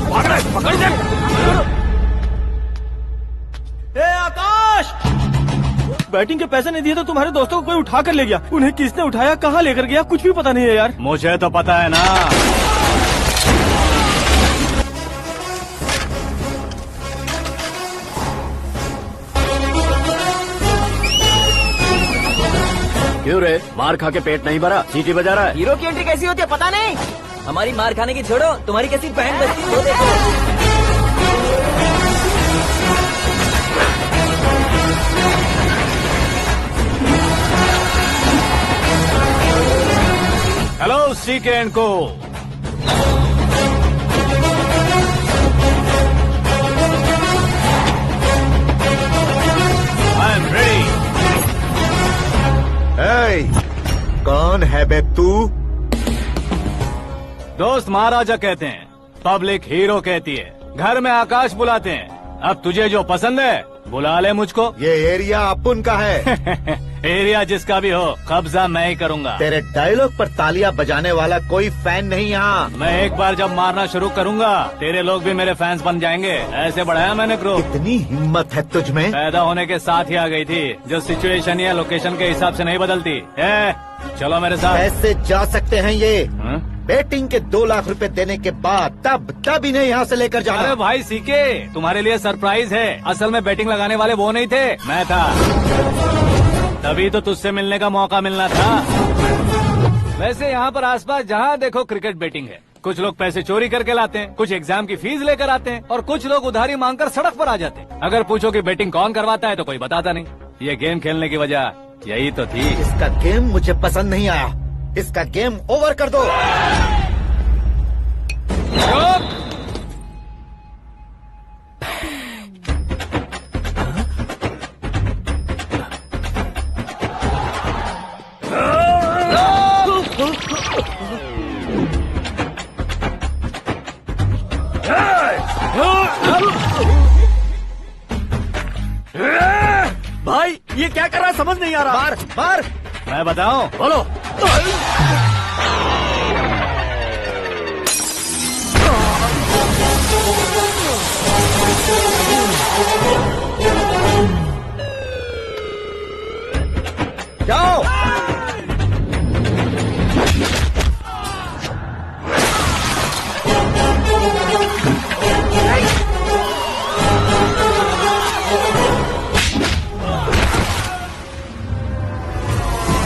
भाग रहा है, पकड़ दे। आकाश, बैटिंग के पैसे नहीं दिए तो तुम्हारे दोस्तों को कोई उठा कर ले गया। उन्हें किसने उठाया, कहाँ लेकर गया, कुछ भी पता नहीं है यार। मुझे तो पता है ना। क्यों रे, मार खा के पेट नहीं भरा, सीटी बजा रहा है? हीरो की एंट्री कैसी होती है पता नहीं। हमारी मार खाने की छोड़ो, तुम्हारी कैसी बहन बचती है वो देखो। हेलो सीके एंड को। I am ready. कौन है बे तू? दोस्त महाराजा कहते हैं, पब्लिक हीरो कहती है, घर में आकाश बुलाते हैं। अब तुझे जो पसंद है बुला ले मुझको। ये एरिया अपुन का है। एरिया जिसका भी हो, कब्जा मैं ही करूंगा। तेरे डायलॉग पर तालियां बजाने वाला कोई फैन नहीं यहाँ। मैं एक बार जब मारना शुरू करूंगा, तेरे लोग भी मेरे फैंस बन जाएंगे। ऐसे बढ़ाया मैंने ग्रुप। इतनी हिम्मत है तुझ में? पैदा होने के साथ ही आ गई थी, जो सिचुएशन या लोकेशन के हिसाब से नहीं बदलती। चलो मेरे साथ। कैसे जा सकते हैं ये? हाँ? बेटिंग के 2 लाख रुपए देने के बाद तब इन्हें यहाँ से लेकर जाना। अरे भाई सीके, तुम्हारे लिए सरप्राइज है। असल में बैटिंग लगाने वाले वो नहीं थे, मैं था। तभी तो तुझसे मिलने का मौका मिलना था। वैसे यहाँ पर आसपास जहाँ देखो क्रिकेट बैटिंग है। कुछ लोग पैसे चोरी करके लाते हैं, कुछ एग्जाम की फीस लेकर आते हैं, और कुछ लोग उधारी मांगकर सड़क पर आ जाते हैं। अगर पूछो कि बैटिंग कौन करवाता है तो कोई बताता नहीं। ये गेम खेलने की वजह यही तो थी। इसका गेम मुझे पसंद नहीं आया। इसका गेम ओवर कर दो। भाई ये क्या कर रहा है, समझ नहीं आ रहा। मार मार। मैं बताऊं? बोलो। जाओ।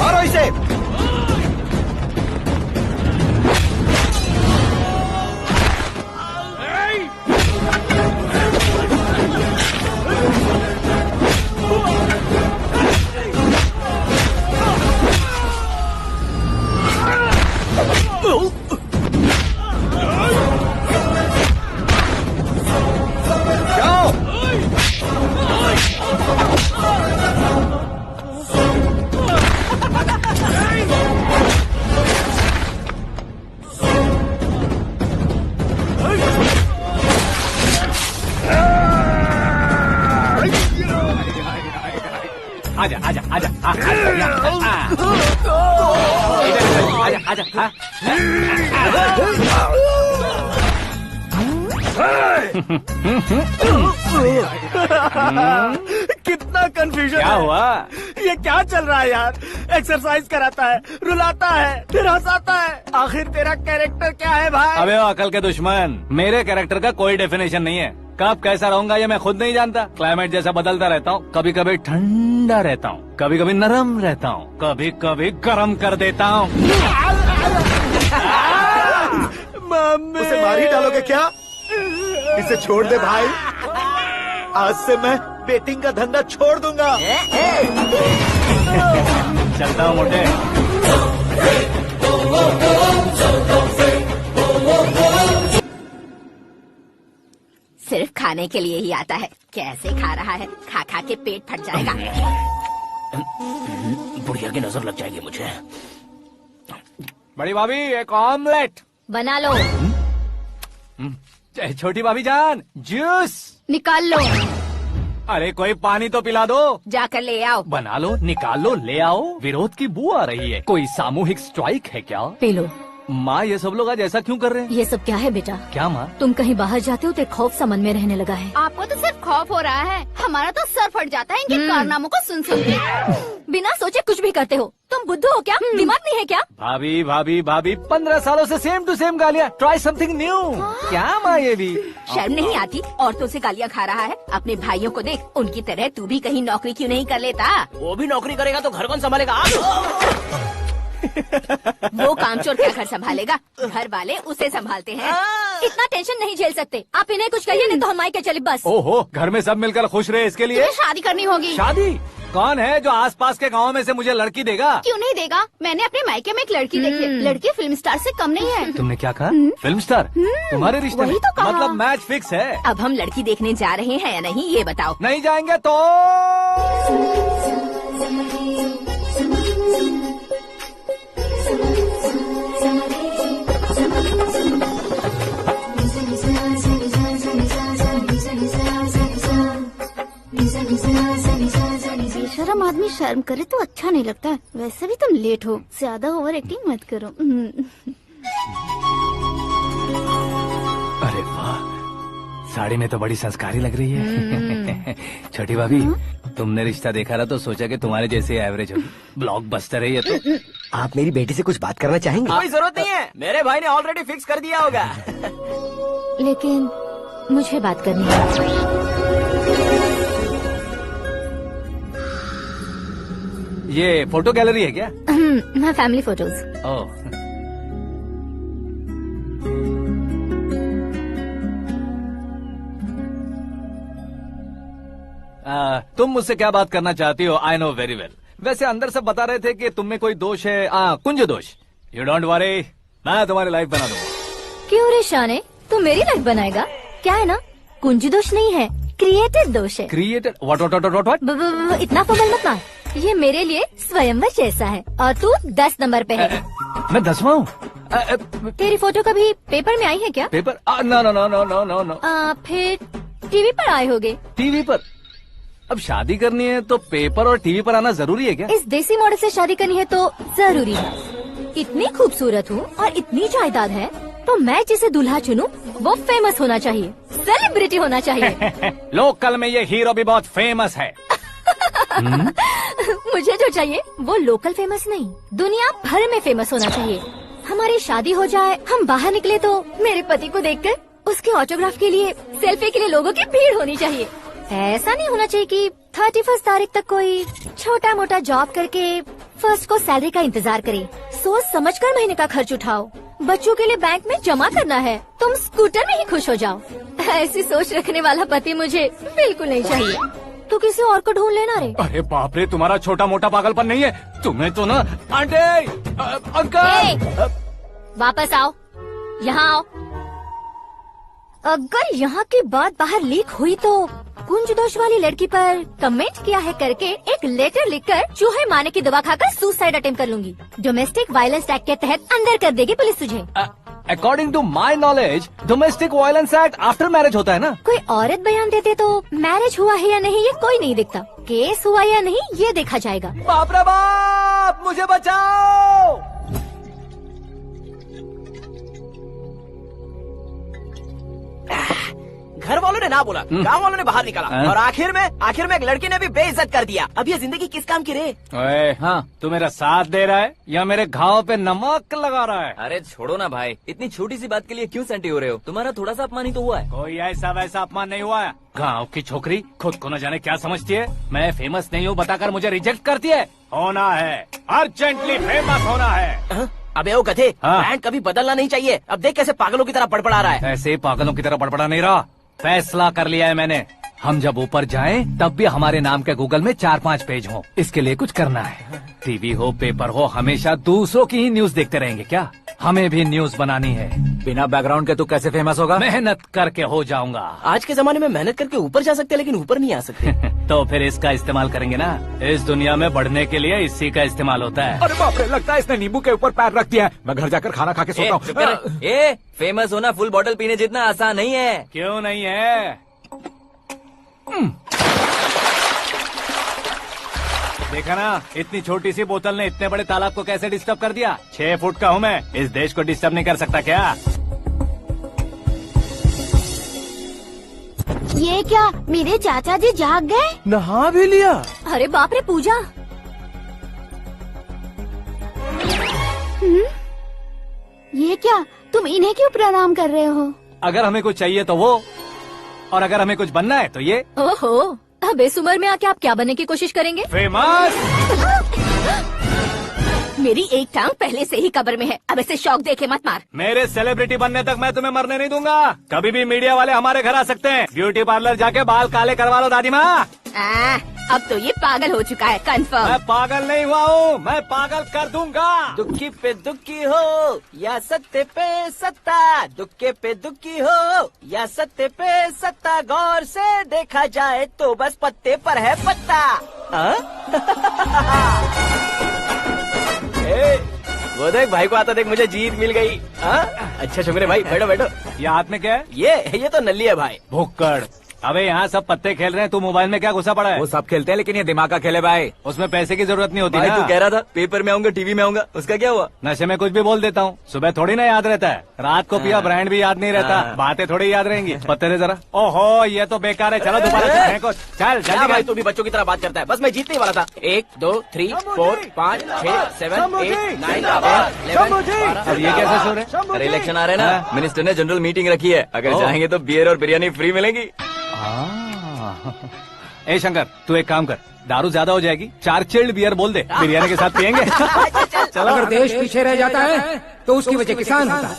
मारो इसे। आजा आजा आजा आजा आजा आजा। कितना कंफ्यूजन क्या हुआ? ये क्या चल रहा है यार? एक्सरसाइज कराता है, रुलाता है, फिर हंसाता है। आखिर तेरा कैरेक्टर क्या है भाई? अबे ओ अकल के दुश्मन, मेरे कैरेक्टर का कोई डेफिनेशन नहीं है। कब कैसा रहूंगा ये मैं खुद नहीं जानता। क्लाइमेट जैसा बदलता रहता हूँ। कभी कभी ठंडा रहता हूँ, कभी कभी नरम रहता हूँ, कभी कभी गर्म कर देता हूँ। उसे मार ही डालोगे क्या? इसे छोड़ दे भाई। आज से मैं बेटिंग का धंधा छोड़ दूंगा। चलता हूँ मोटे। सिर्फ खाने के लिए ही आता है। कैसे खा रहा है, खा खा के पेट फट जाएगा। बुढ़िया की नजर लग जाएगी मुझे। बड़ी भाभी एक ऑमलेट बना लो। छोटी भाभी जान जूस निकाल लो। अरे कोई पानी तो पिला दो। जाकर ले आओ। बना लो, निकाल लो, ले आओ। विरोध की बू आ रही है। कोई सामूहिक स्ट्राइक है क्या? P low. माँ ये सब लोग आज ऐसा क्यों कर रहे हैं? ये सब क्या है बेटा? क्या माँ? तुम कहीं बाहर जाते हो तो एक खौफ सा मन में रहने लगा है। आपको तो सिर्फ खौफ हो रहा है, हमारा तो सर फट जाता है इनके कारनामों को सुन सुन के। बिना सोचे कुछ भी करते हो। तुम बुद्धू हो क्या? दिमाग नहीं है क्या? भाभी भाभी भाभी 15 सालों से सेम टू सेम गालियाँ। Try something new. क्या माँ ये भी? शर्म नहीं आती? औरतों से गालियाँ खा रहा है। अपने भाइयों को देख, उनकी तरह तू भी कहीं नौकरी क्यों नहीं कर लेता? वो भी नौकरी करेगा तो घर कौन संभालेगा? आप वो कामचोर क्या घर संभालेगा? घर वाले उसे संभालते हैं। इतना टेंशन नहीं झेल सकते। आप इन्हें कुछ कहिए नहीं तो हम मायके चले बस। ओहो, घर में सब मिलकर खुश रहे इसके लिए। तुम्हें शादी करनी होगी। शादी? कौन है जो आसपास के गांव में से मुझे लड़की देगा? क्यों नहीं देगा? मैंने अपने मायके में एक लड़की देखी है। लड़की फिल्म स्टार से कम नहीं है। तुमने क्या कहा? Film star? तुम्हारे रिश्ते में? वही तो कहा। मतलब मैच फिक्स है। अब हम लड़की देखने जा रहे हैं या नहीं, ये बताओ। नहीं जाएंगे तो? बेशरम आदमी शर्म करे तो अच्छा नहीं लगता। वैसे भी तुम लेट हो, ज्यादा ओवर एक्टिंग मत करो। अरे वाह, साड़ी में तो बड़ी संस्कारी लग रही है। छोटी भाभी, तुमने रिश्ता देखा ना तो सोचा कि तुम्हारे जैसे एवरेज होगी। ब्लॉकबस्टर है ये तो। आप मेरी बेटी से कुछ बात करना चाहेंगे? कोई जरूरत नहीं है, मेरे भाई ने ऑलरेडी फिक्स कर दिया होगा। लेकिन मुझे बात करनी है। ये फोटो गैलरी है क्या? मैं फैमिली फोटोज। ओह, तुम मुझसे क्या बात करना चाहती हो? I know very well. वैसे अंदर सब बता रहे थे कि तुम में कोई दोष है। कुंज दोष। यू डोंट वरी, मैं तुम्हारी लाइफ बना दूंगा। क्यों रे शाने, तू मेरी लाइफ बनाएगा? क्या है ना, कुंज दोष नहीं है, क्रिएटेड दोष है। क्रिएटेड? व्हाट? इतना फॉर्मल मत मार। ये मेरे लिए स्वयंवर जैसा है और तू 10 नंबर पे है। मैं 10वां हूँ? तेरी फोटो कभी पेपर में आई है क्या? Paper? No no no no no no no. फिर टीवी पर आए होगे। टीवी पर? अब शादी करनी है तो पेपर और टीवी पर आना जरूरी है क्या? इस देसी मॉडल से शादी करनी है तो जरूरी है। इतनी खूबसूरत हूँ और इतनी जायदाद है तो मैं जिसे दूल्हा चुनूं वो फेमस होना चाहिए, सेलिब्रिटी होना चाहिए। लोकल में ये हीरो भी बहुत फेमस है। मुझे जो चाहिए वो लोकल फेमस नहीं, दुनिया भर में फेमस होना चाहिए। हमारी शादी हो जाए, हम बाहर निकले तो मेरे पति को देखकर उसके ऑटोग्राफ के लिए, सेल्फी के लिए लोगों की भीड़ होनी चाहिए। ऐसा नहीं होना चाहिए कि 31 तारीख तक कोई छोटा मोटा जॉब करके फर्स्ट को सैलरी का इंतजार करे। सोच समझकर महीने का खर्च उठाओ। बच्चों के लिए बैंक में जमा करना है, तुम स्कूटर में ही खुश हो जाओ। ऐसी सोच रखने वाला पति मुझे बिल्कुल नहीं चाहिए। तो किसी और को ढूंढ लेना रे। अरे बाप रे, तुम्हारा छोटा मोटा पागलपन नहीं है। तुम्हें तो ना आंटी, अंकल। वापस आओ, यहाँ आओ। अगर यहाँ की बात बाहर लीक हुई तो कुंज दोष वाली लड़की पर कमेंट किया है करके एक लेटर लिखकर चूहे मारने की दवा खाकर सुसाइड अटेम्प्ट कर लूंगी। डोमेस्टिक वायलेंस एक्ट के तहत अंदर कर देगी पुलिस तुझे। According to my knowledge domestic violence act after marriage होता है ना? कोई औरत बयान देते तो मैरिज हुआ है या नहीं ये कोई नहीं दिखता, केस हुआ या नहीं ये देखा जाएगा। बाप रे बाप, मुझे बचाओ। घर वालों ने ना बोला, गांव वालों ने बाहर निकाला और आखिर में एक लड़की ने भी बेइज्जत कर दिया। अब ये जिंदगी किस काम की रे? ओए, हाँ, तू मेरा साथ दे रहा है या मेरे घाव पे नमक लगा रहा है? अरे छोड़ो ना भाई, इतनी छोटी सी बात के लिए क्यों सेंटी हो रहे हो? तुम्हारा थोड़ा सा अपमान ही तो हुआ है। कोई ऐसा वैसा अपमान नहीं हुआ है। गाँव की छोकरी खुद को न जाने क्या समझती है। मैं फेमस नहीं हूँ बताकर मुझे रिजेक्ट करती है। होना है, अर्जेंटली फेमस होना है। अबे ओ गधे, हाँ। ब्रांड कभी बदलना नहीं चाहिए। अब देख कैसे पागलों की तरह बड़बड़ा रहा है। ऐसे पागलों की तरह बड़बड़ा नहीं रहा। फैसला कर लिया है मैंने। हम जब ऊपर जाएं तब भी हमारे नाम के गूगल में 4-5 पेज हो। इसके लिए कुछ करना है। टीवी हो, पेपर हो, हमेशा दूसरों की ही न्यूज देखते रहेंगे क्या? हमें भी न्यूज बनानी है। बिना बैकग्राउंड के तू कैसे फेमस होगा? मेहनत करके हो जाऊंगा। आज के जमाने में मेहनत करके ऊपर जा सकते लेकिन ऊपर नहीं आ सकते। तो फिर इसका इस्तेमाल करेंगे ना। इस दुनिया में बढ़ने के लिए इसी का इस्तेमाल होता है। अरे बाप रे, लगता है इसने नींबू के ऊपर पैर रख दिया है। मैं घर जाकर खाना खा के सोता हूँ। फेमस होना फुल बॉटल पीने जितना आसान नहीं है। क्यों नहीं है? देखा ना, इतनी छोटी सी बोतल ने इतने बड़े तालाब को कैसे डिस्टर्ब कर दिया। 6 फुट का हूँ मैं, इस देश को डिस्टर्ब नहीं कर सकता क्या? ये क्या, मेरे चाचा जी जाग गए? नहा भी लिया? अरे बाप रे पूजा, ये क्या, तुम इन्हें क्यों प्रणाम कर रहे हो? अगर हमें कुछ चाहिए तो वो, और अगर हमें कुछ बनना है तो ये। ओहो, अब इस उम्र में आके आप क्या बनने की कोशिश करेंगे? फेमस। मेरी एक टांग पहले से ही कब्र में है, अब ऐसे शौक देखे मत मार। मेरे सेलिब्रिटी बनने तक मैं तुम्हें मरने नहीं दूंगा। कभी भी मीडिया वाले हमारे घर आ सकते हैं। ब्यूटी पार्लर जाके बाल काले करवा लो दादी माँ। अब तो ये पागल हो चुका है, कंफर्म। मैं पागल नहीं हुआ हूँ, मैं पागल कर दूंगा। दुखी पे दुखी हो या सत्य पे सत्ता, दुखे पे दुखी हो या सत्य पे सत्ता, गौर से देखा जाए तो बस पत्ते पर है पत्ता। वो देख भाई को आता देख, मुझे जीत मिल गई। अच्छा शुक्र है भाई, बैठो बैठो। ये हाथ में क्या है? ये तो नल्ली है भाई। भुक्कड़। अबे यहाँ सब पत्ते खेल रहे हैं, तू मोबाइल में क्या घुसा पड़ा है? वो सब खेलते हैं लेकिन ये दिमाग का खेल है भाई। उसमें पैसे की जरूरत नहीं होती भाई ना। तू कह रहा था पेपर में आऊंगा, टीवी में आऊंगा, उसका क्या हुआ? नशे में कुछ भी बोल देता हूँ, सुबह थोड़ी ना याद रहता है। रात को पिया ब्रांड भी याद नहीं रहता, बातें थोड़ी याद रहेंगी। पत्ते दे जरा। ओहो, ये तो बेकार है, चलो दोबारा से फेंको। चल क्या जल्दी भाई कर। तू भी बच्चों की तरह बात करता है। बस मैं जीतने ही वाला था। 1 2 3 4 5 6 7 8 9 10 अब ये कैसे सो रहे? अरे इलेक्शन आ रहे हैं ना, मिनिस्टर ने जनरल मीटिंग रखी है, अगर जाएंगे तो बियर और बिरयानी फ्री मिलेगी। ए शंकर, तू एक काम कर, दारू ज्यादा हो जाएगी, 4 चिल्ड बियर बोल दे, बिरयानी के साथ पियेंगे। चलो अगर देश पीछे रह जाता है तो उसकी वजह किसान होता है,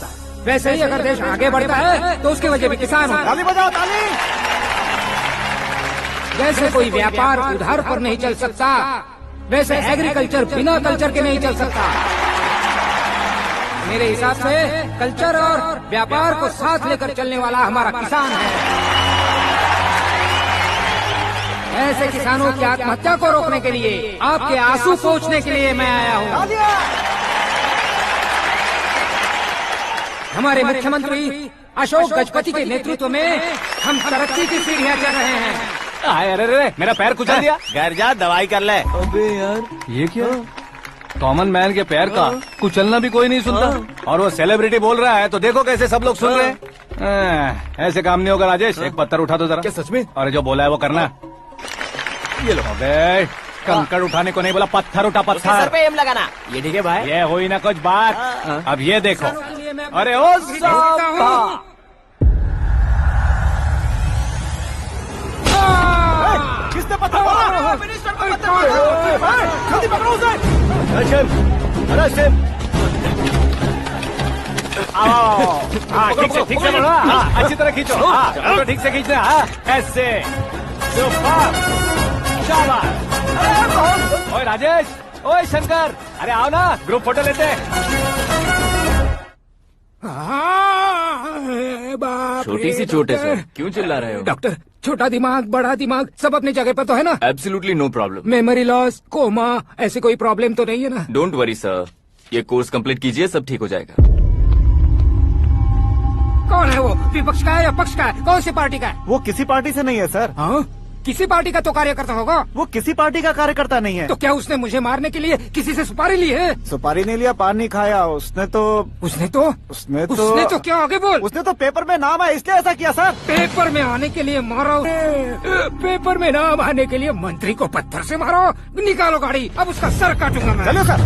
वैसे ही अगर देश आगे बढ़ता है तो उसकी वजह भी किसान होता है। ताली बजाओ, ताली। जैसे कोई व्यापार उधार पर नहीं चल सकता, वैसे एग्रीकल्चर बिना कल्चर के नहीं चल सकता। मेरे हिसाब से कल्चर और व्यापार को साथ लेकर चलने वाला हमारा किसान है। ऐसे किसानों की आत्महत्या को रोकने के लिए, आपके आंसू पोंछने के लिए मैं आया हूँ। हमारे मुख्यमंत्री अशोक गजपति के नेतृत्व में हम तरक्की की सीढ़ियाँ चढ़ रहे हैं। अरे अरे, मेरा पैर कुचल दिया। घर जा, दवाई कर ले। अबे यार, ये क्या? कॉमन मैन के पैर का कुचलना भी कोई नहीं सुनता, और वो सेलिब्रिटी बोल रहा है तो देखो कैसे सब लोग सुन रहे हैं। ऐसे काम नहीं होगा राजेश, एक पत्थर उठा दो जरा। क्या सच में? और जो बोला है वो करना। ये लो। अबे कंकड़ उठाने को नहीं बोला, पत्थर उठा, उसके सर पत्थर। पे एम लगाना। ये ठीक है भाई। ये हुई ना कुछ बात। अब ये देखो। अरे ओ साहब, किसने पत्थर मारा? जल्दी पकड़ो उसे। आओ। हाँ, ठीक से पकड़ो। हाँ, अच्छी तरह खींचो। हाँ, तो ठीक से खींचना। हाँ, ऐसे। सुपर। शाबाश। ओए राजेश, ओए शंकर, अरे आओ ना, ग्रुप फोटो लेते हैं। छोटी सी चोट है सर, क्यों चिल्ला रहे हो? डॉक्टर, छोटा दिमाग बड़ा दिमाग सब अपनी जगह पर तो है ना? Absolutely no problem. Memory loss, coma, ऐसी कोई प्रॉब्लम तो नहीं है ना? डोंट वरी सर, ये कोर्स कंप्लीट कीजिए, सब ठीक हो जाएगा। कौन है वो? विपक्ष का है या पक्ष का है? कौन सी पार्टी का है? वो किसी पार्टी से नहीं है सर। हाँ? किसी पार्टी का तो कार्यकर्ता होगा। वो किसी पार्टी का कार्यकर्ता नहीं है। तो क्या उसने मुझे मारने के लिए किसी से सुपारी ली है? सुपारी नहीं लिया, पान नहीं खाया। उसने तो क्या आगे बोल? उसने तो पेपर में नाम है इसलिए ऐसा किया सर। पेपर में आने के लिए मारो, पेपर में नाम आने के लिए मंत्री को पत्थर से मारो। निकालो गाड़ी, अब उसका सर काटूंगा मैं। चलो सर।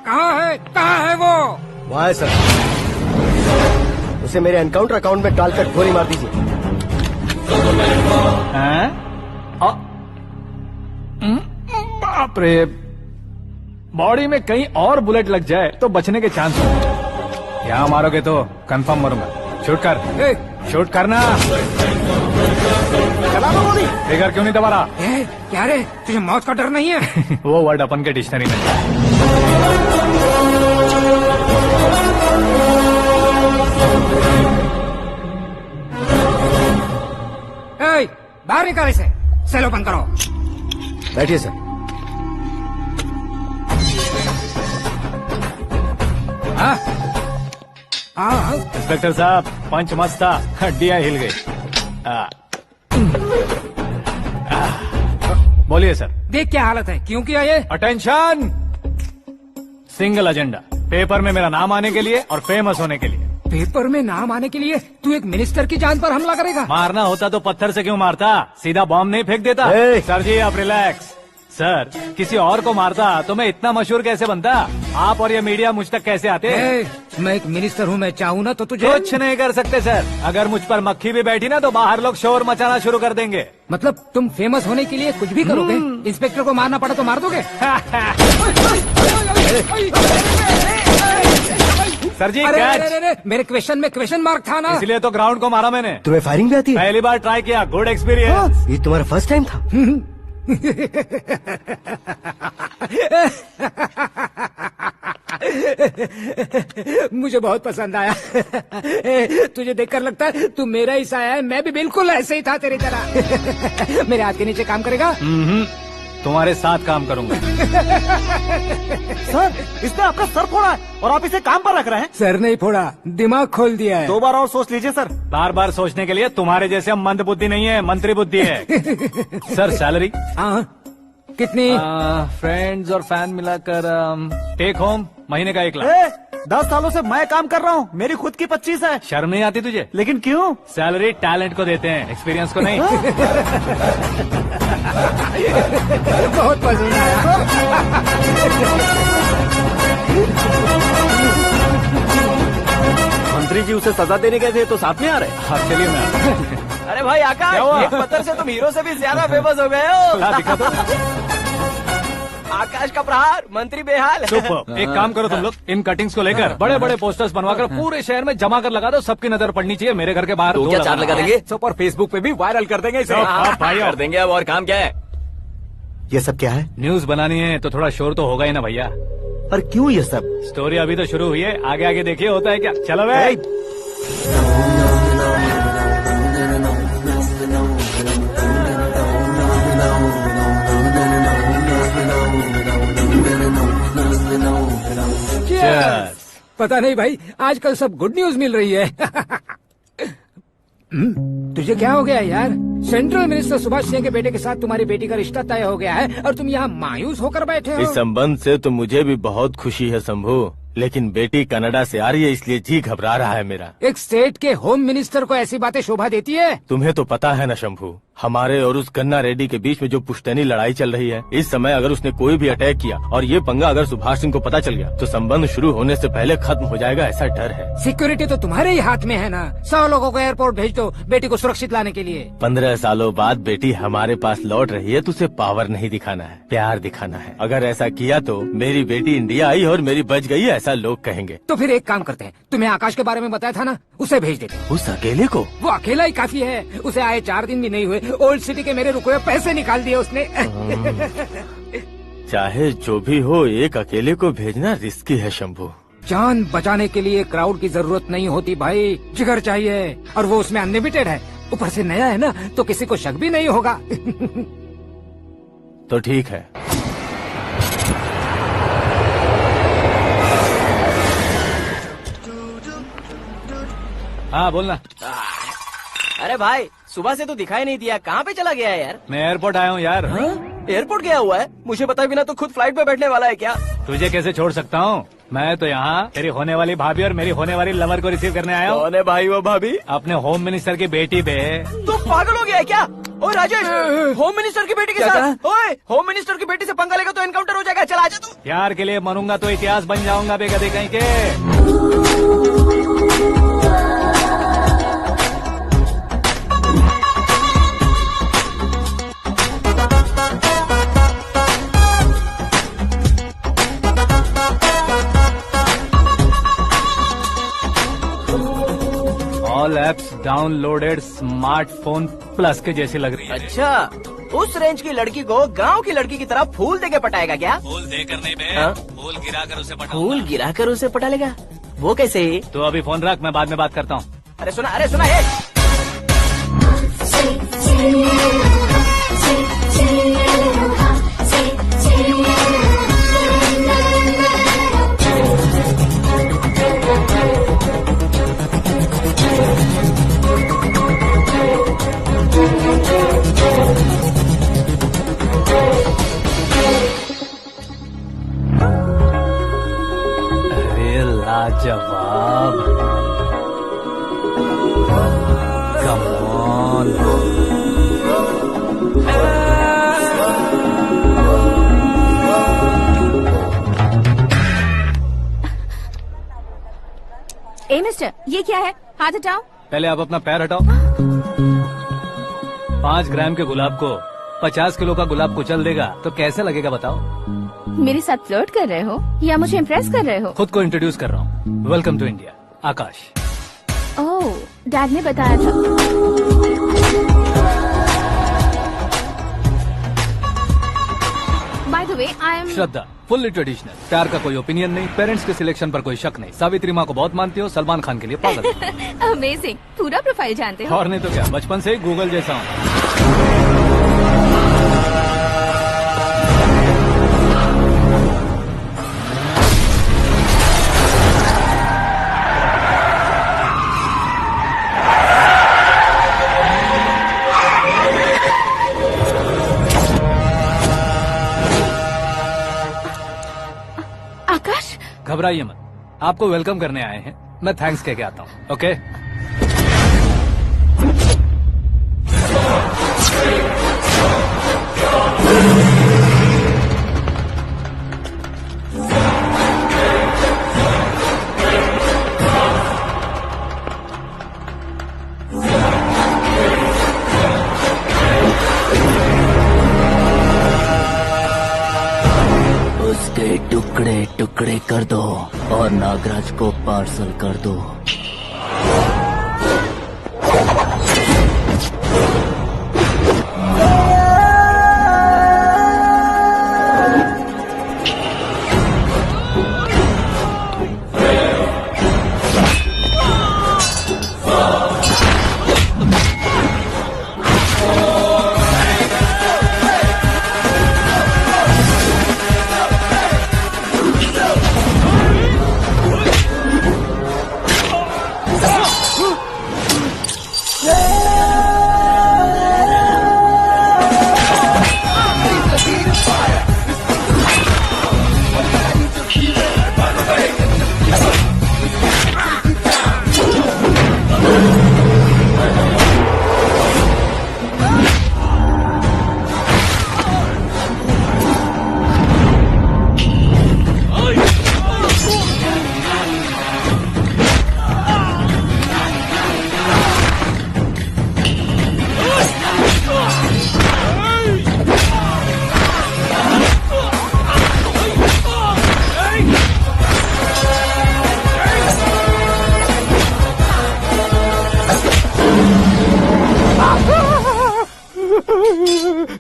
कहाँ है वो? वहाँ है सर, उसे मेरे एनकाउंटर अकाउंट में डालकर गोली मार दीजिए। बाप रे, बॉडी में कहीं और बुलेट लग जाए तो बचने के चांस हो। यहाँ मारोगे तो कंफर्म मरूंगा। शूट कर, शूट करना। चला दो गोली। फिगर क्यों नहीं दबा रहा? क्या रे, तुझे मौत का डर नहीं है? वो वर्ड अपन के डिक्शनरी में है। बाहर निकाल इसे, सेल ओपन करो। बैठिए सर। हाँ? हाँ इंस्पेक्टर साहब पंच मस्त था, हड्डियां हिल गई। बोलिए सर। देख क्या हालत है, क्यों किया ये? अटेंशन, सिंगल एजेंडा, पेपर में मेरा नाम आने के लिए और फेमस होने के लिए। पेपर में नाम आने के लिए तू एक मिनिस्टर की जान पर हमला करेगा? मारना होता तो पत्थर से क्यों मारता, सीधा बॉम्ब नहीं फेंक देता। ए! सर जी आप रिलैक्स। सर किसी और को मारता तो मैं इतना मशहूर कैसे बनता, आप और ये मीडिया मुझ तक कैसे आते। मैं एक मिनिस्टर हूँ, मैं चाहूँ ना तो तुझे कुछ नहीं कर सकते सर, अगर मुझ पर मक्खी भी बैठी ना तो बाहर लोग शोर मचाना शुरू कर देंगे। मतलब तुम फेमस होने के लिए कुछ भी करोगे? इंस्पेक्टर को मारना पड़ा तो मार दोगे? सर जी अरे, कैच। अरे, अरे, मेरे क्वेश्चन में क्वेश्चन मार्क था ना। इसलिए तो ग्राउंड को मारा मैंने। तुम्हें फायरिंग भी आती है? पहली बार ट्राई किया, गुड एक्सपीरियंस। ये तुम्हारा फर्स्ट टाइम था? मुझे बहुत पसंद आया। तुझे देखकर लगता है तू मेरा ही साया है, मैं भी बिल्कुल ऐसे ही था तेरी तरह। मेरे हाथ के नीचे काम करेगा? तुम्हारे साथ काम करूंगा। सर इसने आपका सर फोड़ा है और आप इसे काम पर रख रहे हैं। सर नहीं फोड़ा, दिमाग खोल दिया है। 2 बार और सोच लीजिए सर। बार बार सोचने के लिए तुम्हारे जैसे मंद बुद्धि नहीं है, मंत्री बुद्धि है। Sir salary? हाँ कितनी? फ्रेंड्स और फैन मिलाकर टेक होम महीने का 1 लाख। 10 सालों से मैं काम कर रहा हूँ, मेरी खुद की 25 है। शर्म नहीं आती तुझे? लेकिन क्यों? सैलरी टैलेंट को देते हैं, एक्सपीरियंस को नहीं। बहुत पसंद आया। मंत्री जी उसे सजा देने गए थे तो साथ में आ रहे। हाँ चलिए मैं आता हूं। अरे भाई आकाश, क्या हुआ? एक पत्थर से तुम हीरो से भी ज्यादा फेमस हो गए हो। ला, दिखा दो। आकाश का प्रहार, मंत्री बेहाल। सुपर। एक काम करो तुम लोग, इन कटिंग्स को लेकर बड़े बड़े पोस्टर्स बनवाकर पूरे शहर में जमा कर लगा दो, सबकी नजर पड़नी चाहिए। मेरे घर के बाहर तो दो क्या चार्ज लगा देंगे? सुपर फेसबुक पे भी वायरल कर देंगे इसे। भाई कर देंगे अब, और काम क्या है? ये सब क्या है? न्यूज बनानी है तो थोड़ा शोर तो होगा ही ना भैया। पर क्यों ये सब? स्टोरी अभी तो शुरू हुई है, आगे आगे देखिए होता है क्या। चलो भाई। Cheers. पता नहीं भाई, आजकल सब गुड न्यूज मिल रही है। तुझे क्या हो गया यार? सेंट्रल मिनिस्टर सुभाष सिंह के बेटे के साथ तुम्हारी बेटी का रिश्ता तय हो गया है और तुम यहाँ मायूस होकर बैठे हो। इस संबंध से तो मुझे भी बहुत खुशी है शंभू, लेकिन बेटी कनाडा से आ रही है इसलिए जी घबरा रहा है मेरा। एक स्टेट के होम मिनिस्टर को ऐसी बातें शोभा देती है? तुम्हें तो पता है ना शंभू, हमारे और उस गन्ना रेड्डी के बीच में जो पुश्तैनी लड़ाई चल रही है, इस समय अगर उसने कोई भी अटैक किया और ये पंगा अगर सुभाष सिंह को पता चल गया तो संबंध शुरू होने से पहले खत्म हो जाएगा, ऐसा डर है। सिक्योरिटी तो तुम्हारे ही हाथ में है ना। 100 लोगों को एयरपोर्ट भेज दो बेटी को सुरक्षित लाने के लिए। 15 सालों बाद बेटी हमारे पास लौट रही है तो उसे पावर नहीं दिखाना है, प्यार दिखाना है। अगर ऐसा किया तो मेरी बेटी इंडिया आई और मेरी बच गई, ऐसा लोग कहेंगे। तो फिर एक काम करते हैं, तुम्हें आकाश के बारे में बताया था ना, उसे भेज देते हैं। उस अकेले को? वो अकेला ही काफी है, उसे आए 4 दिन भी नहीं हुए, ओल्ड सिटी के मेरे रुके हुए पैसे निकाल दिए उसने। चाहे जो भी हो, एक अकेले को भेजना रिस्की है शंभू। जान बचाने के लिए क्राउड की जरूरत नहीं होती भाई, जिगर चाहिए, और वो उसमें अनलिमिटेड है। ऊपर से नया है ना तो किसी को शक भी नहीं होगा। तो ठीक है। हाँ बोलना। अरे भाई सुबह से तो दिखाई नहीं दिया, कहाँ पे चला गया है यार? मैं एयरपोर्ट आया हूँ यार। एयरपोर्ट गया हुआ है? मुझे बताए बिना तो खुद फ्लाइट पे बैठने वाला है क्या? तुझे कैसे छोड़ सकता हूँ? मैं तो यहाँ तेरी होने वाली भाभी और मेरी होने वाली लवर को रिसीव करने आया हूँ। कौन है भाई वो भाभी? अपने होम मिनिस्टर की बेटी पे। तुम पागल हो गया है क्या? ओए राजेश, होम मिनिस्टर की बेटी के साथ? ओए होम मिनिस्टर की बेटी से पंगा लेगा तो एनकाउंटर हो जाएगा, चल आजा तू। प्यार के लिए मरूंगा तो इतिहास बन जाऊंगा बेगदे कहीं के। All apps downloaded smartphone plus के जैसी लग रही है। अच्छा, उस रेंज की लड़की को गांव की लड़की की तरह फूल देके पटाएगा क्या? फूल देकर नहीं बे, हाँ? फूल गिराकर उसे पटा। फूल गिराकर उसे पटा लेगा? वो कैसे? तो अभी फोन रख, मैं बाद में बात करता हूँ। अरे सुना हे। जवाब। Come on. ए मिस्टर, ये क्या है? हाथ हटाओ। पहले आप अपना पैर हटाओ। 5 ग्राम के गुलाब को 50 किलो का गुलाब कुचल देगा तो कैसे लगेगा बताओ? मेरे साथ फ्लर्ट कर रहे हो या मुझे इम्प्रेस कर रहे हो? खुद को इंट्रोड्यूस कर रहा हूँ। Welcome to India, Akash. Oh, dad ने बताया था। By the way, I am Shraddha, fully traditional. प्यार का कोई ओपिनियन नहीं, पेरेंट्स के सिलेक्शन पर कोई शक नहीं। सावित्री माँ को बहुत मानती हो, सलमान खान के लिए पागल हो। अमेजिंग, पूरा प्रोफाइल जानते हो। और नहीं तो क्या, बचपन से ही गूगल जैसा हूँ। आकाश, घबराइए मत, आपको वेलकम करने आए हैं। मैं थैंक्स कह के आता हूँ। ओके? उसके टुकड़े टुकड़े कर दो और नागराज को पार्सल कर दो।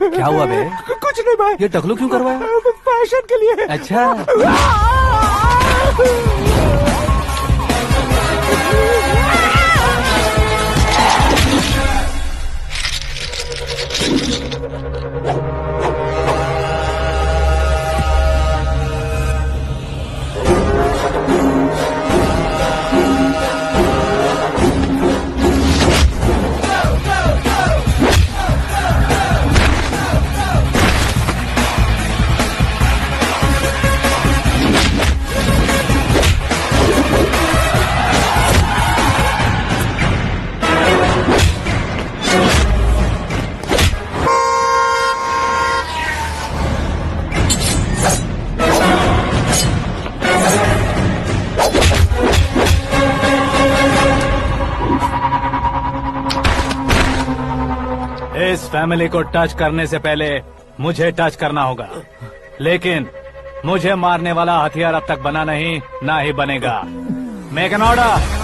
क्या हुआ बे? कुछ नहीं भाई। ये टकलू क्यों करवाया? फैशन के लिए। अच्छा, इस फैमिली को टच करने से पहले मुझे टच करना होगा, लेकिन मुझे मारने वाला हथियार अब तक बना नहीं, ना ही बनेगा। Make an order.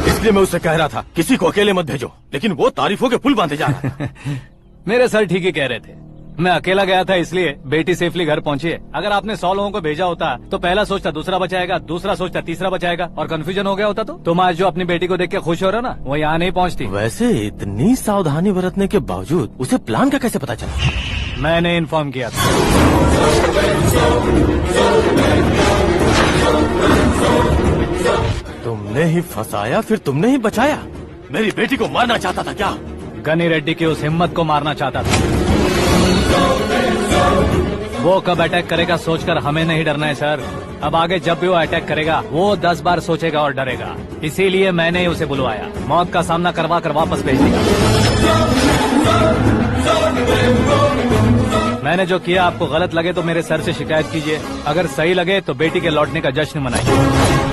इसलिए मैं उससे कह रहा था किसी को अकेले मत भेजो, लेकिन वो तारीफों के पुल बांधे जा रहा था। मेरे सर ठीक ही कह रहे थे। मैं अकेला गया था इसलिए बेटी सेफली घर पहुंची है। अगर आपने 100 लोगों को भेजा होता तो पहला सोचता दूसरा बचाएगा, दूसरा सोचता तीसरा बचाएगा, और कंफ्यूजन हो गया होता तो तुम आज जो अपनी बेटी को देख के खुश हो रहे हो ना, वो यहाँ नहीं पहुँचती। वैसे इतनी सावधानी बरतने के बावजूद उसे प्लान का कैसे पता चला? मैंने इन्फॉर्म किया था। तुमने ही फंसाया, फिर तुमने ही बचाया। मेरी बेटी को मारना चाहता था क्या? गनी रेड्डी की उस हिम्मत को मारना चाहता था। वो कब अटैक करेगा सोचकर हमें नहीं डरना है सर। अब आगे जब भी वो अटैक करेगा वो 10 बार सोचेगा और डरेगा। इसीलिए मैंने ही उसे बुलवाया। मौत का सामना करवा कर वापस भेज दिया। मैंने जो किया आपको गलत लगे तो मेरे सर से शिकायत कीजिए, अगर सही लगे तो बेटी के लौटने का जश्न मनाइए।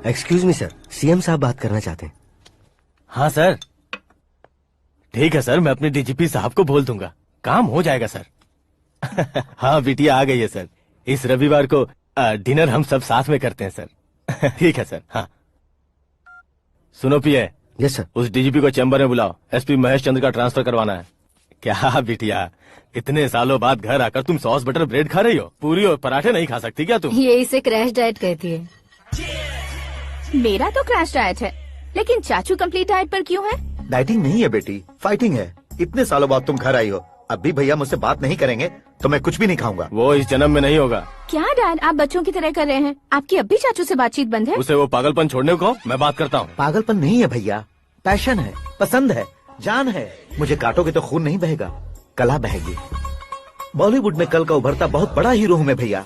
एक्सक्यूज मी सर, सीएम साहब बात करना चाहते हैं। हाँ सर, ठीक है सर, मैं अपने डीजीपी साहब को बोल दूंगा, काम हो जाएगा सर। हाँ बिटिया आ गई है सर। इस रविवार को डिनर हम सब साथ में करते हैं सर। ठीक है सर। हाँ सुनो पिए। Yes sir. उस डीजीपी को चैम्बर में बुलाओ, एसपी महेश चंद्र का ट्रांसफर करवाना है। क्या बिटिया, इतने सालों बाद घर आकर तुम सॉस बटर ब्रेड खा रही हो? पूरी और पराठे नहीं खा सकती क्या तुम? ये इसे क्रैश डाइट कहती है। मेरा तो क्रैश डाइट है, लेकिन चाचू कंप्लीट डाइट पर क्यों है? डाइटिंग नहीं है बेटी, फाइटिंग है। इतने सालों बाद तुम घर आई हो, अब भी भैया मुझसे बात नहीं करेंगे तो मैं कुछ भी नहीं खाऊंगा। वो इस जन्म में नहीं होगा। क्या डैड, आप बच्चों की तरह कर रहे हैं? आपकी अब भी चाचू से बातचीत बंद है? उसे वो पागलपन छोड़ने को कहो, मैं बात करता हूँ। पागलपन नहीं है भैया, पैशन है, पसंद है, जान है। मुझे काटोगे तो खून नहीं बहेगा, कला बहेगी। बॉलीवुड में कल का उभरता बहुत बड़ा हीरो हूँ मैं भैया।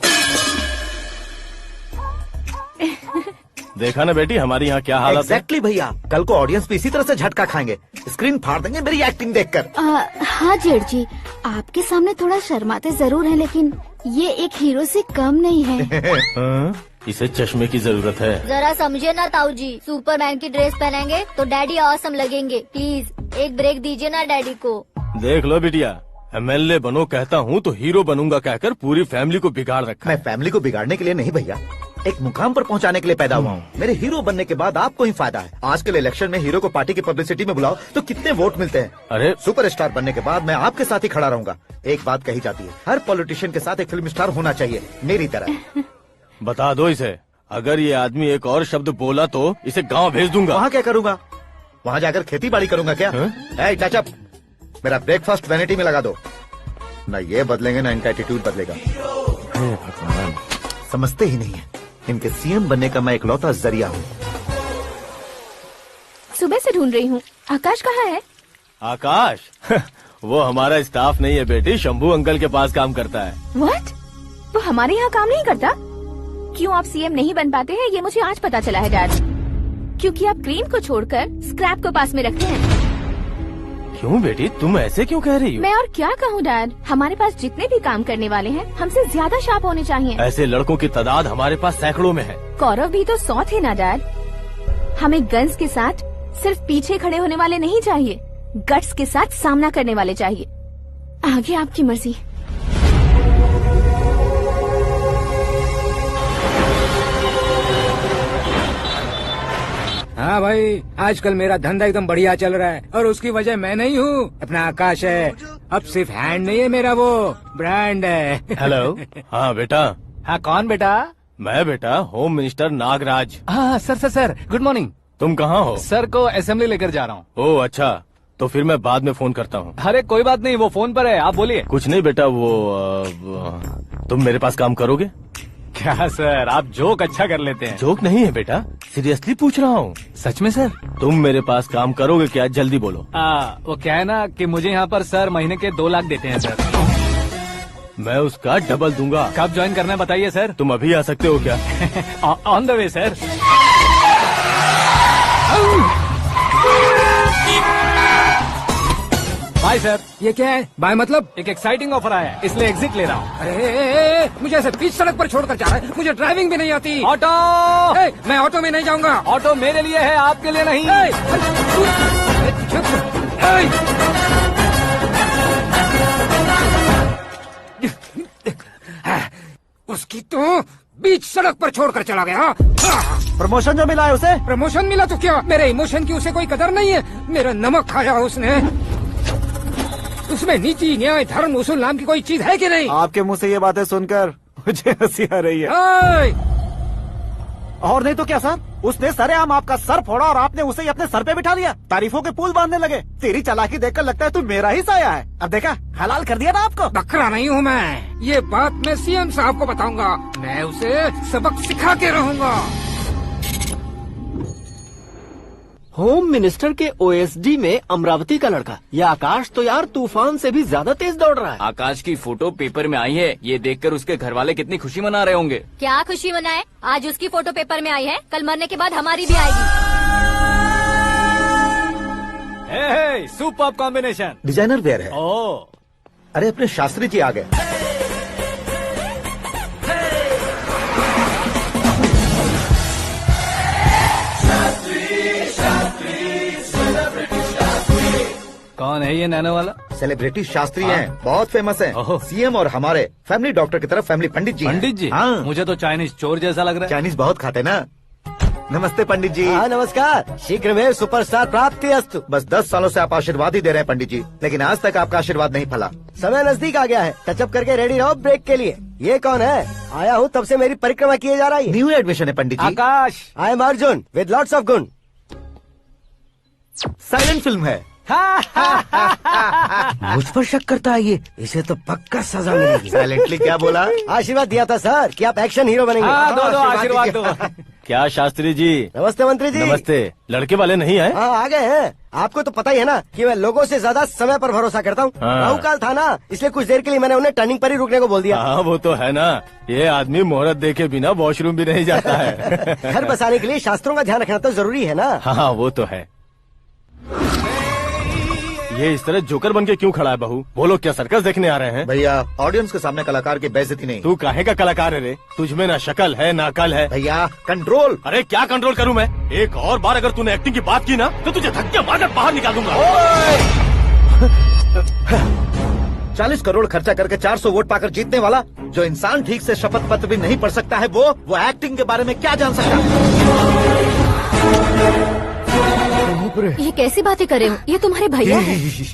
देखा ना बेटी हमारी यहाँ क्या हालत है। एग्जैक्टली भैया, कल को ऑडियंस भी इसी तरह से झटका खाएंगे, स्क्रीन फाड़ देंगे मेरी एक्टिंग देखकर। हाँ जेठ जी, आपके सामने थोड़ा शर्माते जरूर हैं, लेकिन ये एक हीरो से कम नहीं है। हाँ? इसे चश्मे की जरूरत है। जरा समझे ना ताऊ जी, सुपरमैन की ड्रेस पहनेंगे तो डैडी ऑसम लगेंगे। प्लीज एक ब्रेक दीजिए ना डैडी को। देख लो बिटिया, एमएलए बनो कहता हूँ तो हीरो बनूंगा कहकर पूरी फैमिली को बिगाड़ रखा है। मैं फैमिली को बिगाड़ने के लिए नहीं भैया, एक मुकाम पर पहुंचाने के लिए पैदा हुआ हूँ। मेरे हीरो बनने के बाद आपको ही फायदा है। आजकल इलेक्शन में हीरो को पार्टी की पब्लिसिटी में बुलाओ तो कितने वोट मिलते हैं। अरे सुपरस्टार बनने के बाद मैं आपके साथ ही खड़ा रहूंगा। एक बात कही जाती है, हर पॉलिटिशियन के साथ एक फिल्म स्टार होना चाहिए, मेरी तरह। बता दो इसे, अगर ये आदमी एक और शब्द बोला तो इसे गाँव भेज दूंगा। वहाँ क्या करूँगा? वहाँ जाकर खेती बाड़ी करूँगा क्या? टचअप, मेरा ब्रेकफास्ट वैनिटी में लगा दो। न ये बदलेंगे ना इनका एटीट्यूड बदलेगा। भगवान, समझते ही नहीं है, इनके सीएम बनने का मैं इकलौता जरिया हूँ। सुबह से ढूंढ रही हूँ, आकाश कहाँ है? आकाश? वो हमारा स्टाफ नहीं है बेटी, शंभू अंकल के पास काम करता है। व्हाट? वो हमारे यहाँ काम नहीं करता? क्यों आप सीएम नहीं बन पाते हैं ये मुझे आज पता चला है डैड। क्योंकि आप क्रीम को छोड़कर स्क्रैप को पास में रखते हैं। क्यों बेटी, तुम ऐसे क्यों कह रही हो? मैं और क्या कहूँ डैड, हमारे पास जितने भी काम करने वाले हैं हमसे ज्यादा शार्प होने चाहिए। ऐसे लड़कों की तादाद हमारे पास सैकड़ों में है। कौरव भी तो 100 थे ना डैड। हमें गन्स के साथ सिर्फ पीछे खड़े होने वाले नहीं चाहिए, गट्स के साथ सामना करने वाले चाहिए। आगे आपकी मर्जी। हाँ भाई, आजकल मेरा धंधा एकदम बढ़िया चल रहा है और उसकी वजह मैं नहीं हूँ, अपना आकाश है। अब सिर्फ हैंड नहीं है मेरा, वो ब्रांड है। हेलो। हाँ बेटा। हाँ कौन बेटा? मैं बेटा होम मिनिस्टर नागराज। हाँ सर गुड मॉर्निंग। तुम कहाँ हो? सर को असेंबली लेकर जा रहा हूँ। ओह अच्छा, तो फिर मैं बाद में फोन करता हूँ। अरे कोई बात नहीं, वो फोन पर है, आप बोलिए। कुछ नहीं बेटा, तुम मेरे पास काम करोगे? क्या सर, आप जोक अच्छा कर लेते हैं। जोक नहीं है बेटा, सीरियसली पूछ रहा हूँ। सच में सर? तुम मेरे पास काम करोगे क्या? जल्दी बोलो। वो क्या है ना कि मुझे यहाँ पर सर महीने के 2 लाख देते हैं सर। मैं उसका डबल दूंगा। कब ज्वाइन करना है बताइए सर। तुम अभी आ सकते हो क्या? On the way sir. Bye sir. ये क्या है? बाय मतलब? एक एक्साइटिंग ऑफर आया है, इसलिए एग्जिट ले रहा हूँ। अरे मुझे ऐसे बीच सड़क पर छोड़कर जा रहा है, मुझे ड्राइविंग भी नहीं आती। ऑटो! मैं ऑटो में नहीं जाऊंगा। ऑटो मेरे लिए है, आपके लिए नहीं। उसकी तो बीच सड़क पर छोड़कर चला गया। हाँ? प्रमोशन जो मिला है उसे। प्रमोशन मिला तो क्या, मेरे इमोशन की उसे कोई कदर नहीं है। मेरा नमक खाया उसने। उसमें नीति न्याय धर्म उसूल नाम की कोई चीज है कि नहीं? आपके मुंह से ये बातें सुनकर मुझे हंसी आ रही है। ओए! और नहीं तो क्या सर, उसने सरेआम आपका सर फोड़ा और आपने उसे ही अपने सर पे बिठा लिया। तारीफों के पुल बांधने लगे। तेरी चालाकी देखकर लगता है तू मेरा ही साया है। अब देखा, हलाल कर दिया ना आपको। बकरा नहीं हूँ मैं। ये बात मैं सीएम साहब को बताऊंगा। मैं उसे सबक सिखा के रहूंगा। होम मिनिस्टर के ओएसडी में अमरावती का लड़का। ये आकाश तो यार तूफान से भी ज्यादा तेज दौड़ रहा है। आकाश की फोटो पेपर में आई है। ये देखकर उसके घर वाले कितनी खुशी मना रहे होंगे। क्या खुशी मनाए? आज उसकी फोटो पेपर में आई है, कल मरने के बाद हमारी भी आएगी। हे, सुपर कॉम्बिनेशन। डिजाइनर वेयर है। ओ, अरे अपने शास्त्री जी आ गए। कौन है ये नैनो वाला? सेलिब्रिटी शास्त्री हैं, बहुत फेमस हैं। ओहो। सीएम और हमारे फैमिली डॉक्टर की तरफ फैमिली पंडित जी हैं। पंडित जी? हाँ। मुझे तो चाइनीज चोर जैसा लग रहा है। चाइनीज बहुत खाते ना। नमस्ते पंडित जी। हाँ नमस्कार, शीघ्र में सुपरस्टार प्राप्ति अस्तु। बस 10 सालों से आप आशीर्वाद ही दे रहे हैं पंडित जी, लेकिन आज तक आपका आशीर्वाद नहीं फला। समय नजदीक आ गया है, टचअप करके रेडी रहो ब्रेक के लिए। ये कौन है? आया हूँ तब से मेरी परिक्रमा किए जा रही है। न्यू एडमिशन है Pandit ji. Akash. I am Arjun with lots of गुण। साइलेंट फिल्म है। मुझ पर शक करता है ये, इसे तो पक्का सजा मिलेगी। साइलेंटली क्या बोला? आशीर्वाद दिया था सर कि आप एक्शन हीरो बनेंगे। हाँ, दो आशीर्वाद दो। क्या शास्त्री जी? नमस्ते मंत्री जी। नमस्ते। लड़के वाले नहीं आए? हाँ आ गए हैं। आपको तो पता ही है ना कि मैं लोगों से ज्यादा समय पर भरोसा करता हूँ। हाँ। राहु काल था ना, इसलिए कुछ देर के लिए मैंने उन्हें टर्निंग पर ही रुकने को बोल दिया। हाँ वो तो है ना, ये आदमी मुहूर्त देखे बिना वॉशरूम भी नहीं जाता है। घर बसाने के लिए शास्त्रों का ध्यान रखना तो जरूरी है ना। हाँ वो तो है। ये इस तरह जोकर बन के क्यों खड़ा है बहू? वो लोग क्या सर्कस देखने आ रहे हैं? भैया ऑडियंस के सामने कलाकार की बेइज्जती नहीं। तू काहे का कलाकार है रे? तुझमें ना शक्ल है ना अकल है। भैया कंट्रोल। अरे क्या कंट्रोल करूं मैं? एक और बार अगर तूने एक्टिंग की बात की ना तो तुझे धक्के मारकर बाहर निकाल दूंगा। 40 करोड़ खर्चा करके 400 वोट पाकर जीतने वाला, जो इंसान ठीक से शपथ पत्र भी नहीं पढ़ सकता है, वो एक्टिंग के बारे में क्या जान सकता है? ये कैसी बातें करे हो? ये तुम्हारे भैया हैं।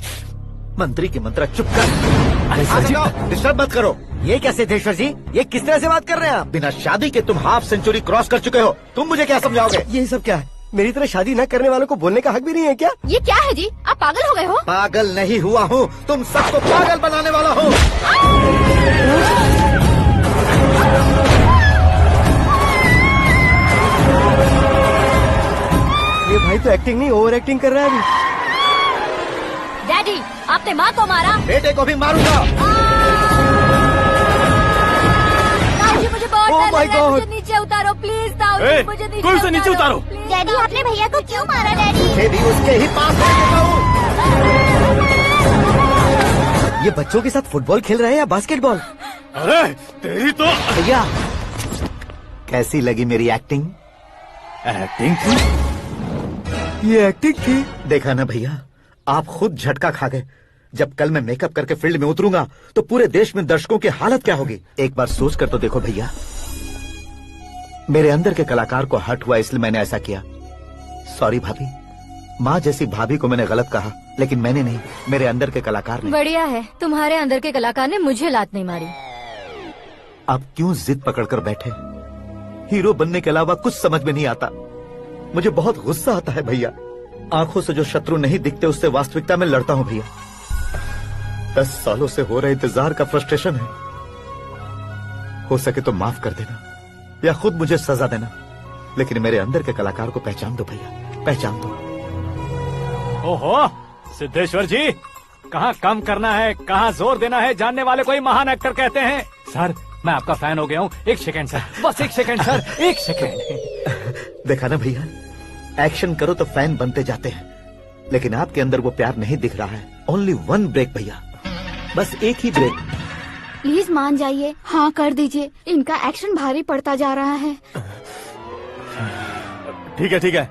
मंत्री की मंत्रा चुप कर। डिस्टर्ब मत करो। ये क्या सिद्धेश्वर जी, ये किस तरह से बात कर रहे हैं आप? बिना शादी के तुम हाफ सेंचुरी क्रॉस कर चुके हो। तुम मुझे क्या समझाओगे? ये सब क्या है? मेरी तरह शादी न करने वालों को बोलने का हक भी नहीं है क्या? ये क्या है जी? आप पागल हो गए हो? पागल नहीं हुआ हूँ, तुम सबको पागल बनाने वाला हूँ। ये भाई तो एक्टिंग नहीं ओवर एक्टिंग कर रहा है अभी। डैडी, आपने माँ को मारा। बेटे को भी मारूंगा। ताऊजी मुझे बहुत Oh डर my लग रहा है, God. मुझे नीचे उतारो प्लीज। ताऊजी ए, मुझे नीचे कोई उसे नीचे उतारो। प्लीज। डैडी आपने भैया को क्यों मारा डैडी? ये भी उसके ही पास बैठेगा हूँ। ये बच्चों के साथ फुटबॉल खेल रहे हैं या बास्केटबॉल? अरे तेरी तो भैया कैसी लगी मेरी एक्टिंग? एक्टिंग थी। ये एक्टिंग थी। देखा ना भैया, आप खुद झटका खा गए। जब कल मैं मेकअप करके फील्ड में उतरूंगा तो पूरे देश में दर्शकों की हालत क्या होगी? एक बार सोच कर तो देखो भैया। मेरे अंदर के कलाकार को हर्ट हुआ इसलिए मैंने ऐसा किया। सॉरी भाभी। माँ जैसी भाभी को मैंने गलत कहा, लेकिन मैंने नहीं, मेरे अंदर के कलाकार ने। बढ़िया है, तुम्हारे अंदर के कलाकार ने मुझे लात नहीं मारी। आप क्यों जिद पकड़कर बैठे? हीरो बनने के अलावा कुछ समझ में नहीं आता। मुझे बहुत गुस्सा आता है भैया। आंखों से जो शत्रु नहीं दिखते उससे वास्तविकता में लड़ता हूँ भैया। 10 सालों से हो रहे इंतजार का फ्रस्ट्रेशन है। हो सके तो माफ कर देना या खुद मुझे सजा देना, लेकिन मेरे अंदर के कलाकार को पहचान दो भैया, पहचान दो। ओहो सिद्धेश्वर जी, कहाँ कम करना है कहाँ जोर देना है, जानने वाले को ही महान एक्टर कहते हैं। सर मैं आपका फैन हो गया हूँ। एक सेकंड सर, बस एक सेकंड सर, एक सेकंड। देखा ना भैया, एक्शन करो तो फैन बनते जाते हैं, लेकिन आपके अंदर वो प्यार नहीं दिख रहा है। ओनली 1 ब्रेक भैया, बस एक ही ब्रेक। प्लीज मान जाइए, हाँ कर दीजिए। इनका एक्शन भारी पड़ता जा रहा है। ठीक है,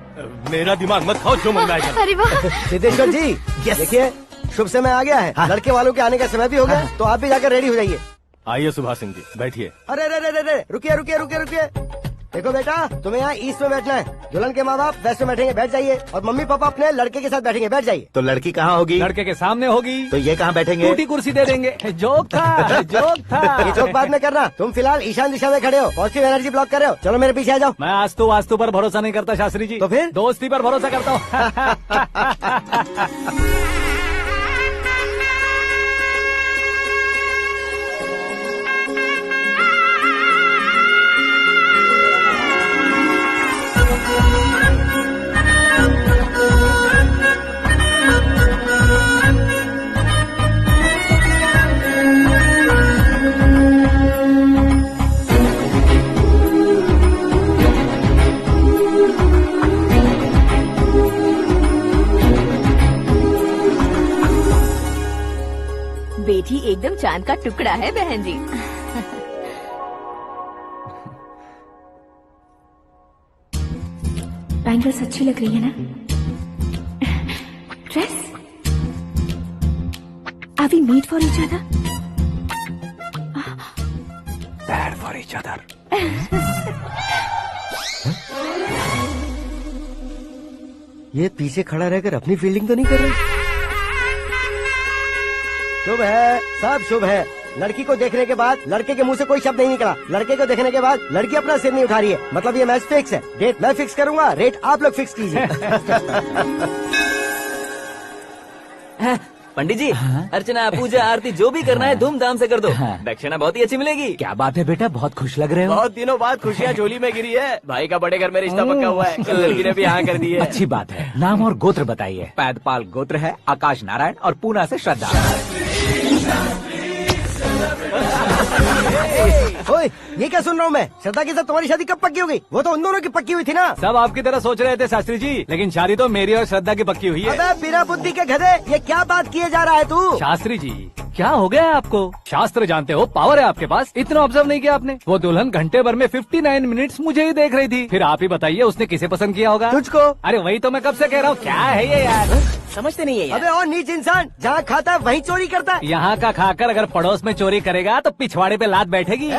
मेरा दिमाग मत खाओ, जो मन में आएगा। अरे वाह। सिद्धेश्वर जी देखिए, शुभ समय आ गया है। लड़के वालों के आने का समय भी हो गया, तो आप भी जाकर रेडी हो जाइए। आइए सुभाष सिंह जी, बैठिए। अरे अरे अरे अरे, रुकिए रुकिए रुकिए रुकिए। देखो बेटा, तुम्हें यहाँ ईस्ट में बैठना है। दुल्हन के माँ बाप वेस्ट में बैठेंगे, बैठ जाइए। और मम्मी पापा अपने लड़के के साथ बैठेंगे, बैठ जाइए। तो लड़की कहाँ होगी? लड़के के सामने होगी। तो ये कहाँ बैठेंगे? टूटी कुर्सी दे देंगे। जोक था, जोक था। ये जोक बाद में करना। तुम फिलहाल ईशान दिशा में खड़े हो, पॉजिटिव एनर्जी ब्लॉक कर रहे हो। चलो मेरे पीछे आ जाओ। मैं वास्तु पर भरोसा नहीं करता शास्त्री जी। तो फिर? दोस्ती पर भरोसा करता हूँ। बेटी एकदम चांद का टुकड़ा है बहन जी। बैंगल्स अच्छी लग रही है ना? Dress? Are we made for each other? Bad for each other. ये पीछे खड़ा रहकर अपनी फील्डिंग तो नहीं कर रही? शुभ है, सब शुभ है। लड़की को देखने के बाद लड़के के मुंह से कोई शब्द नहीं निकला। लड़के को देखने के बाद लड़की अपना सिर नहीं उठा रही है। मतलब ये मैच फिक्स है। डेट मैं फिक्स करूंगा, रेट आप लोग फिक्स कीजिए। पंडित जी, अर्चना पूजा आरती जो भी करना है धूमधाम से कर दो। दक्षिणा बहुत ही अच्छी मिलेगी। क्या बात है बेटा, बहुत खुश लग रहे हो। बहुत दिनों बाद खुशियाँ झोली में गिरी है। भाई का बड़े घर में रिश्ता पक्का हुआ है। कल लड़की ने भी हाँ कर दी है। अच्छी बात है। नाम और गोत्र बताइए। पैदपाल गोत्र है, आकाश नारायण और पूना से श्रद्धा। ओए, ये क्या सुन रहा हूँ मैं? श्रद्धा के साथ तुम्हारी शादी कब पक्की हो गई? वो तो उन दोनों की पक्की हुई थी ना। सब आपकी तरह सोच रहे थे शास्त्री जी, लेकिन शादी तो मेरी और श्रद्धा की पक्की हुई है। अबे बिना बुद्धि के गधे, ये क्या बात किए जा रहा है तू? शास्त्री जी, क्या हो गया है आपको? शास्त्र जानते हो, पावर है आपके पास। इतना ऑब्जर्व नहीं किया आपने? वो दुल्हन घंटे भर में 59 मिनट्स मुझे ही देख रही थी। फिर आप ही बताइए उसने किसे पसंद किया होगा? तुझको। अरे वही तो मैं कब से कह रहा हूँ, क्या है ये यार? समझते नहीं है यार। अबे और नीच इंसान, जहाँ खाता है वहीं चोरी करता है। यहाँ का खाकर अगर पड़ोस में चोरी करेगा तो पिछवाड़े पे लात बैठेगी।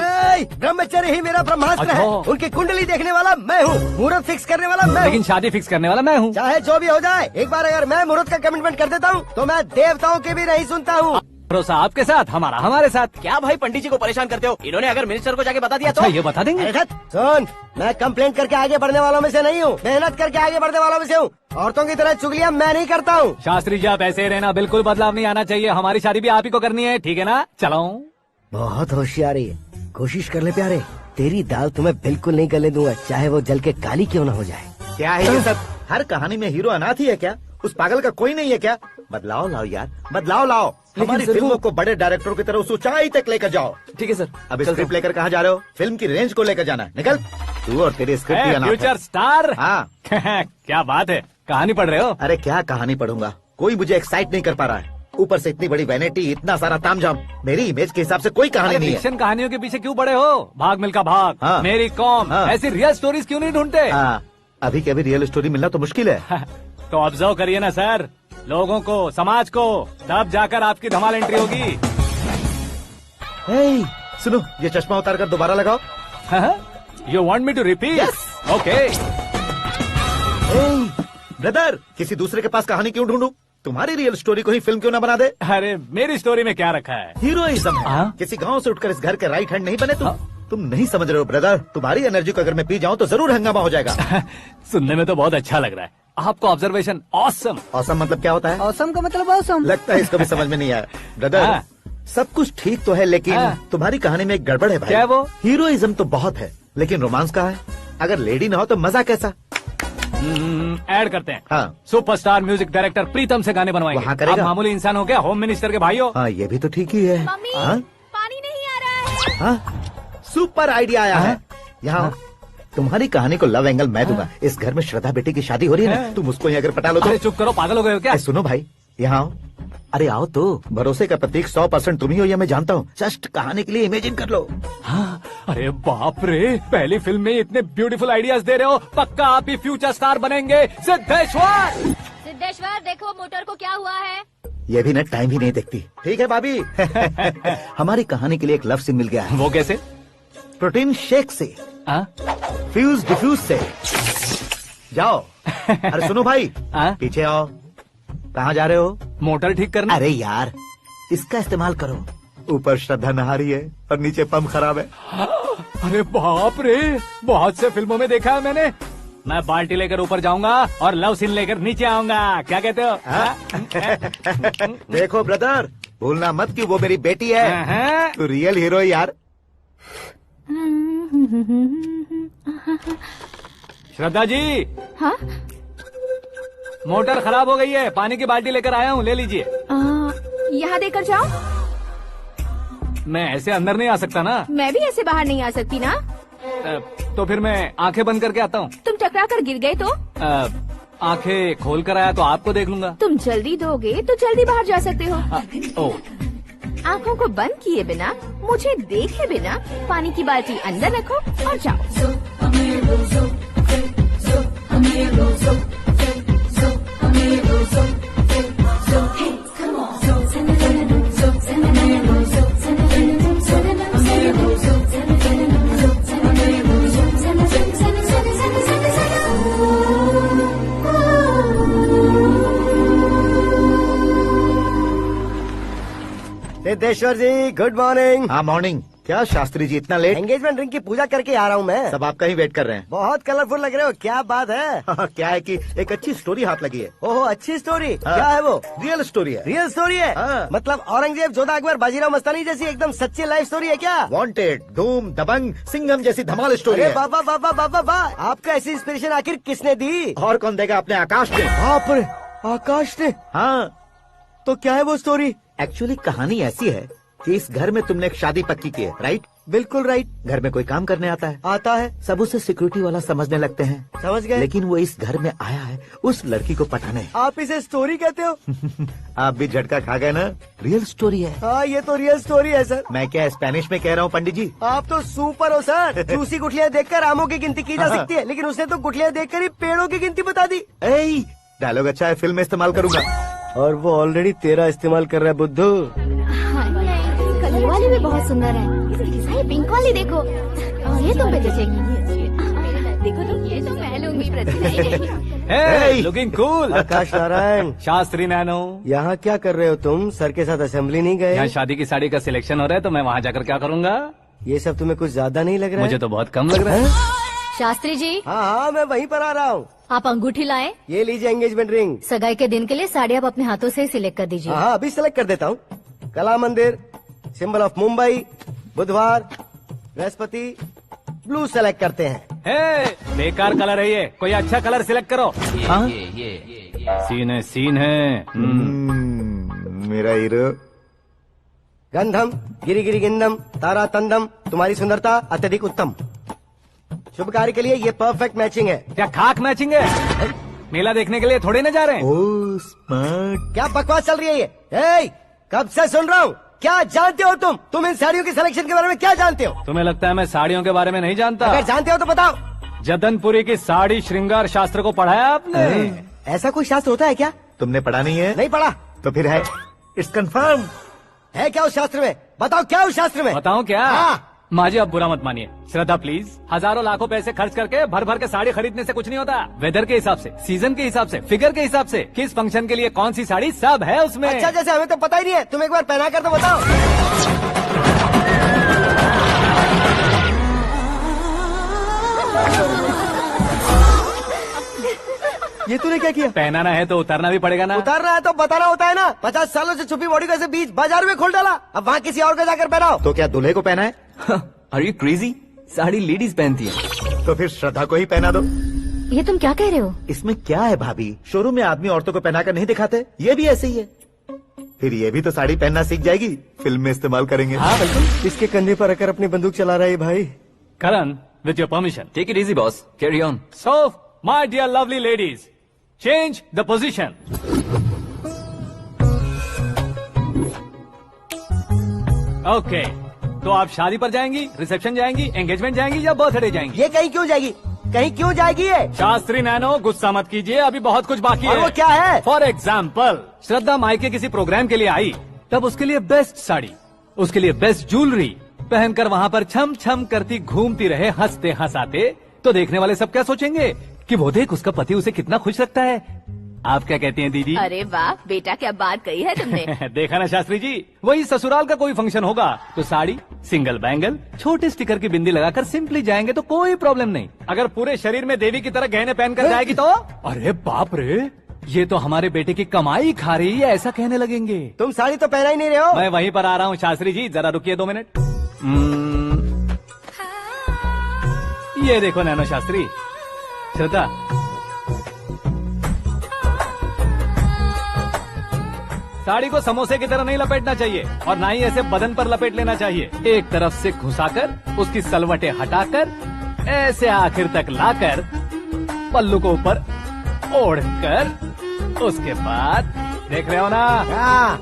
ब्रह्मचर्य ही मेरा ब्रह्मास्त्र है। अच्छा। उनकी कुंडली देखने वाला मैं हूँ, मुहूर्त फिक्स करने वाला मैं हूँ। लेकिन शादी फिक्स करने वाला मैं हूँ। चाहे जो भी हो जाए, एक बार अगर मैं मुहूर्त का कमिटमेंट कर देता हूँ तो मैं देवताओं की भी नहीं सुनता हूँ। भरोसा आपके साथ, हमारा हमारे साथ। क्या भाई पंडित जी को परेशान करते हो? इन्होंने अगर मिनिस्टर को जाके बता दिया तो? अच्छा, ये बता देंगे? सुन, मैं कंप्लेंट करके आगे बढ़ने वालों में से नहीं हूँ, मेहनत करके आगे बढ़ने वालों में से हूँ। औरतों की तरह चुगलियाँ मैं नहीं करता हूँ। शास्त्री जी आप ऐसे ही रहना, बिल्कुल बदलाव नहीं आना चाहिए। हमारी शादी भी आप ही को करनी है, ठीक है ना? चलो। बहुत होशियारी है, कोशिश कर ले प्यारे। तेरी दाल तुम्हें बिल्कुल नहीं गलने दूंगा, चाहे वो जल के काली क्यों न हो जाए। क्या है ये सब? हर कहानी में हीरो अनाथ ही है क्या? उस पागल का कोई नहीं है क्या? बदलाव लाओ यार, बदलाव लाओ। हमारी फिल्मों को बड़े डायरेक्टरों की तरह उस ऊंचाई तक लेकर जाओ। ठीक है सर। अब स्क्रिप्ट लेकर कहाँ जा रहे हो? फिल्म की रेंज को लेकर जाना है। निकल तू और तेरे स्क्रिप्ट ही अनाथ है। Future star. हाँ। क्या बात है, कहानी पढ़ रहे हो? अरे क्या कहानी पढ़ूंगा, कोई मुझे एक्साइट नहीं कर पा रहा है। ऊपर से इतनी बड़ी वैनिटी, इतना सारा तामझाम। मेरी इमेज के हिसाब से कोई कहानी नहीं है। फिक्शन कहानियों के पीछे क्यों पड़े हो? भाग मिल्खा भाग, हाँ। मेरी कॉम, हाँ। ऐसी रियल स्टोरीज क्यों नहीं ढूंढते? हाँ, अभी के अभी रियल स्टोरी मिलना तो मुश्किल है। तो ऑब्जर्व करिए ना सर, लोगों को, समाज को, तब जाकर आपकी धमाल एंट्री होगी। सुनो, ये चश्मा उतार कर दोबारा लगाओ। You want me to repeat? Okay. Brother, किसी दूसरे के पास कहानी क्यों ढूंढूं? तुम्हारी रियल स्टोरी को ही फिल्म क्यों ना बना दे? अरे मेरी स्टोरी में क्या रखा है? हीरोइज्म है। हाँ? किसी गांव से उठकर इस घर के राइट हैंड नहीं बने तुम। तुम नहीं समझ रहे हो ब्रदर, तुम्हारी एनर्जी को अगर मैं पी जाऊं तो जरूर हंगामा हो जाएगा। सुनने में तो बहुत अच्छा लग रहा है। आपका ऑब्जर्वेशन ऑसम। ऑसम मतलब क्या होता है? औसम का मतलब औसम। लगता है इसको भी समझ में नहीं आया। ब्रदर, हाँ। सब कुछ ठीक तो है, लेकिन तुम्हारी कहानी में एक गड़बड़ है भाई। क्या है वो? हीरोइज्म तो बहुत है, लेकिन रोमांस कहाँ है? अगर लेडी ना हो तो मजा कैसा? ऐड करते हैं। हाँ। सुपरस्टार म्यूजिक डायरेक्टर प्रीतम से गाने बनवाएंगे। वहाँ करेगा? आप मामूली इंसान हो क्या, होम मिनिस्टर के भाई हो? हाँ, ये भी तो ठीक ही है। मम्मी, हाँ? पानी नहीं आ रहा है। हाँ? सुपर आइडिया आया है। यहाँ तुम्हारी कहानी को लव एंगल मैं दूंगा। इस घर में श्रद्धा बेटी की शादी हो रही है ना, तुम उसको ही अगर पटा लो तो। अरे चुप करो, पागल हो गए हो क्या? सुनो भाई, यहाँ आओ। अरे आओ तो, भरोसे का प्रतीक 100% तुम ही हो, ये मैं जानता हूँ। जस्ट कहानी के लिए इमेजिन कर लो। हाँ, अरे बाप रे, पहली फिल्म में इतने ब्यूटीफुल आइडियाज दे रहे हो। पक्का आप ही फ्यूचर स्टार बनेंगे। सिद्धेश्वर, सिद्धेश्वर देखो मोटर को क्या हुआ है। ये भी ना टाइम ही नहीं देखती। ठीक है भाभी। हमारी कहानी के लिए एक लव सीन मिल गया है। वो कैसे? प्रोटीन शेक से, फ्यूज डिफ्यूज से। जाओ। अरे सुनो भाई, पीछे आओ। कहाँ जा रहे हो? मोटर ठीक करना। अरे यार, इसका इस्तेमाल करो। ऊपर श्रद्धा नहा रही है और नीचे पंप खराब है। अरे बाप रे, बहुत से फिल्मों में देखा है मैंने। मैं बाल्टी लेकर ऊपर जाऊंगा और लव सीन लेकर नीचे आऊंगा। क्या कहते हो? देखो ब्रदर, भूलना मत कि वो मेरी बेटी है। तू रियल हीरो है यार। श्रद्धा जी। हाँ? मोटर खराब हो गई है, पानी की बाल्टी लेकर आया हूँ, ले लीजिए। यहाँ देकर जाओ। मैं ऐसे अंदर नहीं आ सकता ना। मैं भी ऐसे बाहर नहीं आ सकती ना। तो फिर मैं आंखें बंद करके आता हूँ। तुम टकरा कर गिर गए तो? आंखें खोल कर आया तो आपको देख लूंगा। तुम जल्दी दोगे तो जल्दी बाहर जा सकते हो। ओ, आँखों को बंद किए बिना, मुझे देखे बिना पानी की बाल्टी अंदर रखो और जाओ। सिद्धेश्वर जी, गुड मॉर्निंग। हाँ मॉर्निंग। क्या शास्त्री जी इतना लेट? एंगेजमेंट रिंग की पूजा करके आ रहा हूँ मैं। सब आपका ही वेट कर रहे हैं। बहुत कलरफुल लग रहे हो, क्या बात है? क्या है कि एक अच्छी स्टोरी हाथ लगी है। ओहो, अच्छी स्टोरी। क्या है वो? रियल स्टोरी है। रियल स्टोरी है? मतलब औरंगजेब, जोधा अकबर, बाजीराव मस्तानी जैसी एकदम सच्ची लाइफ स्टोरी है क्या? वांटेड, धूम, दबंग, सिंघम जैसी धमाल स्टोरी है। बाबा बाबा बाबा बा, आपका ऐसी इंस्पिरेशन आखिर किसने दी? और कौन देगा? अपने आकाश ने। बाप रे, आकाश ने? हाँ। तो क्या है वो स्टोरी? एक्चुअली कहानी ऐसी है कि इस घर में तुमने एक शादी पक्की की है, राइट? बिल्कुल राइट। घर में कोई काम करने आता है? आता है। सब उसे सिक्योरिटी वाला समझने लगते हैं। समझ गए। लेकिन वो इस घर में आया है उस लड़की को पटाने। आप इसे स्टोरी कहते हो? आप भी झटका खा गए ना। रियल स्टोरी है। हाँ, ये तो रियल स्टोरी है सर। मैं क्या स्पेनिश में कह रहा हूँ पंडित जी? आप तो सुपर हो सर। जूसी गुठलियाँ देखकर आमों की गिनती की जा सकती है, लेकिन उसने तो गुठलियाँ देखकर ही पेड़ों की गिनती बता दी। डायलॉग अच्छा है, फिल्म में इस्तेमाल करूंगा। और वो ऑलरेडी तेरा इस्तेमाल कर रहा है बुद्धू। ये वाली भी बहुत सुंदर है। ये पिंक वाली देखो, और ये तुम पे जचेगी। देखो तो ये तो मैं लूंगी। Looking cool. Akash Narayan. Shastri Nano. यहाँ क्या कर रहे हो तुम? सर के साथ असेंबली नहीं गए? यहाँ शादी की साड़ी का सिलेक्शन हो रहा है तो मैं वहाँ जाकर क्या करूँगा? ये सब तुम्हें कुछ ज्यादा नहीं लग रहा है? मुझे तो बहुत कम लग रहा है। शास्त्री जी। हाँ हाँ, मैं वहीं पर आ रहा हूँ। आप अंगूठी लाएं। ये लीजिए एंगेजमेंट रिंग। सगाई के दिन के लिए साड़ी आप अपने हाथों से सिलेक्ट कर दीजिए। हाँ, अभी सिलेक्ट कर देता हूँ। कला मंदिर, सिंबल ऑफ मुंबई, बुधवार, बृहस्पति, ब्लू सेलेक्ट करते हैं। बेकार कलर है ये, कोई अच्छा कलर सिलेक्ट करो। ये सीन है। मेरा हीरो। गंधम, गिरी गिरी गिंदम, तारा तंदम, तुम्हारी सुंदरता अत्यधिक उत्तम। शुभ कार्य के लिए ये परफेक्ट मैचिंग है। क्या खाक मैचिंग है? मेला देखने के लिए थोड़े न जा रहे हैं। Oh smart. क्या बकवास चल रही है ये? कब से सुन रहा हूँ। क्या जानते हो तुम? तुम इन साड़ियों के सिलेक्शन के बारे में क्या जानते हो? तुम्हें लगता है मैं साड़ियों के बारे में नहीं जानता? अगर जानते हो तो बताओ। जदनपुरी की साड़ी श्रृंगार शास्त्र को पढ़ाया आपने? ऐसा कोई शास्त्र होता है क्या? तुमने पढ़ा नहीं है? नहीं पढ़ा। तो फिर है। It's confirm. है क्या उस शास्त्र में? बताओ क्या उस शास्त्र में? बताऊं क्या? हाँ। माँ जी, आप बुरा मत मानिए। श्रद्धा प्लीज, हजारों लाखों पैसे खर्च करके भर भर के साड़ी खरीदने से कुछ नहीं होता। वेदर के हिसाब से, सीजन के हिसाब से, फिगर के हिसाब से, किस फंक्शन के लिए कौन सी साड़ी, सब है उसमें। अच्छा, जैसे हमें तो पता ही नहीं है, तुम एक बार पहना कर तो बताओ। ये तूने क्या किया? पहनाना है तो उतारना भी पड़ेगा ना। उतारना है तो बताना होता है ना। 50 सालों से छुपी बॉडी को ऐसे बीच बाजार में खोल डाला, अब वहाँ किसी और को जाकर पहनाओ। तो क्या दूल्हे को पहना है? Are you crazy? Sari ladies पहनती है। तो फिर श्रद्धा को ही पहना दो। ये तुम क्या कह रहे हो? इसमें क्या है भाभी? शोरूम में आदमी औरतों को पहनाकर नहीं दिखाते? ये भी ऐसे ही है। फिर ये भी तो साड़ी पहनना सीख जाएगी, फिल्म में इस्तेमाल करेंगे। हाँ बिल्कुल। इसके कंधे पर रखकर अपनी बंदूक चला रहा है भाई। Karan, with your permission. Take it easy boss, carry on. So my dear lovely ladies, change the position. Okay, तो आप शादी पर जाएंगी, रिसेप्शन जाएंगी, एंगेजमेंट जाएंगी या बर्थडे जाएंगी? ये कहीं क्यों जाएगी? कहीं क्यों जाएगी ये? शास्त्री नैनो, गुस्सा मत कीजिए, अभी बहुत कुछ बाकी और है। वो क्या है? फॉर एग्जाम्पल, श्रद्धा मायके किसी प्रोग्राम के लिए आई, तब उसके लिए बेस्ट साड़ी, उसके लिए बेस्ट ज्वेलरी पहनकर वहाँ पर छम छम करती घूमती रहे हंसते हंसाते, तो देखने वाले सब क्या सोचेंगे कि वो देख उसका पति उसे कितना खुश रखता है। आप क्या कहती हैं दीदी? अरे वाह बेटा, क्या बात कही है तुमने। देखा ना शास्त्री जी, वही ससुराल का कोई फंक्शन होगा तो साड़ी, सिंगल बैंगल, छोटे स्टिकर की बिंदी लगाकर सिंपली जाएंगे तो कोई प्रॉब्लम नहीं। अगर पूरे शरीर में देवी की तरह गहने पहनकर जाएगी तो अरे बाप रे, ये तो हमारे बेटे की कमाई खा रही है, ऐसा कहने लगेंगे। तुम साड़ी तो पहना ही नहीं रहे हो। मैं वहीं पर आ रहा हूँ शास्त्री जी, जरा रुकिए 2 मिनट। ये देखो नैनो शास्त्री, श्रद्धा, साड़ी को समोसे की तरह नहीं लपेटना चाहिए और ना ही ऐसे बदन पर लपेट लेना चाहिए। एक तरफ से घुसाकर उसकी सलवटें हटाकर ऐसे आखिर तक लाकर पल्लू को ऊपर ओढ़कर, उसके बाद देख रहे हो ना,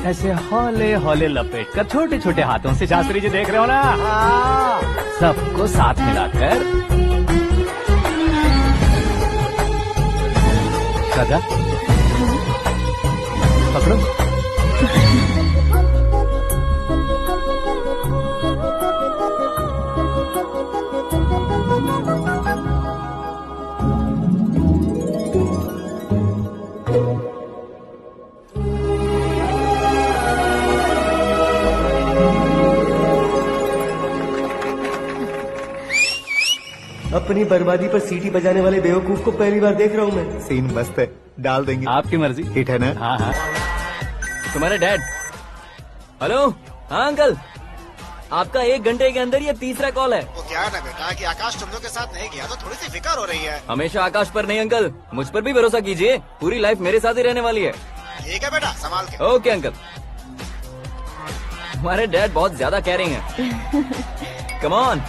ऐसे हौले हौले लपेट कर छोटे छोटे हाथों से, शास्त्री जी देख रहे हो ना, सबको साथ मिलाकर सदा पकड़ो। अपनी बर्बादी पर सीटी बजाने वाले बेवकूफ को पहली बार देख रहा हूँ मैं। सीन मस्त है, डाल देंगे। आपकी मर्जी। हिट है ना? हाँ हाँ। तुम्हारे डैड। हेलो, हाँ अंकल, आपका 1 घंटे के अंदर ये तीसरा कॉल है। वो क्या है ना बेटा कि आकाश तुम लोग के साथ नहीं गया तो थोड़ी सी फिक्र हो रही है। हमेशा आकाश पर नहीं अंकल, मुझ पर भी भरोसा कीजिए, पूरी लाइफ मेरे साथ ही रहने वाली है। ठीक है बेटा, संभाल के। Okay uncle. हमारे डैड बहुत ज्यादा केयरिंग है। Come on.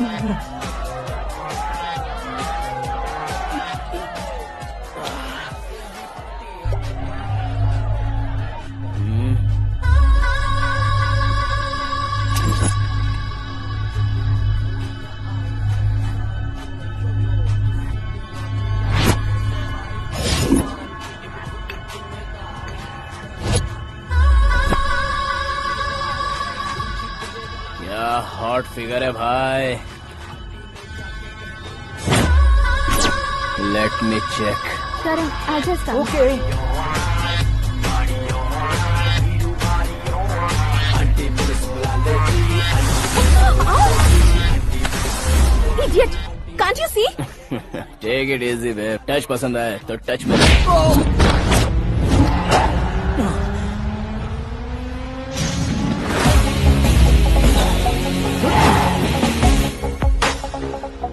हॉट फिगर है भाई। Let me check. करण आजा साहब। Okay. Idiot! Can't you see? Take it easy babe. Touch पसंद आए तो टच में।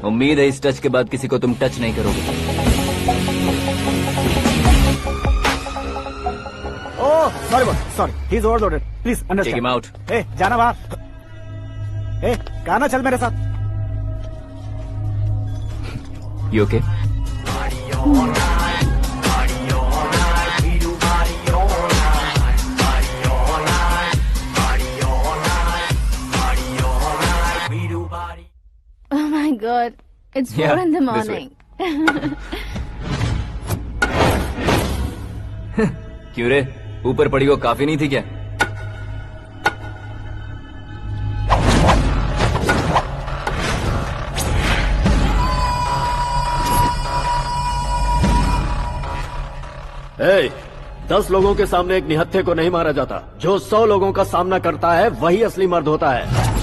उम्मीद है इस टच के बाद किसी को तुम टच नहीं करोगे। Oh sorry, he is overloaded, please take understand. Him out. ए जाना बाहर। ए गाना चल मेरे साथ। You okay? Oh my God, it's 4 Yeah, in the this way. morning. क्यों रे, ऊपर पड़ी वो काफी नहीं थी क्या? ए, 10 लोगों के सामने एक निहत्थे को नहीं मारा जाता। जो 100 लोगों का सामना करता है वही असली मर्द होता है।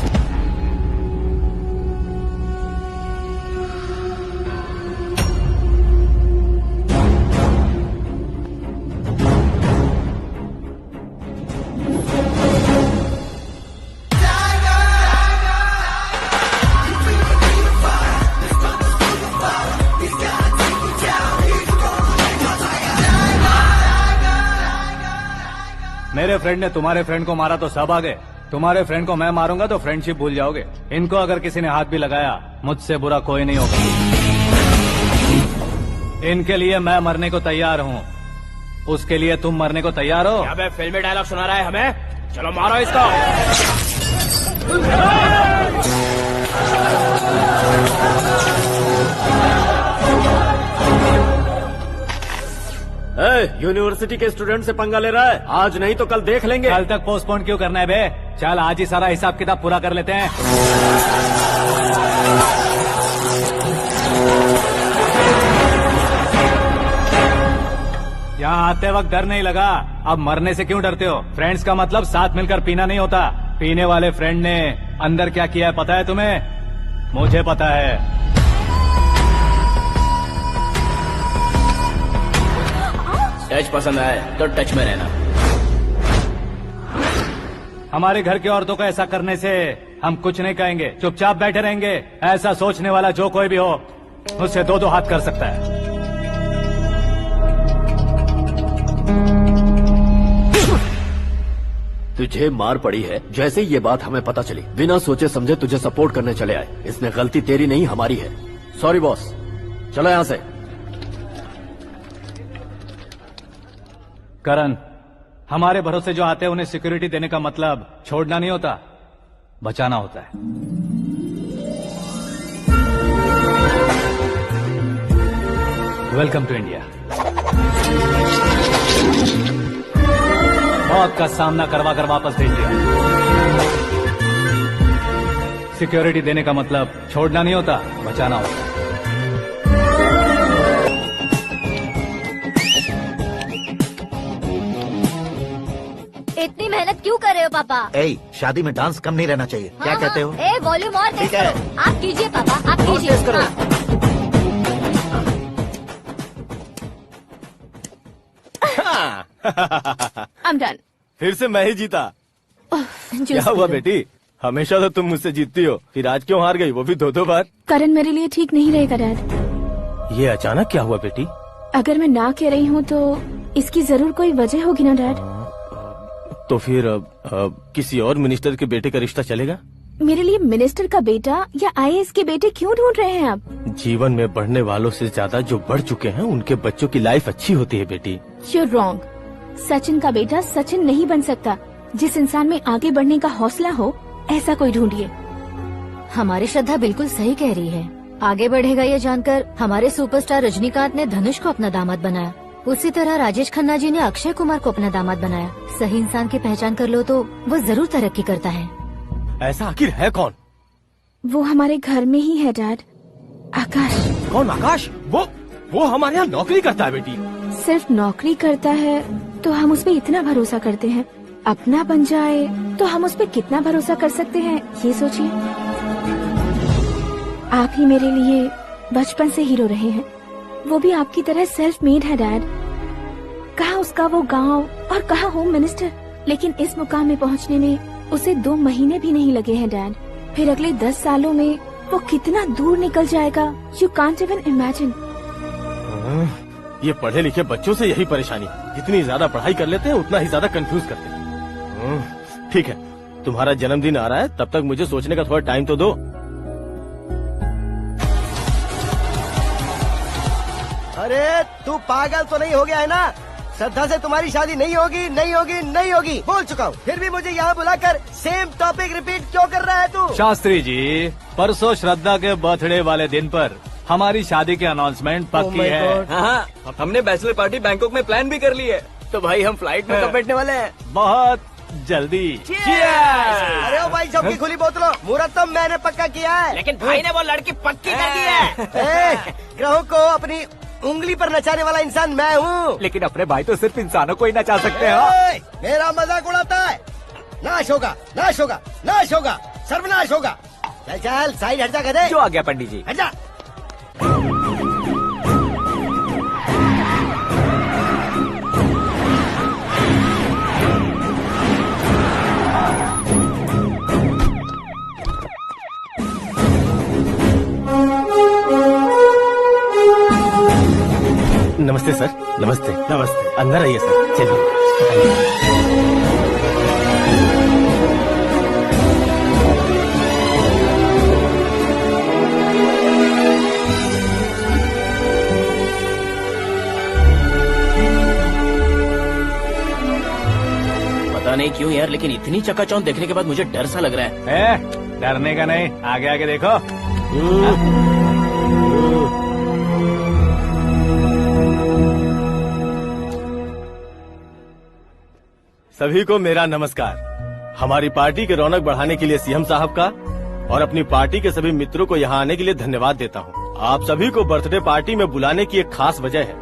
मेरे फ्रेंड ने तुम्हारे फ्रेंड को मारा तो सब आ गए, तुम्हारे फ्रेंड को मैं मारूंगा तो फ्रेंडशिप भूल जाओगे। इनको अगर किसी ने हाथ भी लगाया, मुझसे बुरा कोई नहीं होगा। इनके लिए मैं मरने को तैयार हूँ, उसके लिए तुम मरने को तैयार हो? अबे फिल्मी डायलॉग सुना रहा है हमें? चलो मारो इसको। यूनिवर्सिटी के स्टूडेंट से पंगा ले रहा है, आज नहीं तो कल देख लेंगे। कल तक पोस्टपोन क्यों करना है बे? चल आज ही सारा हिसाब किताब पूरा कर लेते हैं। यहाँ आते वक्त डर नहीं लगा, अब मरने से क्यों डरते हो? फ्रेंड्स का मतलब साथ मिलकर पीना नहीं होता। पीने वाले फ्रेंड ने अंदर क्या किया है पता है तुम्हें? मुझे पता है। टच पसंद आए तो टच में रहना। हमारे घर की औरतों को ऐसा करने से हम कुछ नहीं कहेंगे, चुपचाप बैठे रहेंगे। ऐसा सोचने वाला जो कोई भी हो उससे दो हाथ कर सकता है। तुझे मार पड़ी है जैसे ये बात हमें पता चली, बिना सोचे समझे तुझे सपोर्ट करने चले आए। इसमें गलती तेरी नहीं हमारी है। सॉरी बॉस, चलो यहाँ से। करण, हमारे भरोसे जो आते हैं उन्हें सिक्योरिटी देने का मतलब छोड़ना नहीं होता, बचाना होता है। Welcome to India. मौत का सामना करवा कर वापस भेज दिया। सिक्योरिटी देने का मतलब छोड़ना नहीं होता, बचाना होता है। इतनी मेहनत क्यों कर रहे हो पापा? ए, शादी में डांस कम नहीं रहना चाहिए। क्या कहते हो? ए, वॉल्यूम और तेज ठीक है। करो। आप कीजिए पापा, आप कीजिए। हाँ। I'm done. फिर से मैं ही जीता। क्या हुआ बेटी? हमेशा तो तुम मुझसे जीतती हो, फिर आज क्यों हार गई, वो भी 2-2 बार? करण मेरे लिए ठीक नहीं रहेगा डैड। ये अचानक क्या हुआ बेटी? अगर मैं ना कह रही हूँ तो इसकी जरूर कोई वजह होगी ना डैड। तो फिर किसी और मिनिस्टर के बेटे का रिश्ता चलेगा? मेरे लिए मिनिस्टर का बेटा या आईएएस के बेटे क्यों ढूंढ रहे हैं आप? जीवन में बढ़ने वालों से ज्यादा जो बढ़ चुके हैं उनके बच्चों की लाइफ अच्छी होती है बेटी। You're wrong. सचिन का बेटा सचिन नहीं बन सकता। जिस इंसान में आगे बढ़ने का हौसला हो ऐसा कोई ढूंढिए। हमारी श्रद्धा बिल्कुल सही कह रही है। आगे बढ़ेगा ये जानकर हमारे सुपरस्टार रजनीकांत ने धनुष को अपना दामाद बनाया। उसी तरह राजेश खन्ना जी ने अक्षय कुमार को अपना दामाद बनाया। सही इंसान की पहचान कर लो तो वो जरूर तरक्की करता है। ऐसा आखिर है कौन? वो हमारे घर में ही है डैड, आकाश। कौन आकाश? वो हमारे यहाँ नौकरी करता है बेटी। सिर्फ नौकरी करता है तो हम उस पर इतना भरोसा करते हैं, अपना बन जाए तो हम उस पर कितना भरोसा कर सकते हैं ये सोचिए। आप ही मेरे लिए बचपन से हीरो रहे हैं, वो भी आपकी तरह सेल्फ मेड है डैड। कहाँ उसका वो गांव और कहाँ होम मिनिस्टर, लेकिन इस मुकाम में पहुँचने में उसे 2 महीने भी नहीं लगे हैं डैड। फिर अगले 10 सालों में वो कितना दूर निकल जाएगा, यू कांट इवन इमेजिन। ये पढ़े लिखे बच्चों से यही परेशानी है, जितनी ज्यादा पढ़ाई कर लेते हैं उतना ही ज्यादा कंफ्यूज करते हैं। ठीक है, तुम्हारा जन्मदिन आ रहा है, तब तक मुझे सोचने का थोड़ा टाइम तो दो। अरे तू पागल तो नहीं हो गया है ना? श्रद्धा से तुम्हारी शादी नहीं होगी, नहीं होगी, नहीं होगी, बोल चुका हूँ। फिर भी मुझे यहाँ बुलाकर सेम टॉपिक रिपीट क्यों कर रहा है तू? शास्त्री जी, परसों श्रद्धा के बर्थडे वाले दिन पर हमारी शादी की अनाउंसमेंट पक्की है। हाँ, हमने बैचलर पार्टी बैंकॉक में प्लान भी कर ली है। तो भाई हम फ्लाइट में कब बैठने वाले हैं? बहुत जल्दी। अरे ओ भाई, सबकी खुली बोतलों, मुहूर्त तो मैंने पक्का किया है। लेकिन भाई ने वो लड़की पक्की कर दी है। ग्रहों को अपनी उंगली पर नचाने वाला इंसान मैं हूँ। लेकिन अपने भाई तो सिर्फ इंसानों को ही नचा सकते हैं। मेरा मजाक उड़ाता है? नाश होगा, नाश होगा, नाश होगा, सर्वनाश होगा। चल चल साइड हट जा गधे। जो आ गया पंडित जी। हट जा। नमस्ते सर। नमस्ते। नमस्ते। अंदर आइए सर, चलिए। पता नहीं क्यों यार, लेकिन इतनी चकाचौंध देखने के बाद मुझे डर सा लग रहा है। डरने का नहीं, आगे आगे देखो। सभी को मेरा नमस्कार। हमारी पार्टी की रौनक बढ़ाने के लिए सीएम साहब का और अपनी पार्टी के सभी मित्रों को यहाँ आने के लिए धन्यवाद देता हूँ। आप सभी को बर्थडे पार्टी में बुलाने की एक खास वजह है।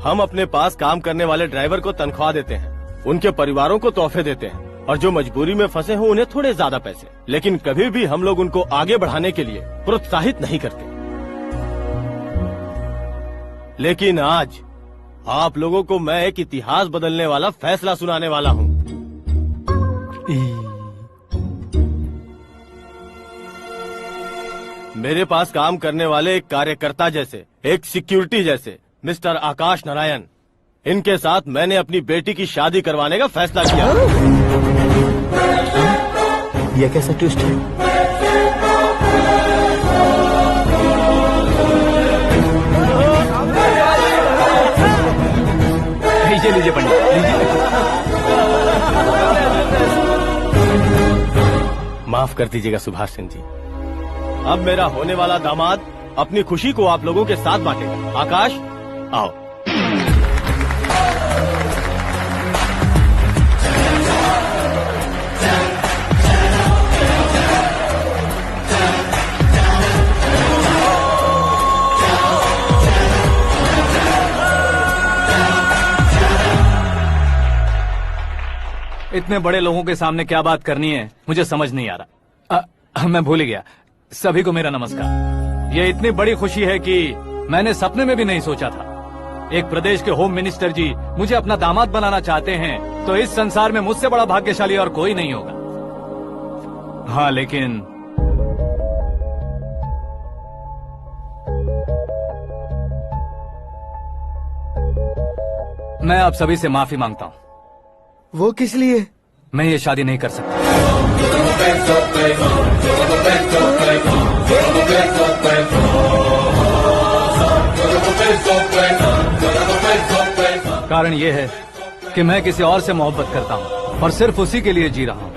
हम अपने पास काम करने वाले ड्राइवर को तनख्वाह देते हैं, उनके परिवारों को तोहफे देते हैं और जो मजबूरी में फंसे हो उन्हें थोड़े ज्यादा पैसे, लेकिन कभी भी हम लोग उनको आगे बढ़ाने के लिए प्रोत्साहित नहीं करते। लेकिन आज आप लोगों को मैं एक इतिहास बदलने वाला फैसला सुनाने वाला हूँ। मेरे पास काम करने वाले एक कार्यकर्ता जैसे, एक सिक्योरिटी जैसे मिस्टर आकाश नारायण, इनके साथ मैंने अपनी बेटी की शादी करवाने का फैसला किया। यह कैसा ट्विस्ट है? लीजिए पंडित, लीजिए। माफ कर दीजिएगा सुभाष सिंह जी। अब मेरा होने वाला दामाद अपनी खुशी को आप लोगों के साथ बांटेगा। आकाश, आओ। इतने बड़े लोगों के सामने क्या बात करनी है मुझे समझ नहीं आ रहा। मैं भूल ही गया। सभी को मेरा नमस्कार। ये इतनी बड़ी खुशी है कि मैंने सपने में भी नहीं सोचा था। एक प्रदेश के होम मिनिस्टर जी मुझे अपना दामाद बनाना चाहते हैं तो इस संसार में मुझसे बड़ा भाग्यशाली और कोई नहीं होगा। हाँ, लेकिन मैं आप सभी से माफी मांगता हूँ। वो किस लिए? मैं ये शादी नहीं कर सकता। कारण ये है कि मैं किसी और से मोहब्बत करता हूँ और सिर्फ उसी के लिए जी रहा हूँ।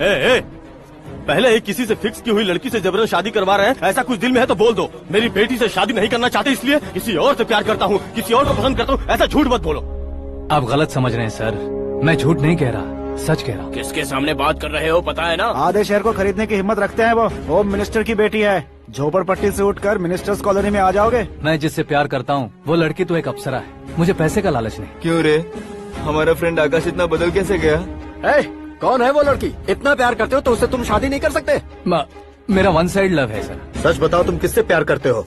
पहले ही किसी से फिक्स की हुई लड़की से जबरन शादी करवा रहे हैं। ऐसा कुछ दिल में है तो बोल दो। मेरी बेटी से शादी नहीं करना चाहते इसलिए किसी और से प्यार करता हूँ, किसी और को पसंद करता हूँ, ऐसा झूठ मत बोलो। आप गलत समझ रहे हैं सर। मैं झूठ नहीं कह रहा, सच कह रहा हूँ। किसके सामने बात कर रहे हो पता है ना? आधे शहर को खरीदने की हिम्मत रखते हैं वो। होम मिनिस्टर की बेटी है। झोपड़पट्टी से उठकर मिनिस्टर्स कॉलोनी में आ जाओगे। मैं जिससे प्यार करता हूँ वो लड़की तो एक अप्सरा है। मुझे पैसे का लालच नहीं। क्यों रे, हमारा फ्रेंड आकाश इतना बदल कैसे गया? कौन है वो लड़की? इतना प्यार करते हो तो उससे तुम शादी नहीं कर सकते? मेरा वन साइड लव है सर। सच बताओ, तुम किससे प्यार करते हो?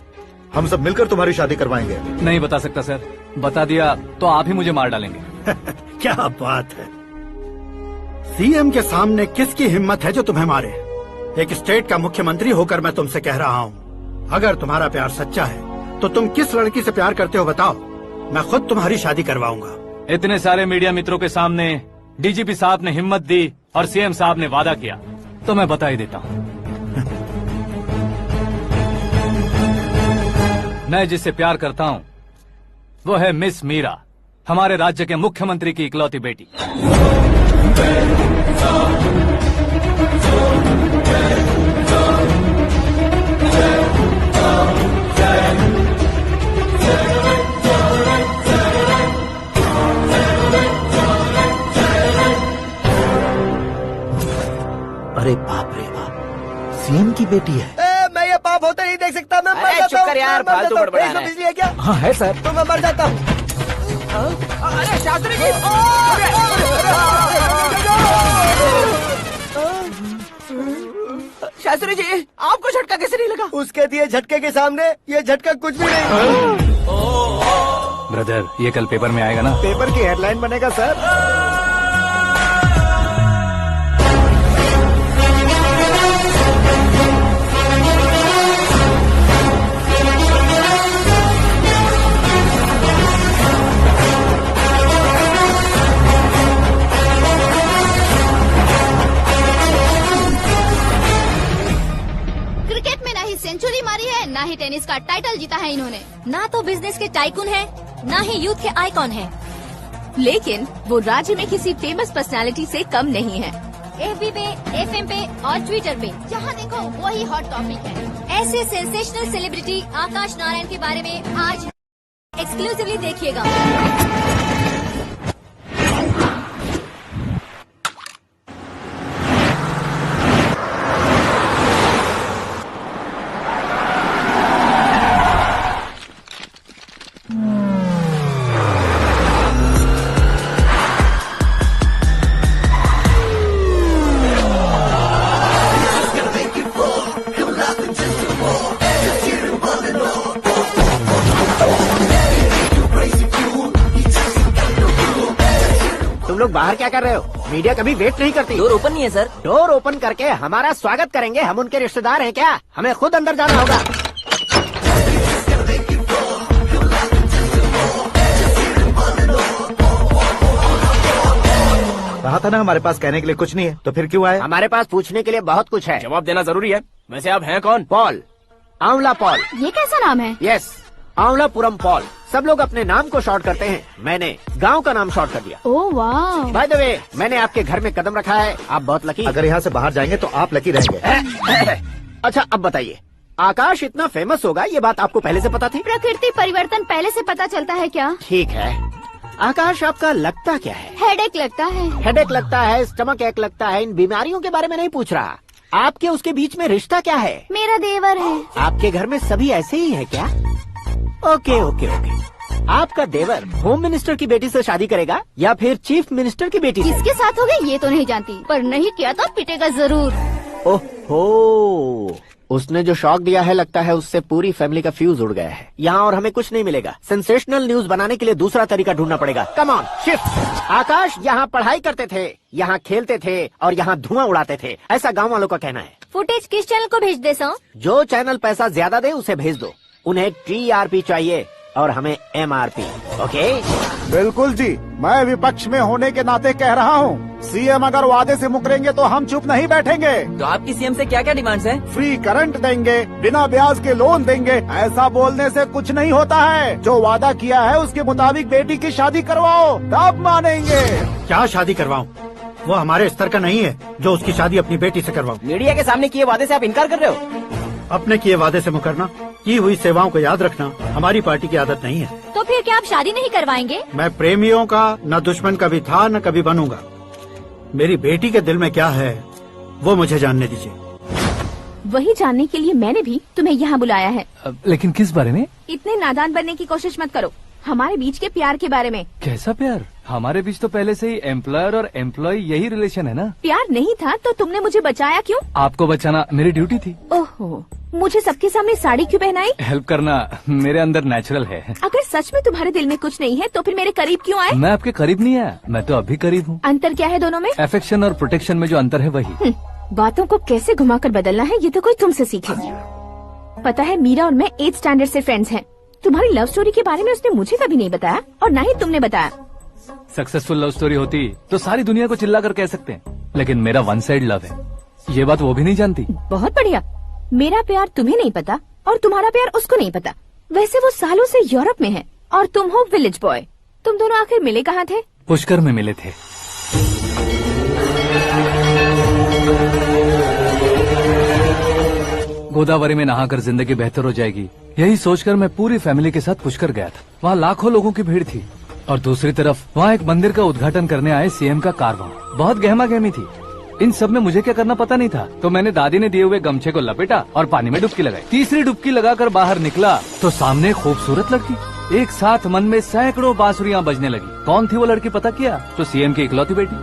हम सब मिलकर तुम्हारी शादी करवाएंगे। नहीं बता सकता सर। बता दिया तो आप ही मुझे मार डालेंगे। क्या बात है, सीएम के सामने किसकी हिम्मत है जो तुम्हें मारे? एक स्टेट का मुख्यमंत्री होकर मैं तुमसे कह रहा हूँ, अगर तुम्हारा प्यार सच्चा है तो तुम किस लड़की से प्यार करते हो बताओ, मैं खुद तुम्हारी शादी करवाऊंगा। इतने सारे मीडिया मित्रों के सामने डीजीपी साहब ने हिम्मत दी और सीएम साहब ने वादा किया तो मैं बता ही देता हूँ। मैं जिससे प्यार करता हूँ वो है मिस मीरा, हमारे राज्य के मुख्यमंत्री की इकलौती बेटी। अरे बाप रे बाप, सीएम की बेटी है। मैं ये पाप होते नहीं देख सकता। मैं मर जाता हूँ यार, फालतू बड़बड़ा रहा है। बिजली है क्या? हाँ है सर। तो मैं मर जाता हूँ। अरे शास्त्री जी, शास्त्री जी, आपको झटका कैसे नहीं लगा? उसके दिए झटके के सामने ये झटका कुछ भी नहीं। ब्रदर, ये कल पेपर में आएगा ना? पेपर की हेडलाइन बनेगा सर। सेंचुरी मारी है, ना ही टेनिस का टाइटल जीता है इन्होंने। ना तो बिजनेस के टाइकून है, ना ही यूथ के आइकॉन है, लेकिन वो राज्य में किसी फेमस पर्सनालिटी से कम नहीं है। एफबी पे, एफएम पे और ट्विटर पे जहाँ देखो वही हॉट टॉपिक है। ऐसे सेंसेशनल सेलिब्रिटी आकाश नारायण के बारे में आज एक्सक्लूसिवली देखिएगा। लोग बाहर क्या कर रहे हो? मीडिया कभी वेट नहीं करती। डोर ओपन नहीं है सर। डोर ओपन करके हमारा स्वागत करेंगे? हम उनके रिश्तेदार हैं क्या? हमें खुद अंदर जाना होगा। कहा था ना हमारे पास कहने के लिए कुछ नहीं है, तो फिर क्यों आए? हमारे पास पूछने के लिए बहुत कुछ है। जवाब देना जरूरी है। वैसे आप हैं कौन? पॉल, आंवला पॉल। ये कैसा नाम है? Yes, Anwalapuram Paul. सब लोग अपने नाम को शॉर्ट करते हैं, मैंने गांव का नाम शॉर्ट कर दिया। ओह वाह। बाय द वे, मैंने आपके घर में कदम रखा है, आप बहुत लकी। अगर यहाँ से बाहर जाएंगे तो आप लकी रहेंगे। अच्छा अब बताइए, आकाश इतना फेमस होगा ये बात आपको पहले से पता थी? प्रकृति परिवर्तन पहले से पता चलता है क्या? ठीक है, आकाश आपका लगता क्या है? हेडेक लगता है। हेडेक लगता है, स्टमक एक लगता है, इन बीमारियों के बारे में नहीं पूछ रहा। आपके उसके बीच में रिश्ता क्या है? मेरा देवर है। आपके घर में सभी ऐसे ही है क्या? Okay okay okay. आपका देवर होम मिनिस्टर की बेटी से शादी करेगा या फिर चीफ मिनिस्टर की बेटी से? किसके साथ होगा ये तो नहीं जानती, पर नहीं किया तो पिटेगा जरूर। ओहो, उसने जो शॉक दिया है लगता है उससे पूरी फैमिली का फ्यूज उड़ गया है। यहाँ और हमें कुछ नहीं मिलेगा। सेंसेशनल न्यूज बनाने के लिए दूसरा तरीका ढूंढना पड़ेगा। Come on shift. आकाश यहाँ पढ़ाई करते थे, यहाँ खेलते थे और यहाँ धुआं उड़ाते थे, ऐसा गाँव वालों का कहना है। फुटेज किस चैनल को भेज दे सो? जो चैनल पैसा ज्यादा दे उसे भेज दो। उन्हें TRP चाहिए और हमें MRP। ओके? बिल्कुल जी, मैं विपक्ष में होने के नाते कह रहा हूँ, सीएम अगर वादे से मुकरेंगे तो हम चुप नहीं बैठेंगे। तो आपकी सीएम से क्या क्या डिमांड्स हैं? फ्री करंट देंगे, बिना ब्याज के लोन देंगे। ऐसा बोलने से कुछ नहीं होता है। जो वादा किया है उसके मुताबिक बेटी की शादी करवाओ, तब मानेंगे। क्या शादी करवाऊं? वो हमारे स्तर का नहीं है जो उसकी शादी अपनी बेटी से करवाऊं। मीडिया के सामने किए वादे से आप इनकार कर रहे हो? अपने किए वादे से मुकरना, की हुई सेवाओं को याद रखना हमारी पार्टी की आदत नहीं है। तो फिर क्या आप शादी नहीं करवाएंगे? मैं प्रेमियों का न दुश्मन कभी था न कभी बनूंगा। मेरी बेटी के दिल में क्या है वो मुझे जानने दीजिए। वही जानने के लिए मैंने भी तुम्हें यहाँ बुलाया है। लेकिन किस बारे में? इतने नादान बनने की कोशिश मत करो। हमारे बीच के प्यार के बारे में। कैसा प्यार? हमारे बीच तो पहले से ही एम्प्लॉयर और एम्प्लॉय यही रिलेशन है ना। प्यार नहीं था तो तुमने मुझे बचाया क्यों? आपको बचाना मेरी ड्यूटी थी। ओहो, मुझे सबके सामने साड़ी क्यों पहनाई? हेल्प करना मेरे अंदर नेचुरल है। अगर सच में तुम्हारे दिल में कुछ नहीं है तो फिर मेरे करीब क्यों आए? मैं आपके करीब नहीं आया, मैं तो अभी करीब हूँ। अंतर क्या है दोनों में? अफेक्शन और प्रोटेक्शन में जो अंतर है वही। बातों को कैसे घुमाकर बदलना है ये तो कोई तुमसे सीखे। पता है मीरा और मैं 8th स्टैंडर्ड से फ्रेंड्स हैं। तुम्हारी लव स्टोरी के बारे में उसने मुझे कभी नहीं बताया और न ही तुमने बताया। सक्सेसफुल लव स्टोरी होती तो सारी दुनिया को चिल्ला कर कह सकते हैं, लेकिन मेरा वन साइड लव है, ये बात वो भी नहीं जानती। बहुत बढ़िया। मेरा प्यार तुम्हें नहीं पता और तुम्हारा प्यार उसको नहीं पता। वैसे वो सालों से यूरोप में है और तुम हो विलेज बॉय। तुम दोनों आखिर मिले कहाँ थे? पुष्कर में मिले थे। गोदावरी में नहाकर जिंदगी बेहतर हो जाएगी, यही सोचकर मैं पूरी फैमिली के साथ पुष्कर गया था। वहाँ लाखों लोगों की भीड़ थी और दूसरी तरफ वहाँ एक मंदिर का उद्घाटन करने आए सीएम का कारवां। बहुत गहमा गहमी थी। इन सब में मुझे क्या करना पता नहीं था, तो मैंने दादी ने दिए हुए गमछे को लपेटा और पानी में डुबकी लगाई। तीसरी डुबकी लगाकर बाहर निकला तो सामने खूबसूरत लड़की। एक साथ मन में सैकड़ों बांसुरियां बजने लगी। कौन थी वो लड़की पता किया? तो सीएम की इकलौती बेटी।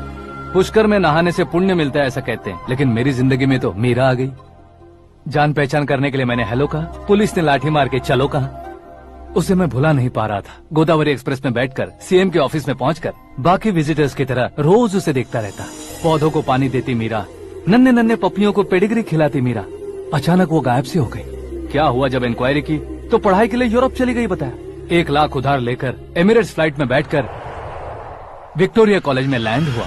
पुष्कर में नहाने से पुण्य मिलता है ऐसा कहते हैं, लेकिन मेरी जिंदगी में तो मीरा आ गई। जान पहचान करने के लिए मैंने हेलो कहा, पुलिस ने लाठी मार के चलो कहा। उसे मैं भुला नहीं पा रहा था। गोदावरी एक्सप्रेस में बैठकर सीएम के ऑफिस में पहुंचकर बाकी विजिटर्स की तरह रोज उसे देखता रहता। पौधों को पानी देती मीरा, नन्हे नन्हे पपियों को पेडिग्री खिलाती मीरा। अचानक वो गायब सी हो गई। क्या हुआ? जब इंक्वायरी की तो पढ़ाई के लिए यूरोप चली गई बताया। 1 लाख उधार लेकर एमिरेट्स फ्लाइट में बैठकर विक्टोरिया कॉलेज में लैंड हुआ।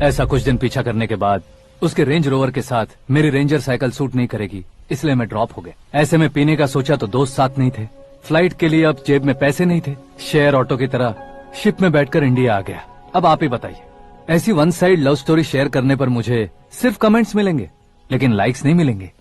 ऐसा कुछ दिन पीछा करने के बाद उसके रेंज रोवर के साथ मेरी रेंजर साइकिल सूट नहीं करेगी, इसलिए मैं ड्रॉप हो गया। ऐसे में पीने का सोचा तो दोस्त साथ नहीं थे। फ्लाइट के लिए अब जेब में पैसे नहीं थे। शेयर ऑटो की तरह शिप में बैठकर इंडिया आ गया। अब आप ही बताइए, ऐसी one side love story share करने पर मुझे सिर्फ कमेंट्स मिलेंगे, लेकिन लाइक्स नहीं मिलेंगे।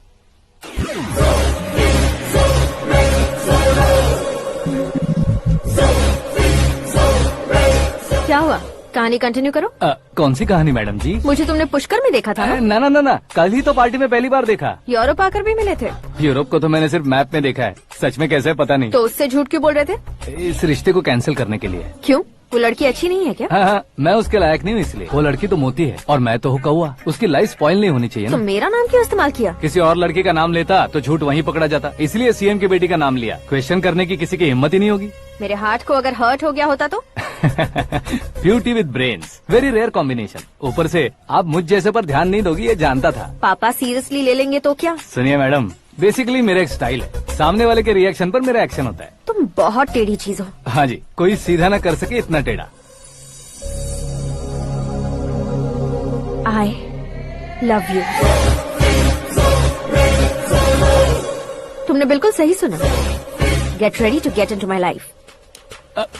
क्या हुआ? कहानी कंटिन्यू करो। कौन सी कहानी मैडम जी? मुझे तुमने पुष्कर में देखा था ना? ना ना ना, कल ही तो पार्टी में पहली बार देखा। यूरोप आकर भी मिले थे? यूरोप को तो मैंने सिर्फ मैप में देखा है, सच में कैसे पता नहीं। तो उससे झूठ क्यों बोल रहे थे? इस रिश्ते को कैंसिल करने के लिए। क्यों? वो लड़की अच्छी नहीं है क्या? हाँ, मैं उसके लायक नहीं हूँ इसलिए। वो लड़की तो मोती है और मैं तो हूँ कौवा। उसकी लाइफ स्पॉइल नहीं होनी चाहिए तो ना। मेरा नाम क्यों इस्तेमाल किया? किसी और लड़की का नाम लेता तो झूठ वहीं पकड़ा जाता, इसलिए सीएम की बेटी का नाम लिया। क्वेश्चन करने की किसी की हिम्मत ही नहीं होगी। मेरे हार्ट को अगर हर्ट हो गया होता तो? Beauty with brains, very rare combination. ऊपर से आप मुझ जैसे पर ध्यान नहीं दोगी ये जानता था। पापा सीरियसली ले लेंगे तो क्या? सुनिए मैडम, बेसिकली मेरा एक स्टाइल है, सामने वाले के रिएक्शन पर मेरा एक्शन होता है। तुम बहुत टेढ़ी चीज हो। हाँ जी, कोई सीधा न कर सके इतना टेढ़ा। I love you। तुमने बिल्कुल सही सुना। Get ready to get into my life।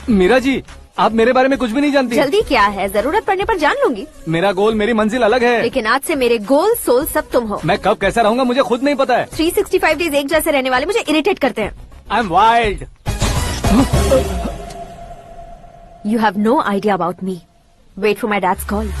Meera ji, आप मेरे बारे में कुछ भी नहीं जानती। जल्दी क्या है, जरूरत पड़ने पर जान लूंगी। मेरा गोल, मेरी मंजिल अलग है। लेकिन आज से मेरे गोल सोल सब तुम हो। मैं कब कैसा रहूंगा मुझे खुद नहीं पता है। 365 डेज एक जैसे रहने वाले मुझे इरिटेट करते हैं। I am wild. You have no idea about me। Wait for my dad's call।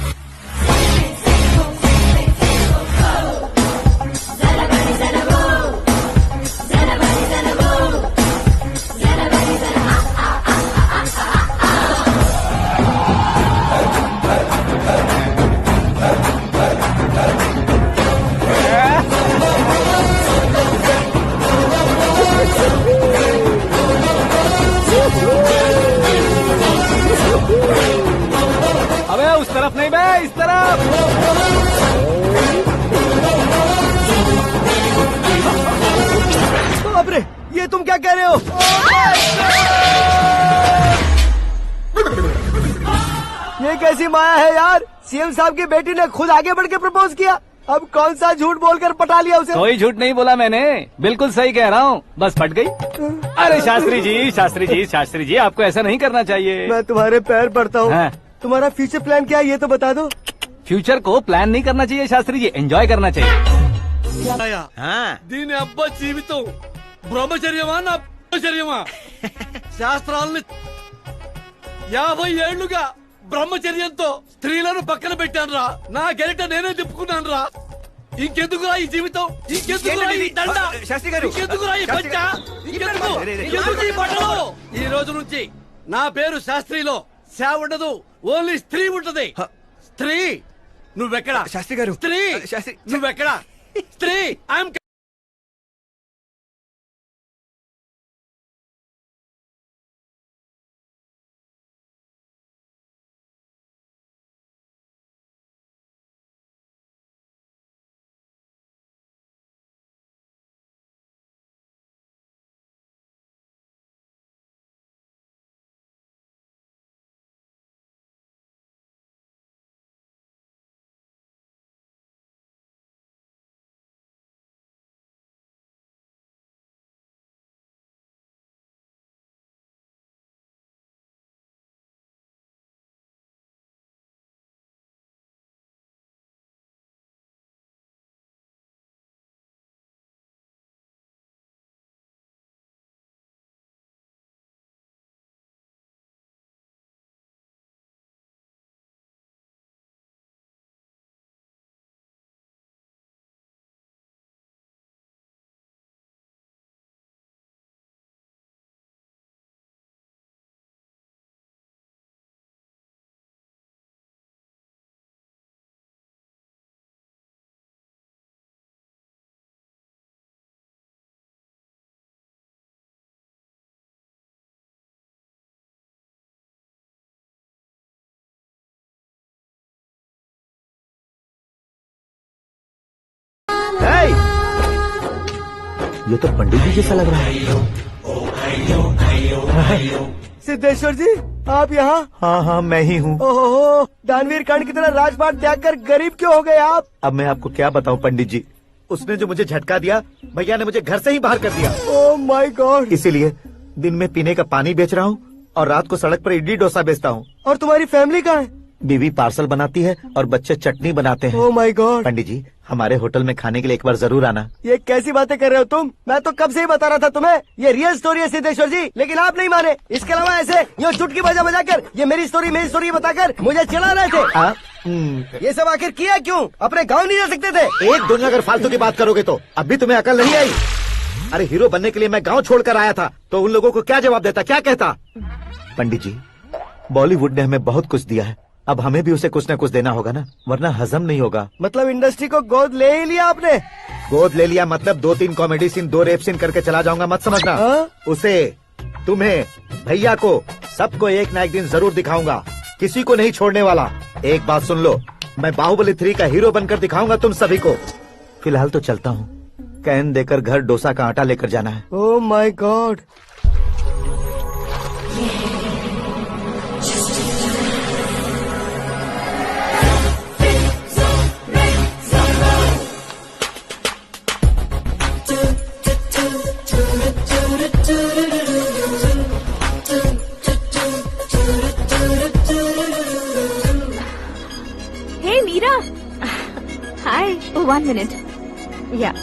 अबे उस तरफ नहीं बे, इस तरफ। बाप रे, ये तुम क्या कह रहे हो? ये कैसी माया है यार? सीएम साहब की बेटी ने खुद आगे बढ़ के प्रपोज किया। अब कौन सा झूठ बोलकर पटा लिया उसे? कोई झूठ नहीं बोला मैंने, बिल्कुल सही कह रहा हूँ, बस फट गई। अरे शास्त्री जी, शास्त्री जी, शास्त्री जी, आपको ऐसा नहीं करना चाहिए। मैं तुम्हारे पैर पड़ता हूँ। हाँ। तुम्हारा फ्यूचर प्लान क्या है ये तो बता दो। फ्यूचर को प्लान नहीं करना चाहिए शास्त्री जी, एंजॉय करना चाहिए। దీని అబ్బా జీవితం బ్రహ్మచర్యమా నా బ్రహ్మచర్యమా? శాస్త్రాలని 50 ఏళ్లుగా బ్రహ్మచర్యంతో స్త్రీలను పక్కన పెట్టానురా. నా గెరిట నేనే తిప్పుకున్నాను రా. ఇంకెందుకురా ఈ జీవితం? ఇంకెందుకురా ఈ దండ? ఇంకెందుకురా ఈ పంచ? ఇంకెందుకు ఈ బట్టలు? ఈ రోజు నుంచి నా పేరు శాస్త్రిలో సేవ ఉండదు, ఓన్లీ స్త్రీ ఉంటది. స్త్రీ నువ్వెక్కడ? శాస్త్రి గారు స్త్రీ నువ్వెక్కడ? స్త్రీ ఐఎమ్ ये तो पंडित जी जैसा लग रहा है। सिद्धेश्वर जी, आप यहाँ? हाँ हाँ, मैं ही हूँ। ओहो, दानवीर कर्ण की तरह राजपाट त्याग कर गरीब क्यों हो गए आप? अब मैं आपको क्या बताऊँ पंडित जी, उसने जो मुझे झटका दिया, भैया ने मुझे घर से ही बाहर कर दिया। Oh my God. इसीलिए दिन में पीने का पानी बेच रहा हूँ और रात को सड़क पर इडली डोसा बेचता हूँ। और तुम्हारी फैमिली कहाँ है? बीवी पार्सल बनाती है और बच्चे चटनी बनाते हैं। Oh my God. पंडित जी, हमारे होटल में खाने के लिए एक बार जरूर आना। ये कैसी बातें कर रहे हो तुम? मैं तो कब से ही बता रहा था तुम्हें, ये रियल स्टोरी है सिद्धेश्वर जी, लेकिन आप नहीं माने। इसके अलावा ऐसे यूँ चुटकी बजा बजा कर ये मेरी स्टोरी बताकर मुझे चिढ़ा रहे थे। ये सब आखिर किया क्यों? अपने गाँव नहीं जा सकते थे? एक दुनिया अगर फालतू की बात करोगे तो अब भी तुम्हें अकल नहीं आई। अरे हीरो बनने के लिए मैं गाँव छोड़कर आया था, तो उन लोगों को क्या जवाब देता, क्या कहता? पंडित जी, बॉलीवुड ने हमें बहुत कुछ दिया है, अब हमें भी उसे कुछ न कुछ देना होगा ना, वरना हजम नहीं होगा। मतलब इंडस्ट्री को गोद ले ही लिया आपने? गोद ले लिया मतलब 2-3 कॉमेडी सीन 2 रेप सीन करके चला जाऊंगा मत समझना। उसे, तुम्हें, भैया को, सबको एक ना एक दिन जरूर दिखाऊंगा, किसी को नहीं छोड़ने वाला। एक बात सुन लो, मैं बाहुबली 3 का हीरो बनकर दिखाऊंगा तुम सभी को। फिलहाल तो चलता हूँ, कैन देकर घर डोसा का आटा लेकर जाना है। Oh my God. Hey Meera. Hi. Oh, 1 minute. Yeah.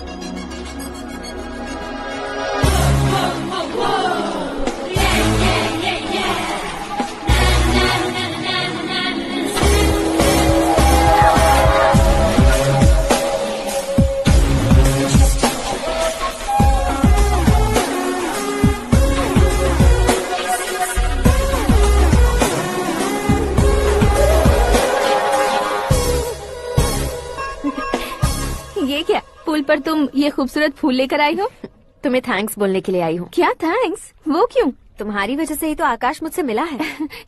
ये क्या, पुल पर तुम ये खूबसूरत फूल लेकर आई हो? तुम्हें थैंक्स बोलने के लिए आई हूँ। क्या थैंक्स? वो क्यों? तुम्हारी वजह से ही तो आकाश मुझसे मिला है।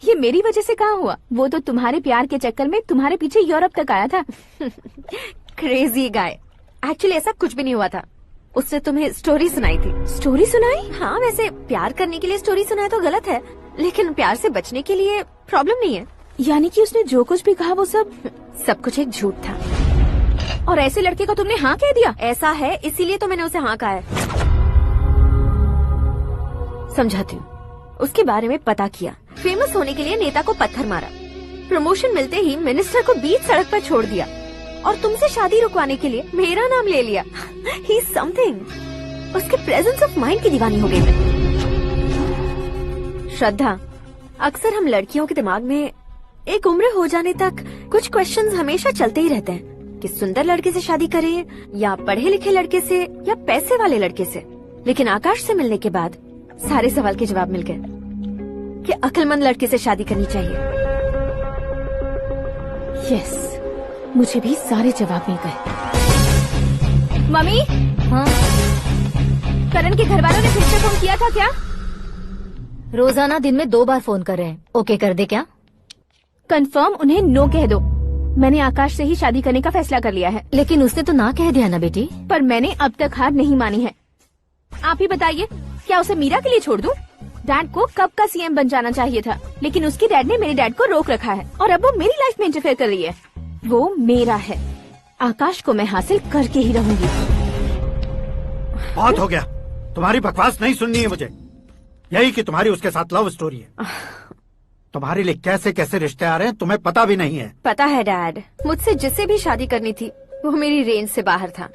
ये मेरी वजह से कहाँ हुआ? वो तो तुम्हारे प्यार के चक्कर में तुम्हारे पीछे यूरोप तक आया था। Crazy guy. एक्चुअली ऐसा कुछ भी नहीं हुआ था, उसने तुम्हें स्टोरी सुनाई थी। स्टोरी सुनाई? हाँ, वैसे प्यार करने के लिए स्टोरी सुनाए तो गलत है, लेकिन प्यार से बचने के लिए प्रॉब्लम नहीं है। यानी कि उसने जो कुछ भी कहा वो सब कुछ एक झूठ था। और ऐसे लड़के को तुमने हाँ कह दिया? ऐसा है, इसीलिए तो मैंने उसे हाँ कहा है। समझाती हूँ। उसके बारे में पता किया, फेमस होने के लिए नेता को पत्थर मारा, प्रमोशन मिलते ही मिनिस्टर को बीच सड़क पर छोड़ दिया, और तुमसे शादी रुकवाने के लिए मेरा नाम ले लिया। He is something. उसके प्रेजेंस ऑफ माइंड की दीवानी हो गई मैं। श्रद्धा, अक्सर हम लड़कियों के दिमाग में एक उम्र हो जाने तक कुछ क्वेश्चंस हमेशा चलते ही रहते हैं कि सुंदर लड़के से शादी करें या पढ़े लिखे लड़के से या पैसे वाले लड़के से। लेकिन आकाश से मिलने के बाद सारे सवाल के जवाब मिल गए कि अक्लमंद लड़के से शादी करनी चाहिए। यस, मुझे भी सारे जवाब मिल गए। मम्मी, हाँ? करण के घर वालों ने फिर से फोन किया था क्या? रोजाना दिन में 2 बार फोन कर रहे हैं। ओके कर दे क्या? कंफर्म उन्हें नो कह दो। मैंने आकाश से ही शादी करने का फैसला कर लिया है। लेकिन उसने तो ना कह दिया ना बेटी। पर मैंने अब तक हार नहीं मानी है। आप ही बताइए, क्या उसे मीरा के लिए छोड़ दूं? डैड को कब का सीएम बन जाना चाहिए था, लेकिन उसके डैड ने मेरे डैड को रोक रखा है और अब वो मेरी लाइफ में इंटरफेयर कर रही है। वो मेरा है, आकाश को मैं हासिल करके ही रहूंगी। बहुत हो गया, तुम्हारी बकवास नहीं सुननी है मुझे। यही कि तुम्हारी उसके साथ लव स्टोरी है। तुम्हारे लिए कैसे कैसे रिश्ते आ रहे हैं तुम्हें पता भी नहीं है। पता है डैड, मुझसे जिससे भी शादी करनी थी वो मेरी रेंज से बाहर था।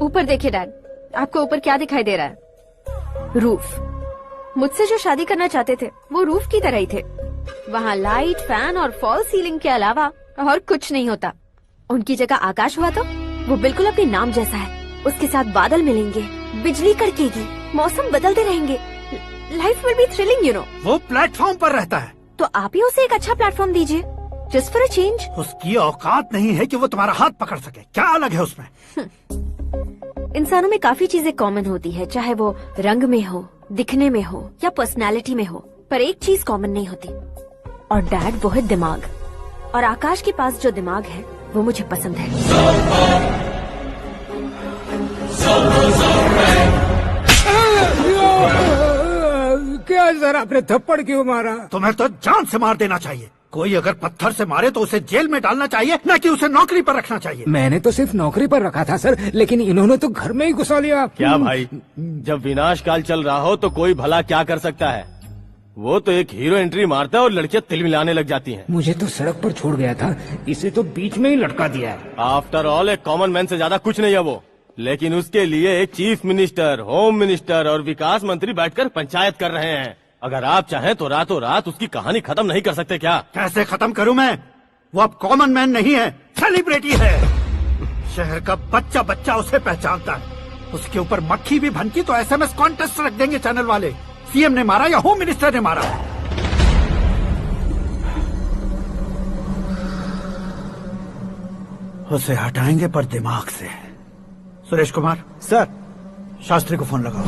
ऊपर देखिए डैड, आपको ऊपर क्या दिखाई दे रहा है? रूफ। मुझसे जो शादी करना चाहते थे वो रूफ की तरह ही थे। वहाँ लाइट, फैन और फॉल सीलिंग के अलावा और कुछ नहीं होता। उनकी जगह आकाश हुआ तो वो बिल्कुल अपने नाम जैसा है। उसके साथ बादल मिलेंगे, बिजली कड़केगी, मौसम बदलते रहेंगे, life will be thrilling you know. वो प्लेटफॉर्म पर रहता है तो आप ही उसे एक अच्छा प्लेटफॉर्म दीजिए, जस्ट फॉर अ चेंज। उसकी औकात नहीं है कि वो तुम्हारा हाथ पकड़ सके। क्या अलग है उसमें? इंसानों में काफी चीजें कॉमन होती है, चाहे वो रंग में हो, दिखने में हो या पर्सनालिटी में हो, पर एक चीज कॉमन नहीं होती, और डैड वो है दिमाग। और आकाश के पास जो दिमाग है वो मुझे पसंद है। क्या सर, आपने थप्पड़ क्यों मारा? तुम्हें तो जान से मार देना चाहिए। कोई अगर पत्थर से मारे तो उसे जेल में डालना चाहिए, न कि उसे नौकरी पर रखना चाहिए। मैंने तो सिर्फ नौकरी पर रखा था सर, लेकिन इन्होंने तो घर में ही घुसा लिया। क्या भाई, जब विनाश काल चल रहा हो तो कोई भला क्या कर सकता है? वो तो एक हीरो एंट्री मारता है और लड़कियां तिल मिलाने लग जाती हैं। मुझे तो सड़क पर छोड़ गया था, इसे तो बीच में ही लटका दिया है। आफ्टर ऑल एक कॉमन मैन से ज्यादा कुछ नहीं है वो, लेकिन उसके लिए एक चीफ मिनिस्टर, होम मिनिस्टर और विकास मंत्री बैठकर पंचायत कर रहे हैं। अगर आप चाहें तो रातों रात उसकी कहानी खत्म नहीं कर सकते क्या? कैसे खत्म करूं मैं? वो अब कॉमन मैन नहीं है, सेलिब्रिटी है। शहर का बच्चा बच्चा उसे पहचानता है। उसके ऊपर मक्खी भी भनकी तो SMS कॉन्टेस्ट रख देंगे चैनल वाले। सीएम ने मारा या होम मिनिस्टर ने मारा। उसे हटाएंगे पर दिमाग से। सुरेश कुमार सर। शास्त्री को फोन लगाओ।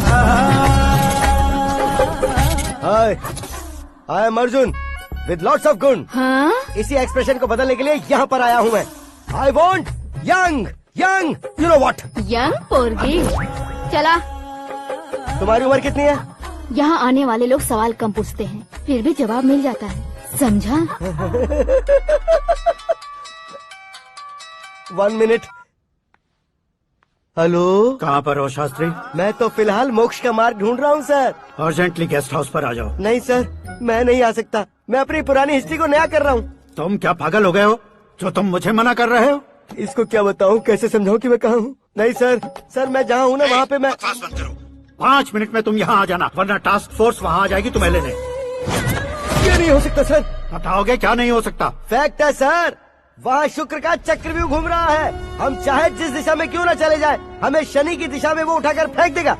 Hi, I am Arjun with lots of गुण। हाँ? इसी एक्सप्रेशन को बदलने के लिए यहाँ पर आया हूँ मैं। I want young young you know what. Young पोरगी। चला। तुम्हारी उम्र कितनी है? यहाँ आने वाले लोग सवाल कम पूछते हैं, फिर भी जवाब मिल जाता है, समझा? 1 मिनट। हेलो, कहाँ पर हो शास्त्री? मैं तो फिलहाल मोक्ष का मार्ग ढूंढ रहा हूँ सर। अर्जेंटली गेस्ट हाउस पर आ जाओ। नहीं सर, मैं नहीं आ सकता। मैं अपनी पुरानी हिस्ट्री को नया कर रहा हूँ। तुम क्या पागल हो गए हो जो तुम मुझे मना कर रहे हो? इसको क्या बताऊँ, कैसे समझाऊँ कि मैं कहाँ हूँ? नहीं सर, सर मैं जहाँ हूँ ना वहाँ पे मैं। 5 मिनट में तुम यहाँ आ जाना, वरना टास्क फोर्स वहाँ आ जाएगी तुम्हें लेने। ये नहीं हो सकता सर। बताओगे क्या नहीं हो सकता? फैक्ट है सर, वहाँ शुक्र का चक्रव्यूह घूम रहा है। हम चाहे जिस दिशा में क्यों न चले जाए, हमें शनि की दिशा में वो उठाकर फेंक देगा।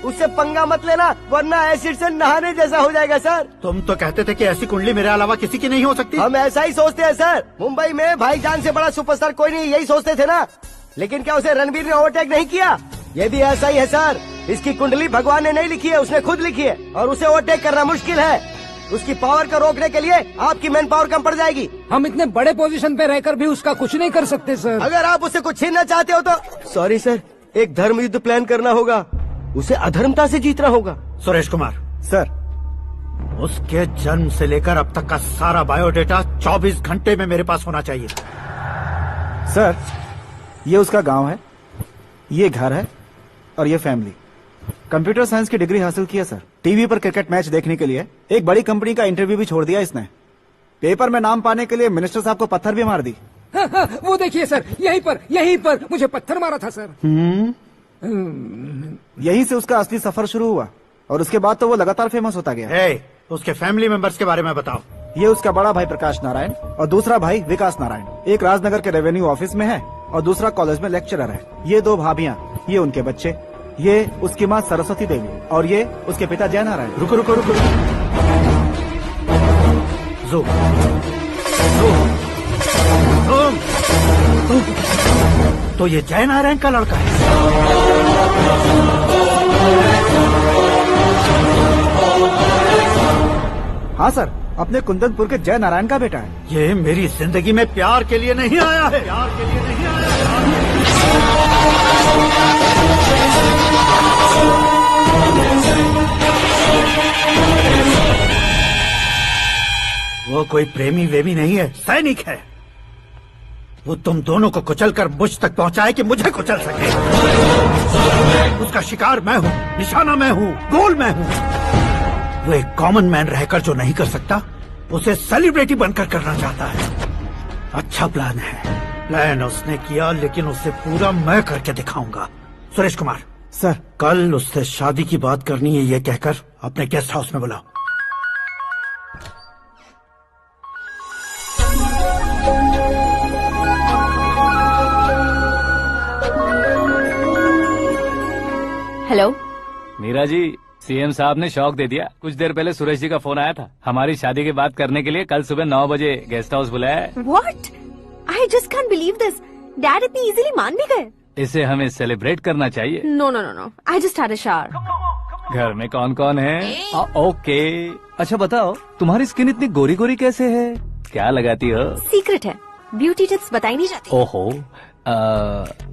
उससे पंगा मत लेना, वरना एसिड से नहाने जैसा हो जाएगा सर। तुम तो कहते थे कि ऐसी कुंडली मेरे अलावा किसी की नहीं हो सकती। हम ऐसा ही सोचते हैं सर। मुंबई में भाईजान से बड़ा सुपरस्टार कोई नहीं, यही सोचते थे ना। लेकिन क्या उसे रणबीर ने ओवरटेक नहीं किया? ये भी ऐसा ही है सर। इसकी कुंडली भगवान ने नहीं लिखी है, उसने खुद लिखी है, और उसे ओवरटेक करना मुश्किल है। उसकी पावर को रोकने के लिए आपकी मैन पावर कम पड़ जाएगी। हम इतने बड़े पोजीशन पे रहकर भी उसका कुछ नहीं कर सकते सर। अगर आप उससे कुछ छीनना चाहते हो तो सॉरी सर, एक धर्म युद्ध प्लान करना होगा। उसे अधर्मता से जीतना होगा। सुरेश कुमार सर, उसके जन्म से लेकर अब तक का सारा बायोडेटा 24 घंटे में मेरे पास होना चाहिए। सर ये उसका गांव है, ये घर है और ये फैमिली। कंप्यूटर साइंस की डिग्री हासिल की है सर। टीवी पर क्रिकेट मैच देखने के लिए एक बड़ी कंपनी का इंटरव्यू भी छोड़ दिया इसने। पेपर में नाम पाने के लिए मिनिस्टर साहब को पत्थर भी मार दी। हाँ, हाँ, वो देखिए सर, यहीं पर मुझे पत्थर मारा था सर। यहीं से उसका असली सफर शुरू हुआ और उसके बाद तो वो लगातार फेमस होता गया। उसके फैमिली मेंबर्स के बारे में बताओ। ये उसका बड़ा भाई प्रकाश नारायण और दूसरा भाई विकास नारायण। एक राजनगर के रेवेन्यू ऑफिस में है और दूसरा कॉलेज में लेक्चरर है। ये 2 भाभियाँ, ये उनके बच्चे, ये उसकी माँ सरस्वती देवी और ये उसके पिता जय नारायण। रुको रुको रुको, जो तो ये जय नारायण का लड़का है। हाँ सर, अपने कुंदनपुर के जय नारायण का बेटा है। ये मेरी जिंदगी में प्यार के लिए नहीं आया है। प्यार के लिए नहीं आया है। वो कोई प्रेमी वेमी नहीं है, सैनिक है। वो तुम दोनों को कुचलकर मुझ तक पहुंचाए कि मुझे कुचल सके। उसका शिकार मैं हूँ, निशाना मैं हूँ, गोल मैं हूँ। वो एक कॉमन मैन रहकर जो नहीं कर सकता, उसे सेलिब्रिटी बनकर करना चाहता है। अच्छा प्लान है। प्लान उसने किया, लेकिन उसे पूरा मैं करके दिखाऊंगा। सुरेश कुमार सर, कल उससे शादी की बात करनी है, ये कहकर अपने गेस्ट हाउस में बुलाओ। हेलो मीरा जी, सीएम साहब ने शौक दे दिया। कुछ देर पहले सुरेश जी का फोन आया था, हमारी शादी की बात करने के लिए कल सुबह 9 बजे गेस्ट हाउस बुलाया है। What? I just can't believe this. Dad इतनी इजीली मान भी गए। इसे हमें सेलिब्रेट करना चाहिए। No no no no, I just had a shower. घर में कौन कौन है? ओके, अच्छा बताओ, तुम्हारी स्किन इतनी गोरी गोरी कैसे है? क्या लगाती हो? सीक्रेट है, ब्यूटी टिप्स बताई नहीं जाती। ओहो,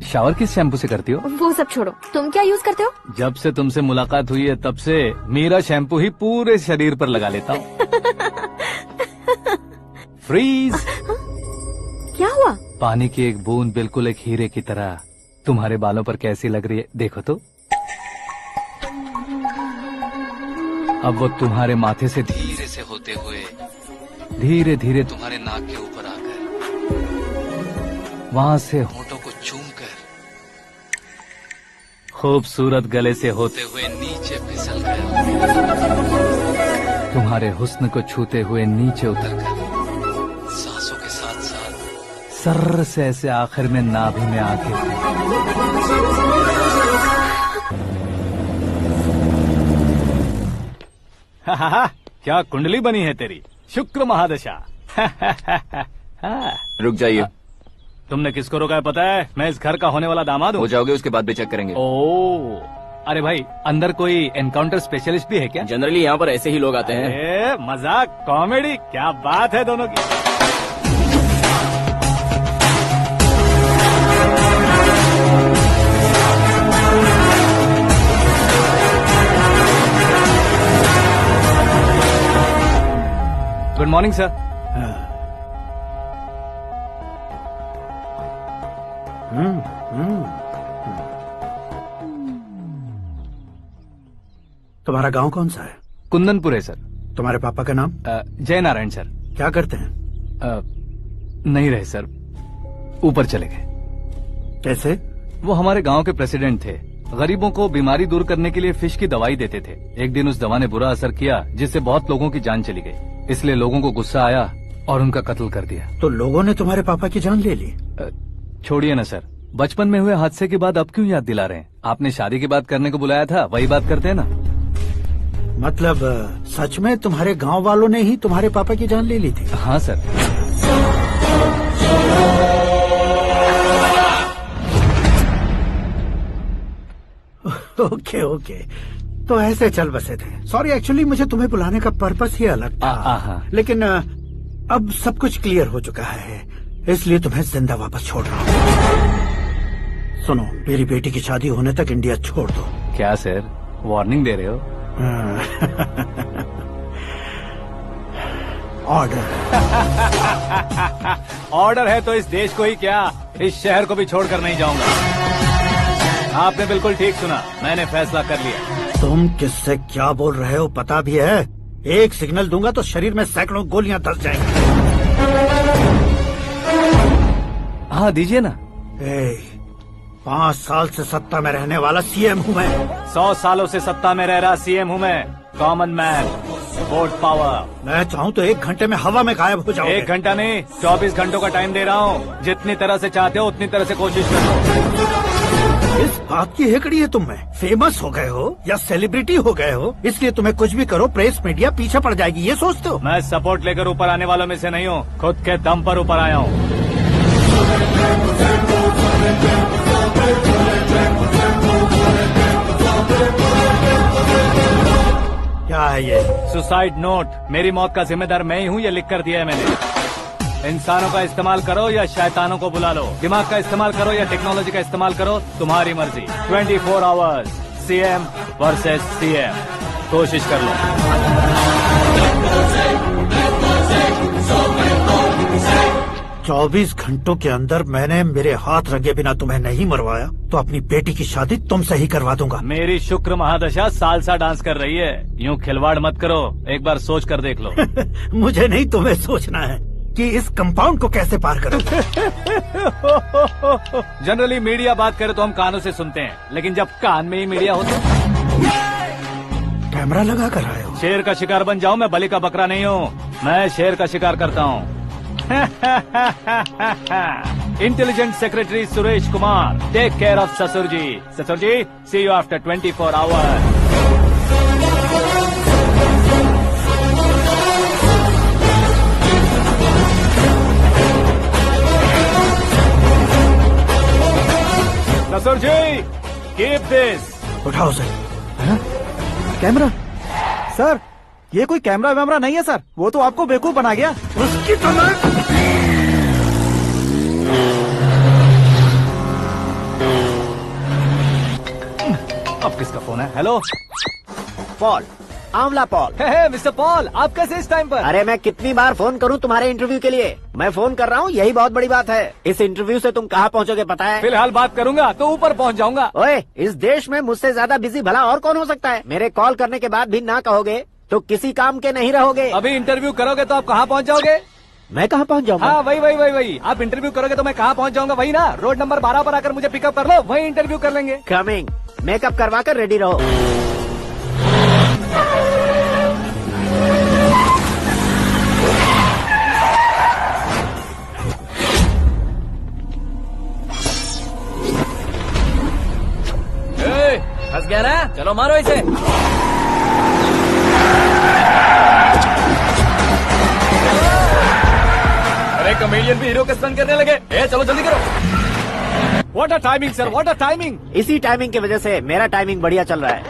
शावर किस शैम्पू से करती हो? वो सब छोड़ो, तुम क्या यूज करते हो? जब से तुमसे मुलाकात हुई है तब से मीरा शैम्पू ही पूरे शरीर पर लगा लेता हूँ। फ्रीज। क्या हुआ? पानी की एक बूंद बिल्कुल एक हीरे की तरह तुम्हारे बालों पर कैसी लग रही है, देखो तो। अब वो तुम्हारे माथे से धीरे से होते हुए धीरे धीरे तुम्हारे नाक के ऊपर आकर वहां से होठों को चूमकर खूबसूरत गले से होते हुए नीचे फिसल कर तुम्हारे हुस्न को छूते हुए नीचे उतरकर सांसों के साथ साथ सर्र से ऐसे आखिर में नाभि में आके क्या कुंडली बनी है तेरी, शुक्र महादशा। रुक जाइए। तुमने किसको रोका है पता है? मैं इस घर का होने वाला दामाद हूँ। हो जाओगे उसके बाद भी चेक करेंगे। ओ, अरे भाई अंदर कोई एनकाउंटर स्पेशलिस्ट भी है क्या? जनरली यहाँ पर ऐसे ही लोग आते हैं। अरे मजाक, कॉमेडी, क्या बात है दोनों की। Good morning sir. तुम्हारा गांव कौन सा है? कुंदनपुर है सर। तुम्हारे पापा का नाम? जय नारायण सर। क्या करते हैं? नहीं रहे सर, ऊपर चले गए। कैसे? वो हमारे गांव के प्रेसिडेंट थे। गरीबों को बीमारी दूर करने के लिए फिश की दवाई देते थे। एक दिन उस दवा ने बुरा असर किया जिससे बहुत लोगों की जान चली गई। इसलिए लोगों को गुस्सा आया और उनका कत्ल कर दिया। तो लोगों ने तुम्हारे पापा की जान ले ली? छोड़िए ना सर, बचपन में हुए हादसे के बाद अब क्यों याद दिला रहे हैं? आपने शादी की बात करने को बुलाया था, वही बात करते हैं ना। मतलब सच में तुम्हारे गांव वालों ने ही तुम्हारे पापा की जान ले ली थी? हाँ सर। ओके ओके, तो ऐसे चल बसे थे। सॉरी, एक्चुअली मुझे तुम्हें बुलाने का पर्पस ही अलग था। लेकिन अब सब कुछ क्लियर हो चुका है, इसलिए तुम्हें जिंदा वापस छोड़ रहा हूँ। सुनो, मेरी बेटी की शादी होने तक इंडिया छोड़ दो। क्या सर, वार्निंग दे रहे हो? ऑर्डर। ऑर्डर है तो इस देश को ही क्या, इस शहर को भी छोड़कर नहीं जाऊंगा। आपने बिल्कुल ठीक सुना, मैंने फैसला कर लिया। तुम किससे क्या बोल रहे हो पता भी है? एक सिग्नल दूंगा तो शरीर में सैकड़ों गोलियां धस जाएंगी। हाँ दीजिए ना। 5 साल से सत्ता में रहने वाला सीएम हूँ मैं। 100 सालों से सत्ता में रह रहा सीएम हूँ मैं। Common man, vote power. मैं चाहूँ तो 1 घंटे में हवा में गायब हो जाऊँ। 1 घंटा नहीं, 24 घंटों का टाइम दे रहा हूँ। जितनी तरह से चाहते हो उतनी तरह से कोशिश करो। इस बात की हेकड़ी है तुम में। फेमस हो गए हो या सेलिब्रिटी हो गए हो, इसलिए तुम्हें कुछ भी करो प्रेस मीडिया पीछे पड़ जाएगी, ये सोचते हो? मैं सपोर्ट लेकर ऊपर आने वालों में से नहीं हूँ, खुद के दम पर ऊपर आया हूँ। क्या है ये? Suicide note. मेरी मौत का जिम्मेदार मैं ही हूँ, ये लिख कर दिया है मैंने। इंसानों का इस्तेमाल करो या शैतानों को बुला लो, दिमाग का इस्तेमाल करो या टेक्नोलॉजी का इस्तेमाल करो, तुम्हारी मर्जी। 24 आवर्स, सीएम वर्सेस सीएम, कोशिश कर लो। 24 घंटों के अंदर मैंने मेरे हाथ रंगे बिना तुम्हें नहीं मरवाया तो अपनी बेटी की शादी तुमसे ही करवा दूंगा। मेरी शुक्र महादशा सालसा डांस कर रही है, यूँ खिलवाड़ मत करो, एक बार सोच कर देख लो। मुझे नहीं, तुम्हें सोचना है कि इस कंपाउंड को कैसे पार करूं। जनरली मीडिया बात करे तो हम कानों से सुनते हैं, लेकिन जब कान में ही मीडिया हो तो कैमरा लगा कर आए हो। शेर का शिकार बन जाऊं, मैं बलि का बकरा नहीं हूँ, मैं शेर का शिकार करता हूँ। Intelligent secretary Suresh Kumar, take care of ससुर जी। ससुर जी, सी यू आफ्टर 24 आवर्स। ससुर जी, कीप दिस। उठाओ सर। कैमरा? सर, ये कोई कैमरा वैमरा नहीं है सर, वो तो आपको बेवकूफ बना गया। उसकी तो अब किसका फोन है? हेलो पॉल, आंवला पॉल। मिस्टर पॉल, आप कैसे इस टाइम पर? अरे मैं कितनी बार फोन करूं तुम्हारे इंटरव्यू के लिए? मैं फोन कर रहा हूं, यही बहुत बड़ी बात है। इस इंटरव्यू से तुम कहां पहुंचोगे पता है? फिलहाल बात करूंगा तो ऊपर पहुंच जाऊंगा। ओए, इस देश में मुझसे ज्यादा बिजी भला और कौन हो सकता है? मेरे कॉल करने के बाद भी ना कहोगे तो किसी काम के नहीं रहोगे। अभी इंटरव्यू करोगे तो आप कहाँ पहुँच जाओगे? मैं कहाँ पहुँच जाऊंगा? हाँ वही। आप इंटरव्यू करोगे तो मैं कहाँ पहुँच जाऊंगा? वही ना, रोड नंबर 12 पर आकर मुझे पिकअप कर लो, वही इंटरव्यू कर लेंगे। कमिंग। मेकअप करवा कर रेडी रहो। फंस गया ना, चलो मारो इसे। अरे कॉमेडियन भी हीरो के स्टंट करने लगे। चलो जल्दी करो। What a timing sir, what a timing. इसी टाइमिंग की वजह से मेरा टाइमिंग बढ़िया चल रहा है।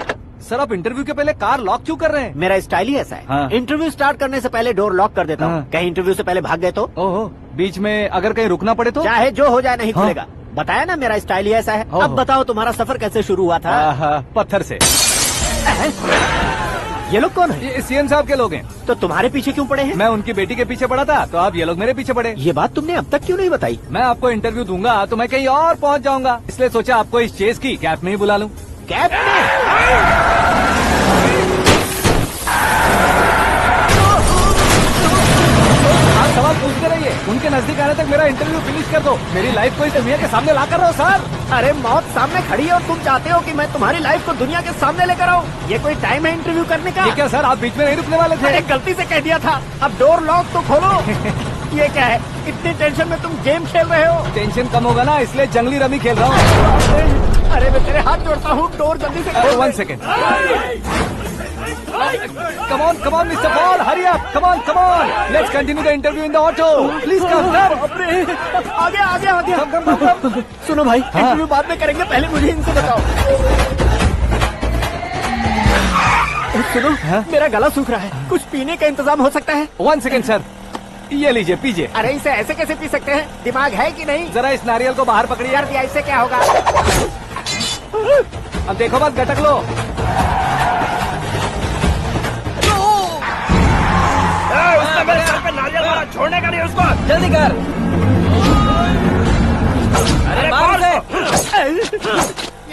सर आप इंटरव्यू के पहले कार लॉक क्यों कर रहे हैं? मेरा स्टाइल ही ऐसा है। हाँ। इंटरव्यू स्टार्ट करने से पहले डोर लॉक कर देता हूँ। हाँ। कहीं इंटरव्यू से पहले भाग गए तो? ओहो, बीच में अगर कहीं रुकना पड़े तो? चाहे जो हो जाए नहीं हाँ। खुलेगा। बताया ना मेरा स्टाइल ही ऐसा है। अब बताओ तुम्हारा सफर कैसे शुरू हुआ था? पत्थर से। ये लोग कौन है? ये सीएम साहब के लोग हैं। तो तुम्हारे पीछे क्यों पड़े हैं? मैं उनकी बेटी के पीछे पड़ा था, तो आप ये लोग मेरे पीछे पड़े। ये बात तुमने अब तक क्यों नहीं बताई? मैं आपको इंटरव्यू दूंगा तो मैं कहीं और पहुंच जाऊंगा, इसलिए सोचा आपको इस चेस की कैब में ही बुला लूं। कैब में? आप सवाल पूछते रहिए, उनके नजदीक आने तक मेरा इंटरव्यू फिनिश कर दो। मेरी लाइफ को इस दुनिया के सामने ला कर रहो सर। अरे मौत सामने खड़ी है और तुम चाहते हो कि मैं तुम्हारी लाइफ को दुनिया के सामने लेकर आऊं? ये कोई टाइम है इंटरव्यू करने का? ये क्या सर, आप बीच में नहीं रुकने वाले थे? अरे गलती से कह दिया था। अब डोर लॉक तो खोलो। ये क्या है? इतनी टेंशन में तुम गेम खेल रहे हो? टेंशन कम होगा ना, इसलिए जंगली रमी खेल रहा हूँ। अरे मैं तेरे हाथ जोड़ता हूँ, डोर जल्दी से खोलो। 1 second. Come on, Mr. Paul, hurry up. Come on. Let's continue the interview in the auto. Please come, sir. आगे। सुनो भाई, इंटरव्यू बाद में करेंगे, पहले मुझे इनसे बताओ। सुनो, मेरा गला सूख रहा है, कुछ पीने का इंतजाम हो सकता है? 1 सेकेंड सर, ये लीजिए पीजिए। अरे इसे ऐसे कैसे पी सकते हैं? दिमाग है कि नहीं? जरा इस नारियल को बाहर पकड़िए। कर दिया, इससे क्या होगा? अब देखो बस, गटक लो। उसने मेरे सर पे नारियल मारा, छोड़ने का नहीं उसको। जल्दी कर। अरे मार दे।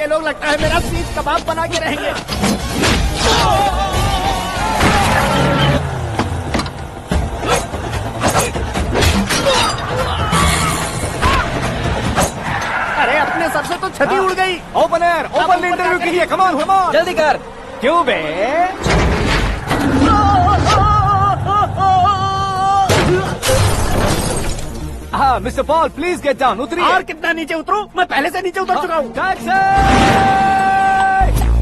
ये लोग लगता है मेरा सीख कबाब बना के रहेंगे। अरे अपने सर से तो छती उड़ गई। ओपन इंटरव्यू कीजिए। कम ऑन जल्दी कर। क्यों बे? हाँ mister Paul, please get down. उतरिए। और कितना नीचे उतरूं? मैं पहले से नीचे उतर चुका हूँ।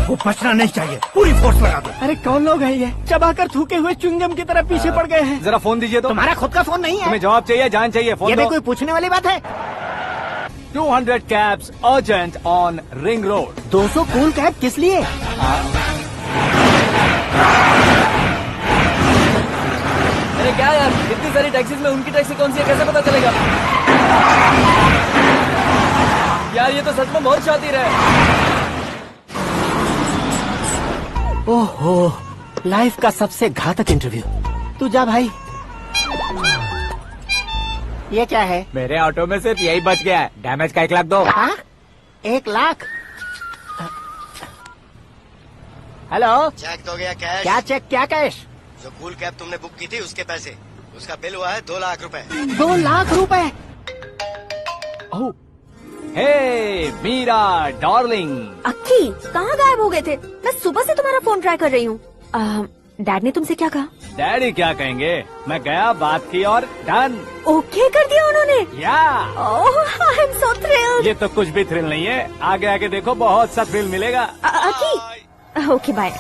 वो बचना नहीं चाहिए, पूरी फोर्स लगा दो। अरे कौन लोग हैं ये? चबाकर थूके हुए च्युइंगम की तरह पीछे पड़ गए हैं। जरा फोन दीजिए तो। तुम्हारा खुद का फोन नहीं है? तुम्हें जवाब चाहिए, जान चाहिए, फोन ये दो। भी कोई पूछने वाली बात है? 200 cabs urgent on Ring Road. 200 cool cab किस लिए? अरे क्या यार, इतनी सारी टैक्सीज में उनकी टैक्सी कौन सी है, कैसे पता चलेगा? यार ये तो सच में बहुत शातिर है। ओहो, लाइफ का सबसे घातक इंटरव्यू। तू जा भाई। ये क्या है? मेरे ऑटो में सिर्फ यही बच गया है, डैमेज का 1 लाख दो। हाँ? 1 लाख? हेलो, चेक तो गया कैश। क्या चेक, क्या कैश? जो कूल कैब तुमने बुक की थी उसके पैसे, उसका बिल हुआ है 2 लाख रुपए। 2 लाख रुपए? हे मीरा डार्लिंग। अक्की, कहाँ गायब हो गए थे? मैं सुबह से तुम्हारा फोन ट्राई कर रही हूँ। डैड ने तुमसे क्या कहा? डैडी क्या कहेंगे, मैं गया, बात की और डन। ओके कर दिया उन्होंने? या। ओह, आई एम सो थ्रिल्ड। ये तो कुछ भी थ्रिल नहीं है, आगे आगे देखो बहुत सा थ्रिल मिलेगा। अक्की, ओके बाय।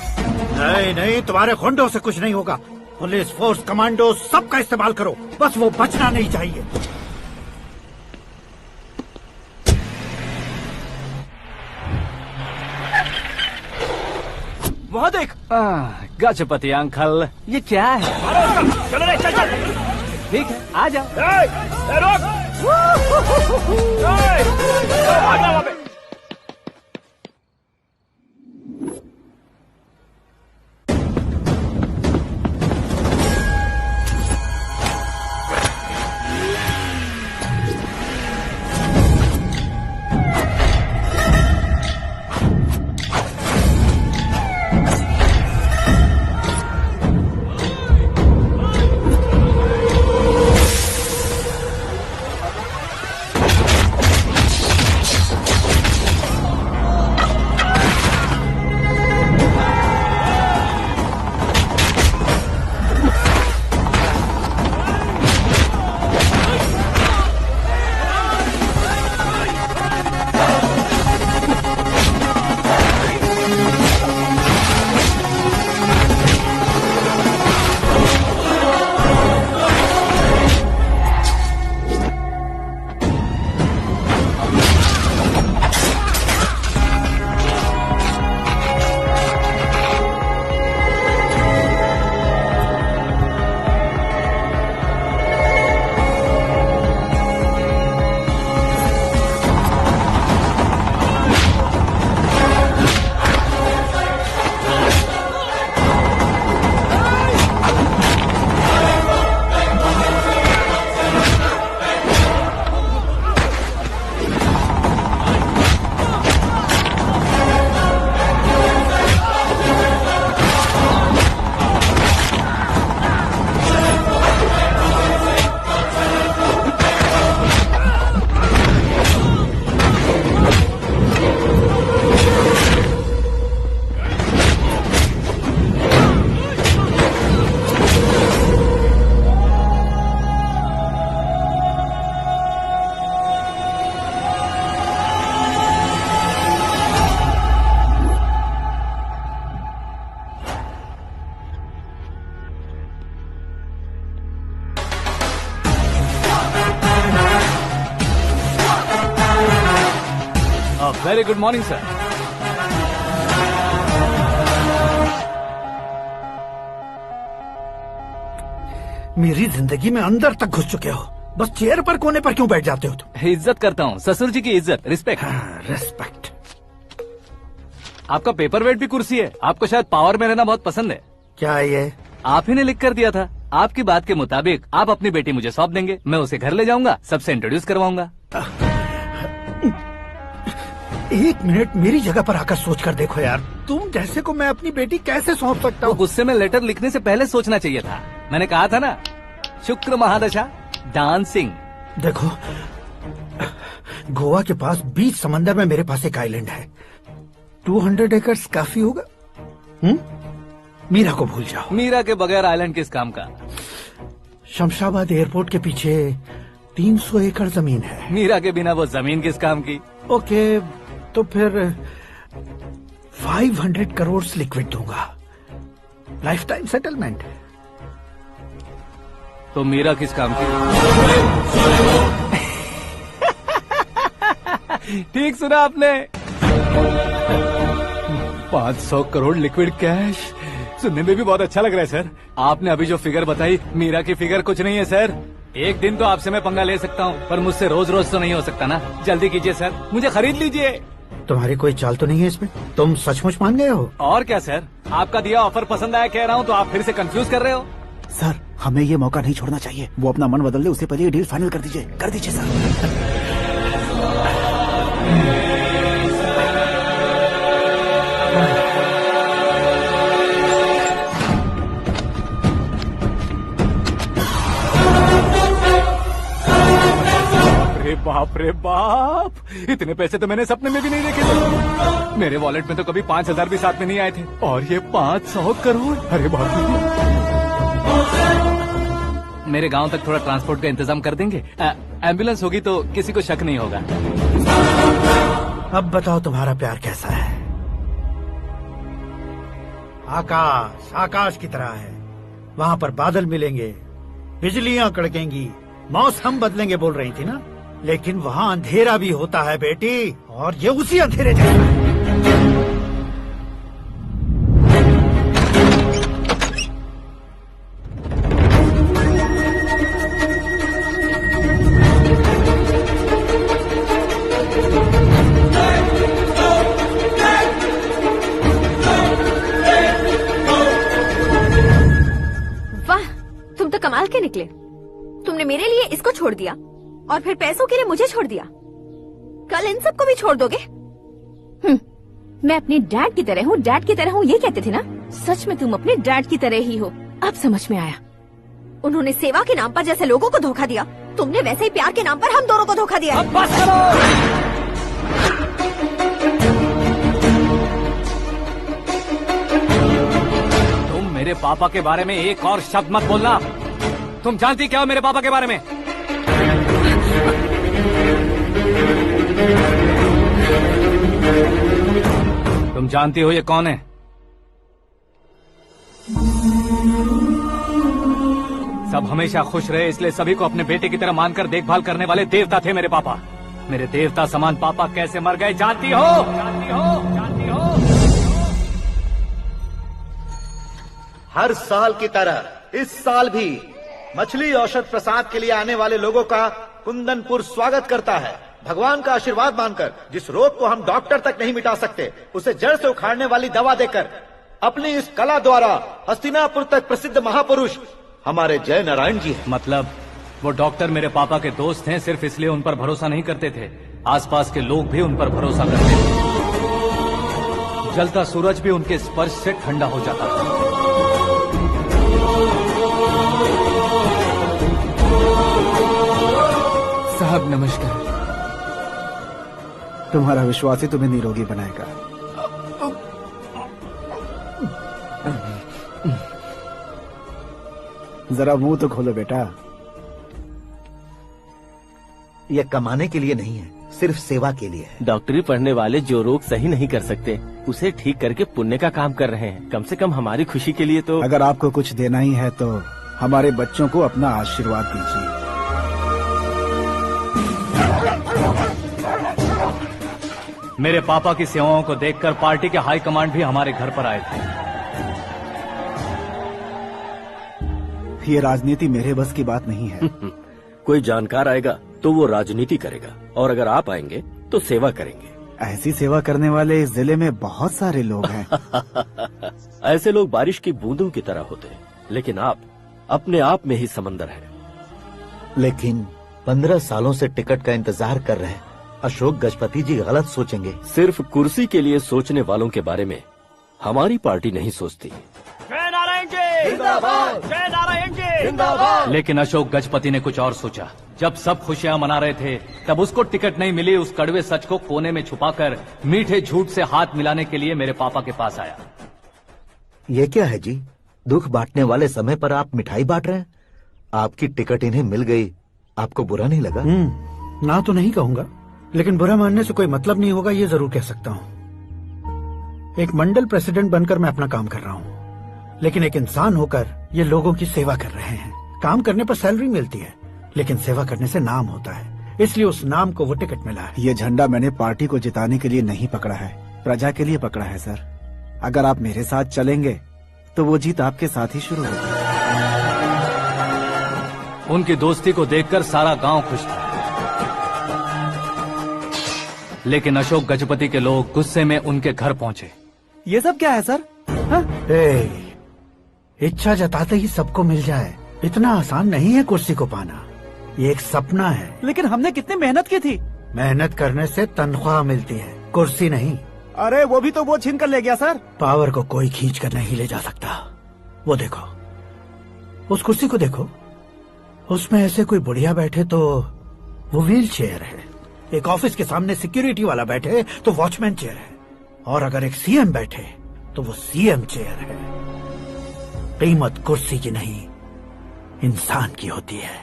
नहीं, तुम्हारे गुंडों से कुछ नहीं होगा। पुलिस फोर्स, कमांडो, सबका इस्तेमाल करो, बस वो बचना नहीं चाहिए। वहाँ देख। गजपति अंकल, ये क्या है? चलो रे, चल। ठीक है, आ जाओ। Very good morning sir. मेरी जिंदगी में अंदर तक घुस चुके हो, बस चेयर पर कोने पर क्यों बैठ जाते हो तुम? इज्जत करता हूँ, ससुर जी की इज्जत, रिस्पेक्ट। रिस्पेक्ट। आपका पेपर वेट भी कुर्सी है। आपको शायद पावर में रहना बहुत पसंद है। क्या ये? आप ही ने लिख कर दिया था। आपकी बात के मुताबिक आप अपनी बेटी मुझे सौंप देंगे, मैं उसे घर ले जाऊंगा, सबसे इंट्रोड्यूस करवाऊंगा। एक मिनट मेरी जगह पर आकर सोच कर देखो यार, तुम जैसे को मैं अपनी बेटी कैसे सौंप सकता हूँ? गुस्से में लेटर लिखने से पहले सोचना चाहिए था। मैंने कहा था ना, शुक्र महादशा डांसिंग। देखो, गोवा के पास बीच समंदर में मेरे पास एक आइलैंड है, 200 एकर्स काफी होगा। मीरा को भूल जाओ। मीरा के बगैर आइलैंड किस काम का? शमशाबाद एयरपोर्ट के पीछे 300 एकड़ जमीन है। मीरा के बिना वो जमीन किस काम की? ओके, तो फिर 500 करोड़ लिक्विड दूंगा, लाइफ टाइम सेटलमेंट। तो मीरा किस काम की? ठीक सुना आपने, 500 करोड़ लिक्विड कैश। सुनने में भी बहुत अच्छा लग रहा है सर। आपने अभी जो फिगर बताई, मीरा की फिगर कुछ नहीं है सर। एक दिन तो आपसे मैं पंगा ले सकता हूँ, पर मुझसे रोज रोज तो नहीं हो सकता ना। जल्दी कीजिए सर, मुझे खरीद लीजिए। तुम्हारी कोई चाल तो नहीं है इसमें? तुम सचमुच मान गए हो? और क्या सर, आपका दिया ऑफर पसंद आया कह रहा हूँ, तो आप फिर से कंफ्यूज कर रहे हो। सर, हमें ये मौका नहीं छोड़ना चाहिए। वो अपना मन बदल ले, उससे पहले ये डील फाइनल कर दीजिए। कर दीजिए सर। बाप रे बाप, इतने पैसे तो मैंने सपने में भी नहीं देखे थे। मेरे वॉलेट में तो कभी 5,000 भी साथ में नहीं आए थे, और ये 500 करोड़। अरे बाप रे। मेरे गांव तक थोड़ा ट्रांसपोर्ट का इंतजाम कर देंगे? एम्बुलेंस होगी तो किसी को शक नहीं होगा। अब बताओ तुम्हारा प्यार कैसा है? आकाश आकाश की तरह है, वहाँ पर बादल मिलेंगे, बिजलियाँ कड़केंगी, मौसम बदलेंगे बोल रही थी ना। लेकिन वहाँ अंधेरा भी होता है बेटी, और ये उसी अंधेरे जैसा है। वाह, तुम तो कमाल के निकले। तुमने मेरे लिए इसको छोड़ दिया और फिर पैसों के लिए मुझे छोड़ दिया। कल इन सबको भी छोड़ दोगे? मैं अपने डैड की तरह हूँ, डैड की तरह हूँ, ये कहते थे ना। सच में तुम अपने डैड की तरह ही हो, अब समझ में आया। उन्होंने सेवा के नाम पर जैसे लोगों को धोखा दिया, तुमने वैसे ही प्यार के नाम पर हम दोनों को धोखा दिया। अब बस करो। तुम मेरे पापा के बारे में एक और शब्द मत बोलना। तुम जानती क्या हो मेरे पापा के बारे में? तुम जानती हो ये कौन है? सब हमेशा खुश रहे, इसलिए सभी को अपने बेटे की तरह मानकर देखभाल करने वाले देवता थे मेरे पापा। मेरे देवता समान पापा कैसे मर गए जानती हो? जानती हो? जानती हो? हर साल की तरह इस साल भी मछली औषध प्रसाद के लिए आने वाले लोगों का कुंदनपुर स्वागत करता है। भगवान का आशीर्वाद मानकर जिस रोग को हम डॉक्टर तक नहीं मिटा सकते, उसे जड़ से उखाड़ने वाली दवा देकर अपनी इस कला द्वारा हस्तिनापुर तक प्रसिद्ध महापुरुष हमारे जय नारायण जी हैं। मतलब वो डॉक्टर मेरे पापा के दोस्त हैं, सिर्फ इसलिए उन पर भरोसा नहीं करते थे, आसपास के लोग भी उन पर भरोसा करते थे। जलता सूरज भी उनके स्पर्श से ठंडा हो जाता था। साहब नमस्कार। तुम्हारा विश्वास ही तुम्हें निरोगी बनाएगा। जरा मुंह तो खोलो बेटा। यह कमाने के लिए नहीं है, सिर्फ सेवा के लिए है। डॉक्टरी पढ़ने वाले जो रोग सही नहीं कर सकते, उसे ठीक करके पुण्य का काम कर रहे हैं। कम से कम हमारी खुशी के लिए तो। अगर आपको कुछ देना ही है तो हमारे बच्चों को अपना आशीर्वाद दीजिए। मेरे पापा की सेवाओं को देखकर पार्टी के हाई कमांड भी हमारे घर पर आए थे। ये राजनीति मेरे बस की बात नहीं है। कोई जानकार आएगा तो वो राजनीति करेगा, और अगर आप आएंगे तो सेवा करेंगे। ऐसी सेवा करने वाले इस जिले में बहुत सारे लोग हैं। ऐसे लोग बारिश की बूंदों की तरह होते हैं, लेकिन आप अपने आप में ही समंदर हैं। लेकिन 15 सालों से टिकट का इंतजार कर रहे हैं। अशोक गजपति जी गलत सोचेंगे। सिर्फ कुर्सी के लिए सोचने वालों के बारे में हमारी पार्टी नहीं सोचती। जय नारायण जी जिंदाबाद, जय नारायण जी जिंदाबाद। लेकिन अशोक गजपति ने कुछ और सोचा। जब सब खुशियां मना रहे थे तब उसको टिकट नहीं मिली। उस कड़वे सच को कोने में छुपाकर मीठे झूठ से हाथ मिलाने के लिए मेरे पापा के पास आया। ये क्या है जी? दुख बांटने वाले समय पर आप मिठाई बांट रहे हैं। आपकी टिकट इन्हें मिल गई, आपको बुरा नहीं लगा? ना तो नहीं कहूंगा, लेकिन बुरा मानने से कोई मतलब नहीं होगा, ये जरूर कह सकता हूँ। एक मंडल प्रेसिडेंट बनकर मैं अपना काम कर रहा हूँ, लेकिन एक इंसान होकर ये लोगों की सेवा कर रहे हैं। काम करने पर सैलरी मिलती है, लेकिन सेवा करने से नाम होता है, इसलिए उस नाम को वो टिकट मिला है। ये झंडा मैंने पार्टी को जिताने के लिए नहीं पकड़ा है, प्रजा के लिए पकड़ा है सर। अगर आप मेरे साथ चलेंगे तो वो जीत आपके साथ ही शुरू होगी। उनकी दोस्ती को देखकर सारा गांव खुश था, लेकिन अशोक गजपति के लोग गुस्से में उनके घर पहुंचे। ये सब क्या है सर? इच्छा जताते ही सबको मिल जाए, इतना आसान नहीं है कुर्सी को पाना। ये एक सपना है। लेकिन हमने कितनी मेहनत की थी। मेहनत करने से तनख्वाह मिलती है, कुर्सी नहीं। अरे वो भी तो वो छीन कर ले गया सर। पावर को कोई खींच कर नहीं ले जा सकता। वो देखो, उस कुर्सी को देखो, उसमें ऐसे कोई बुढ़िया बैठे तो वो व्हील चेयर है। एक ऑफिस के सामने सिक्योरिटी वाला बैठे तो वॉचमैन चेयर है, और अगर एक सीएम बैठे तो वो सीएम चेयर है। कीमत कुर्सी की नहीं, इंसान की होती है।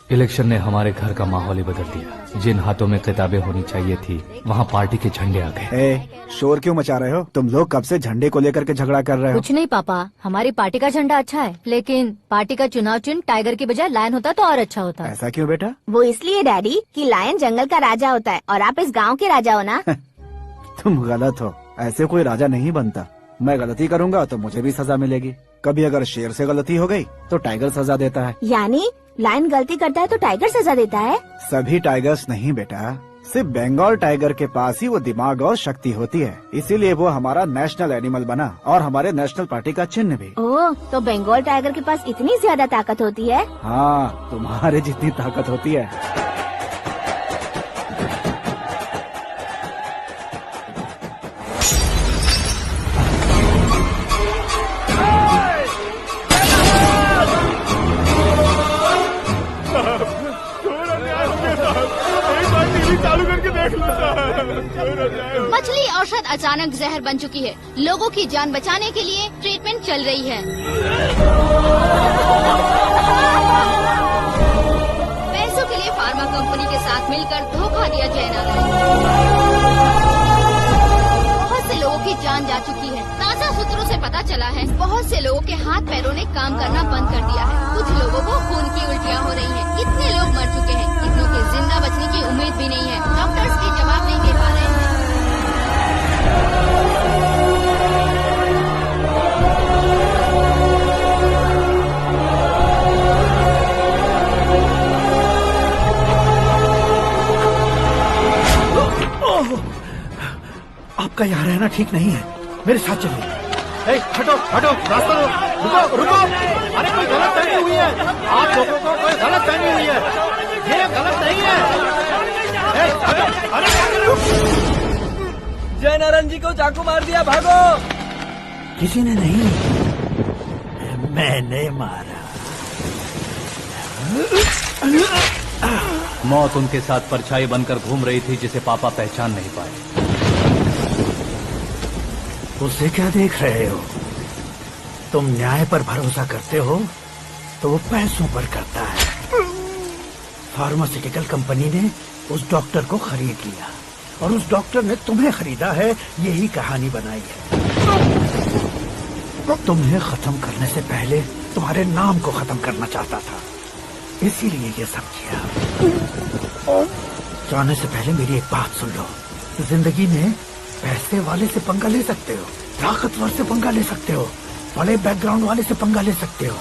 इलेक्शन ने हमारे घर का माहौल ही बदल दिया। जिन हाथों में किताबें होनी चाहिए थी, वहाँ पार्टी के झंडे आ गए। शोर क्यों मचा रहे हो? तुम लोग कब से झंडे को लेकर के झगड़ा कर रहे हो? कुछ नहीं पापा, हमारी पार्टी का झंडा अच्छा है, लेकिन पार्टी का चुनाव चिन्ह टाइगर की बजाय लायन होता तो और अच्छा होता। ऐसा क्यों बेटा? वो इसलिए डैडी कि लायन जंगल का राजा होता है और आप इस गांव के राजा हो ना। तुम गलत हो, ऐसे कोई राजा नहीं बनता। मैं गलती करूंगा तो मुझे भी सजा मिलेगी। कभी अगर शेर से गलती हो गई तो टाइगर सजा देता है। यानी लायन गलती करता है तो टाइगर सजा देता है? सभी टाइगर्स नहीं बेटा, सिर्फ बंगाल टाइगर के पास ही वो दिमाग और शक्ति होती है, इसीलिए वो हमारा नेशनल एनिमल बना और हमारे नेशनल पार्टी का चिन्ह भी। ओह, तो बंगाल टाइगर के पास इतनी ज्यादा ताकत होती है? हाँ, तुम्हारे जितनी ताकत होती है। मछली औषध अचानक जहर बन चुकी है। लोगों की जान बचाने के लिए ट्रीटमेंट चल रही है। पैसों के लिए फार्मा कंपनी के साथ मिलकर धोखा दिया जय नारायण। बहुत से लोगों की जान जा चुकी है। ताजा सूत्रों से पता चला है बहुत से लोगों के हाथ पैरों ने काम करना बंद कर दिया है। कुछ लोगों को खून की उल्टियाँ हो रही हैं। कितने लोग मर चुके हैं, कितनों के जिंदा बचने की उम्मीद भी नहीं है। डॉक्टर्स के जवाब नहीं दे पा रहे हैं। आपका यहाँ रहना ठीक नहीं है, मेरे साथ चलिए। हटो हटो, रास्ता रुको रुको। अरे कोई गलत फहमी हुई है, आप लोगों को कोई गलत फहमी हुई है, ये गलत नहीं है। हटो, अरे जय नारायण जी को चाकू मार दिया, भागो। किसी ने नहीं, मैंने मारा। मौत उनके साथ परछाई बनकर घूम रही थी, जिसे पापा पहचान नहीं पाए। उसे क्या देख रहे हो? तुम न्याय पर भरोसा करते हो तो वो पैसों पर करता है। फार्मास्यूटिकल कंपनी ने उस डॉक्टर को खरीद लिया और उस डॉक्टर ने तुम्हें खरीदा है, यही कहानी बनाई है। तुम्हें खत्म करने से पहले तुम्हारे नाम को खत्म करना चाहता था, इसीलिए ये सब किया। जाने से पहले मेरी एक बात सुन लो। जिंदगी में पैसे वाले से पंगा ले सकते हो, ताकतवर से पंगा ले सकते हो, बड़े बैकग्राउंड वाले से पंगा ले सकते हो,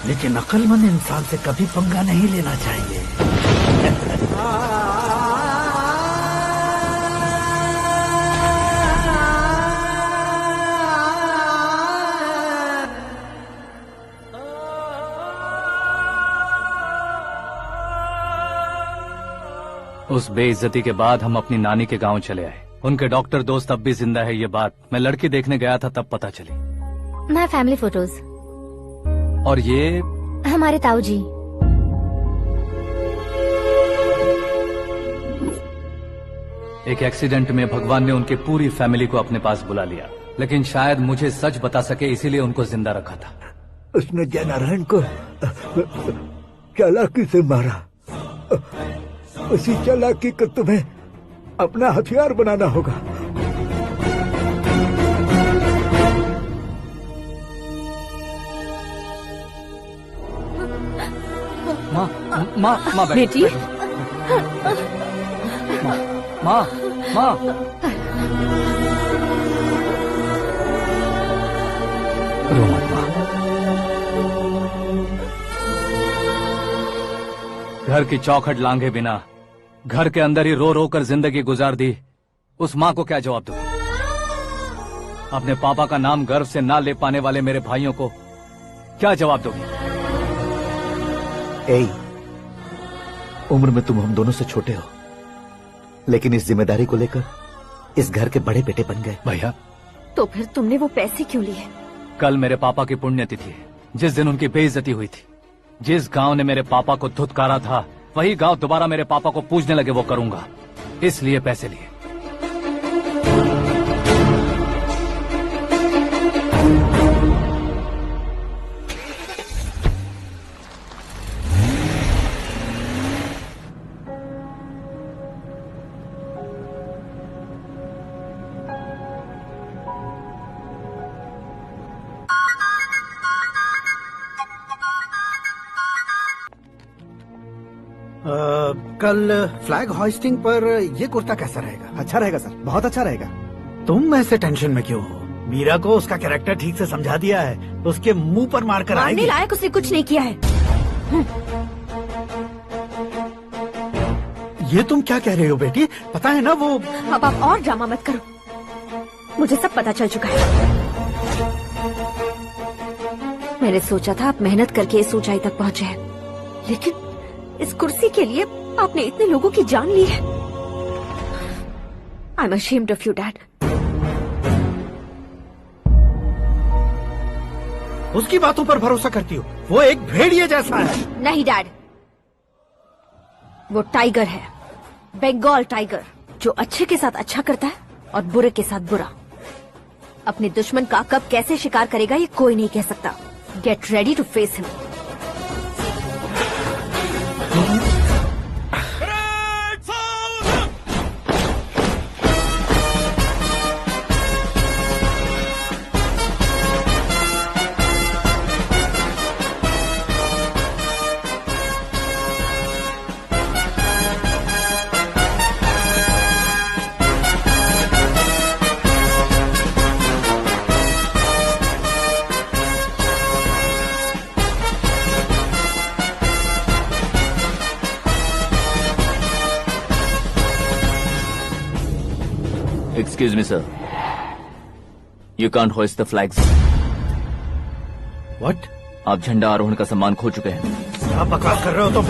लेकिन अक्लमंद इंसान से कभी पंगा नहीं लेना चाहिए। उस बेइज्जती के बाद हम अपनी नानी के गांव चले आए। उनके डॉक्टर दोस्त अब भी जिंदा है, ये बात मैं लड़की देखने गया था तब पता चली। My family photos. और ये हमारे ताऊ जी। एक एक्सीडेंट में भगवान ने उनकी पूरी फैमिली को अपने पास बुला लिया, लेकिन शायद मुझे सच बता सके इसीलिए उनको जिंदा रखा था। उसने जयनारायण को चालाकी से मारा। उसी चालाकी को तुम्हें अपना हथियार बनाना होगा। माँ बेटी। माँ रो मत माँ। घर की चौखट लांघे बिना घर के अंदर ही रो रो कर जिंदगी गुजार दी, उस माँ को क्या जवाब दूं? अपने पापा का नाम गर्व से ना ले पाने वाले मेरे भाइयों को क्या जवाब दोगी? उम्र में तुम हम दोनों से छोटे हो, लेकिन इस जिम्मेदारी को लेकर इस घर के बड़े बेटे बन गए। भैया, तो फिर तुमने वो पैसे क्यों लिए? कल मेरे पापा की पुण्यतिथि है, जिस दिन उनकी बेइज्जती हुई थी। जिस गांव ने मेरे पापा को धुतकारा था, वही गांव दोबारा मेरे पापा को पूजने लगे वो करूंगा, इसलिए पैसे लिए। कल फ्लैग होइस्टिंग पर ये कुर्ता कैसा रहेगा? अच्छा रहेगा सर, बहुत अच्छा रहेगा। तुम ऐसे टेंशन में क्यों हो? मीरा को उसका कैरेक्टर ठीक से समझा दिया है, उसके मुंह पर मारकर आएगी। मारने लायक उसने कुछ नहीं किया है। ये तुम क्या कह रहे हो बेटी? पता है ना वो। अब आप और ड्रामा मत करो, मुझे सब पता चल चुका है। मैंने सोचा था आप मेहनत करके इस ऊंचाई तक पहुंचे हैं, लेकिन इस कुर्सी के लिए आपने इतने लोगों की जान ली है। I am ashamed of you dad. उसकी बातों पर भरोसा करती हो? वो एक भेड़िए जैसा है। नहीं डैड, वो टाइगर है, बंगाल टाइगर, जो अच्छे के साथ अच्छा करता है और बुरे के साथ बुरा। अपने दुश्मन का कब कैसे शिकार करेगा ये कोई नहीं कह सकता। Get ready to face him. Excuse me, sir. You can't hoist the flags. What? आप झंडा आरोहण का सम्मान खो चुके हैं। क्या बकवास कर रहे हो तुम?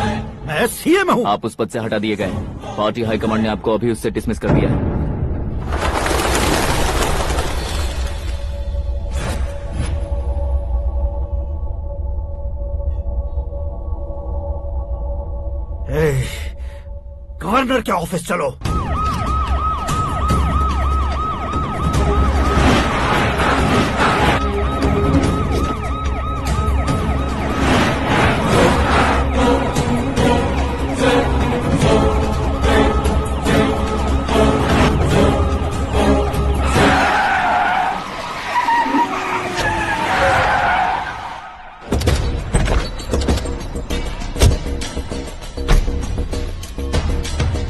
मैं सीएम हूँ। आप उस पद से हटा दिए गए। पार्टी हाईकमांड ने आपको अभी उससे डिसमिस कर दिया है। गवर्नर के ऑफिस चलो।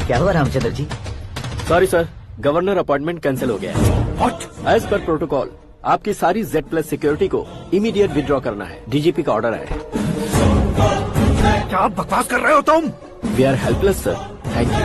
क्या हुआ Ramchandra ji? Sorry sir, governor appointment cancel हो गया है। एज पर प्रोटोकॉल आपकी सारी Z+ सिक्योरिटी को इमीडिएट विड्रॉ करना है। डीजीपी का ऑर्डर है। क्या आप बकवास कर रहे हो तुम? We are helpless sir. Thank you.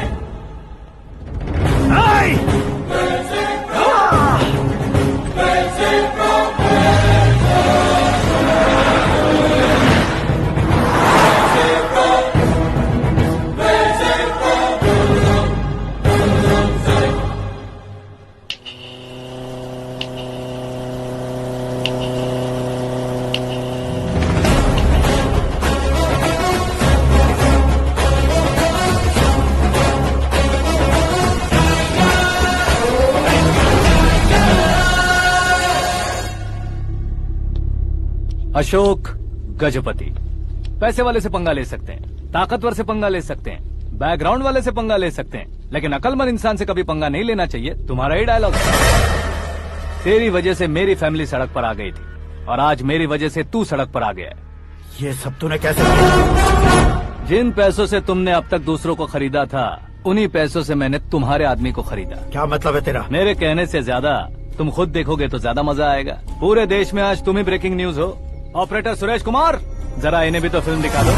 Ashok Gajapati पैसे वाले से पंगा ले सकते हैं, ताकतवर से पंगा ले सकते हैं, बैकग्राउंड वाले से पंगा ले सकते हैं, लेकिन अकलमंद इंसान से कभी पंगा नहीं लेना चाहिए। तुम्हारा ही डायलॉग। तेरी वजह से मेरी फैमिली सड़क पर आ गई थी और आज मेरी वजह से तू सड़क पर आ गया है। ये सब तूने कैसे किया? जिन पैसों से तुमने अब तक दूसरों को खरीदा था, उन्हीं पैसों से मैंने तुम्हारे आदमी को खरीदा। क्या मतलब है तेरा? मेरे कहने से ज्यादा तुम खुद देखोगे तो ज्यादा मजा आएगा। पूरे देश में आज तुम ही ब्रेकिंग न्यूज हो। ऑपरेटर सुरेश कुमार, जरा इन्हें भी तो फिल्म दिखा दो।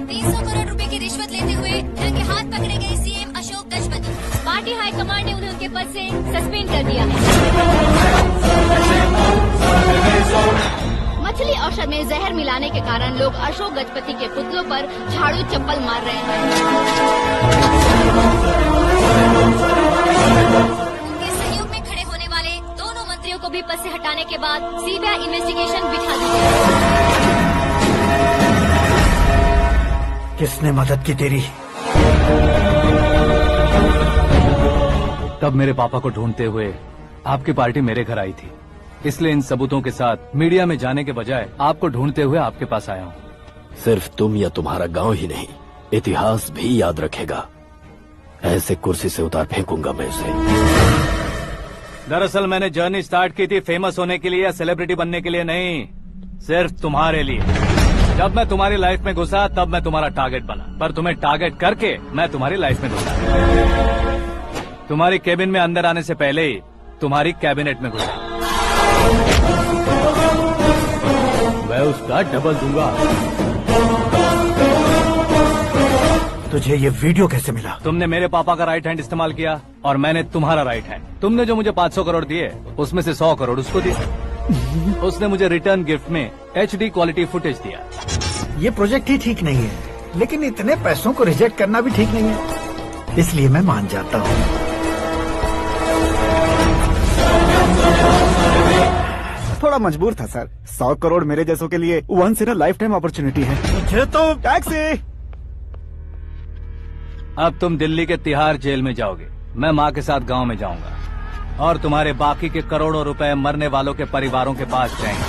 300 करोड़ रुपए की रिश्वत लेते हुए रंगे हाथ पकड़े गए CM Ashok Gajapati. Party high command ने उन्हें उनके पद से सस्पेंड कर दिया है। मछली औषध में जहर मिलाने के कारण लोग अशोक गजपति के पुतलों पर झाड़ू चप्पल मार रहे हैं। उनके सहयोग में खड़े होने वाले दोनों मंत्रियों को भी पद से हटाने के बाद सीबीआई इन्वेस्टिगेशन बिठा दी गई। किसने मदद की तेरी? तब मेरे पापा को ढूंढते हुए आपकी पार्टी मेरे घर आई थी, इसलिए इन सबूतों के साथ मीडिया में जाने के बजाय आपको ढूंढते हुए आपके पास आया हूँ। सिर्फ तुम या तुम्हारा गांव ही नहीं, इतिहास भी याद रखेगा। ऐसे कुर्सी से उतार फेंकूंगा मैं उसे। दरअसल मैंने जर्नी स्टार्ट की थी फेमस होने के लिए या सेलिब्रिटी बनने के लिए नहीं, सिर्फ तुम्हारे लिए। जब मैं तुम्हारी लाइफ में घुसा तब मैं तुम्हारा टारगेट बना, पर तुम्हें टारगेट करके मैं तुम्हारी लाइफ में घुसा। तुम्हारी केबिन में अंदर आने से पहले ही तुम्हारी कैबिनेट में घुसा। मैं उसका डबल दूंगा। तुझे ये वीडियो कैसे मिला? तुमने मेरे पापा का राइट हैंड इस्तेमाल किया और मैंने तुम्हारा राइट हैंड। तुमने जो मुझे 500 करोड़ दिए उसमें से 100 करोड़ उसको दिए। उसने मुझे रिटर्न गिफ्ट में HD क्वालिटी फुटेज दिया। ये प्रोजेक्ट ही ठीक नहीं है, लेकिन इतने पैसों को रिजेक्ट करना भी ठीक नहीं है, इसलिए मैं मान जाता हूँ। थोड़ा मजबूर था सर। 100 करोड़ मेरे जैसों के लिए once in a lifetime opportunity है। मुझे तो टैक्सी। अब तुम दिल्ली के तिहाड़ जेल में जाओगे, मैं माँ के साथ गांव में जाऊंगा और तुम्हारे बाकी के करोड़ों रुपए मरने वालों के परिवारों के पास जाएंगे।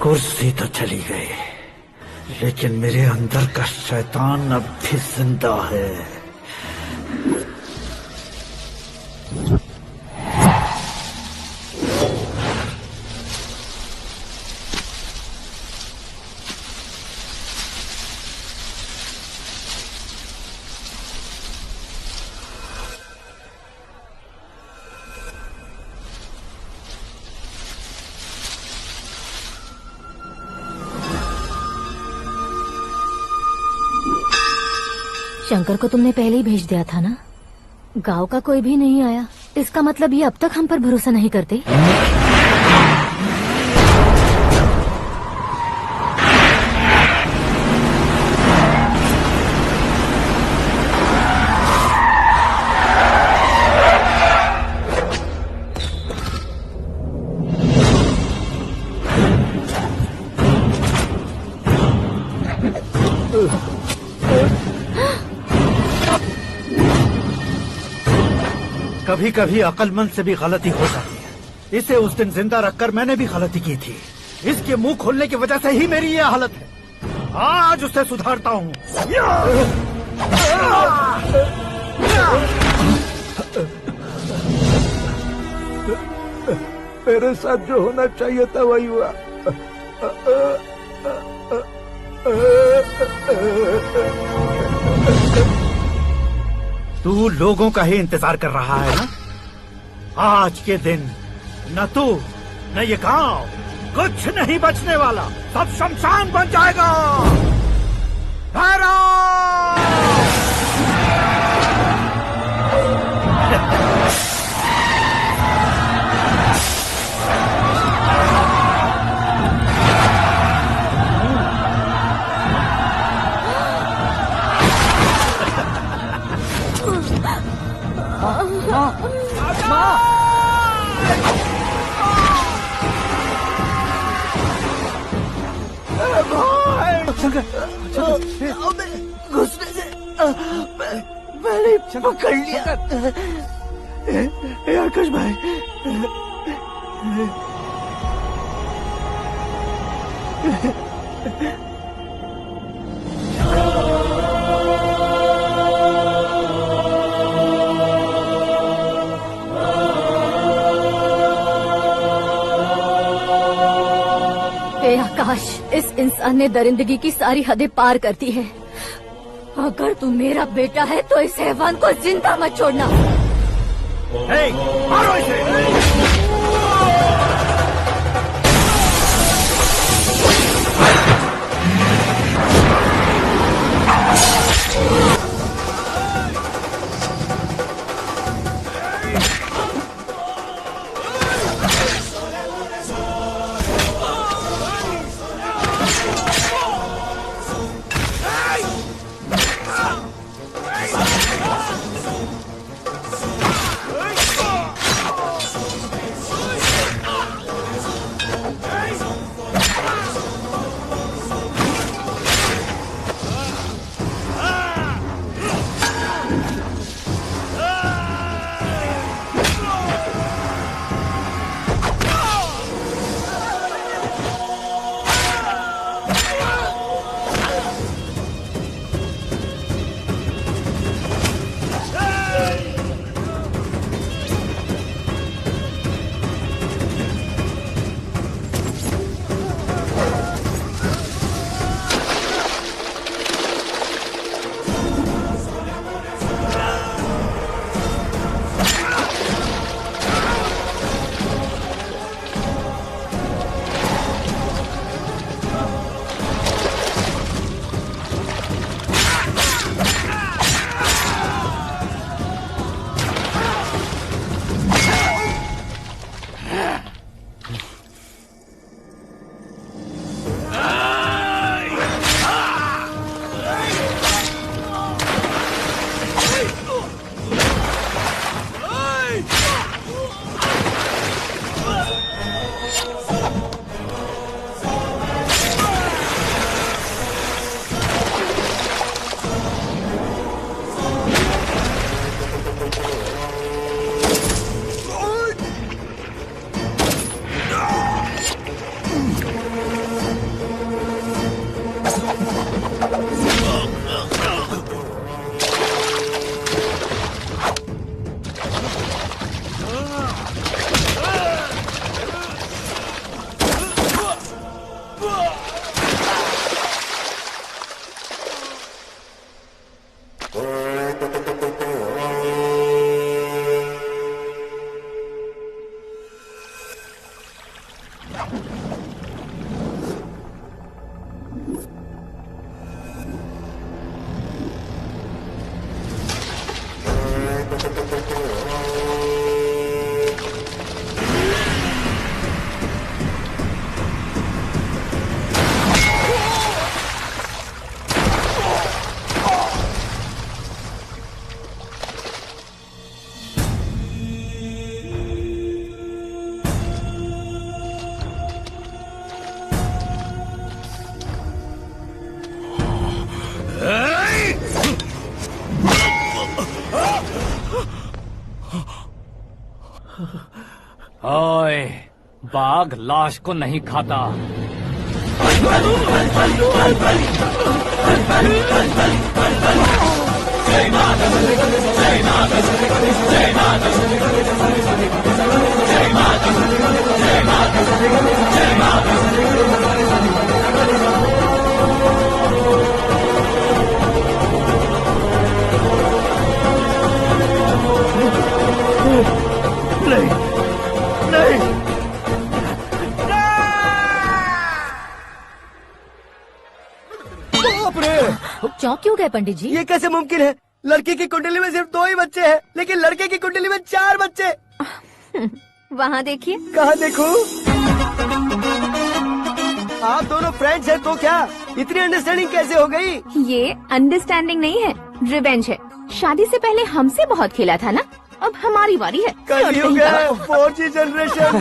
कुर्सी तो चली गई, लेकिन मेरे अंदर का शैतान अब भी जिंदा है। शंकर को तुमने पहले ही भेज दिया था ना? गांव का कोई भी नहीं आया, इसका मतलब ये अब तक हम पर भरोसा नहीं करते। कभी कभी अक्लमंद से भी गलती हो जाती है। इसे उस दिन जिंदा रखकर मैंने भी गलती की थी। इसके मुंह खोलने की वजह से ही मेरी ये हालत है। आज उसे सुधारता हूँ। मेरे साथ जो होना चाहिए था वही हुआ। तू लोगों का ही इंतजार कर रहा है ना? आज के दिन न तू न ये गांव कुछ नहीं बचने वाला, सब शमशान बन जाएगा। घुसने से मैंने पकड़ लिया। आकाश भाई, हे आकाश, इस इंसान ने दरिंदगी की सारी हदें पार कर दी है। अगर तू मेरा बेटा है तो इस हैवान को जिंदा मत छोड़ना। मारो इसे। ओए, बाघ लाश को नहीं खाता। जय माता नहीं नहीं बाप रे! चौंक क्यों गए पंडित जी? ये कैसे मुमकिन है? लड़की की कुंडली में सिर्फ 2 ही बच्चे हैं, लेकिन लड़के की कुंडली में 4 बच्चे। वहाँ देखिए। कहाँ देखूं? आप दोनों फ्रेंड्स हैं तो क्या इतनी अंडरस्टैंडिंग कैसे हो गई? ये अंडरस्टैंडिंग नहीं है, रिवेंज है। शादी से पहले हमसे बहुत खेला था ना, अब हमारी बारी है। कल ही हो गया 4G जनरेशन।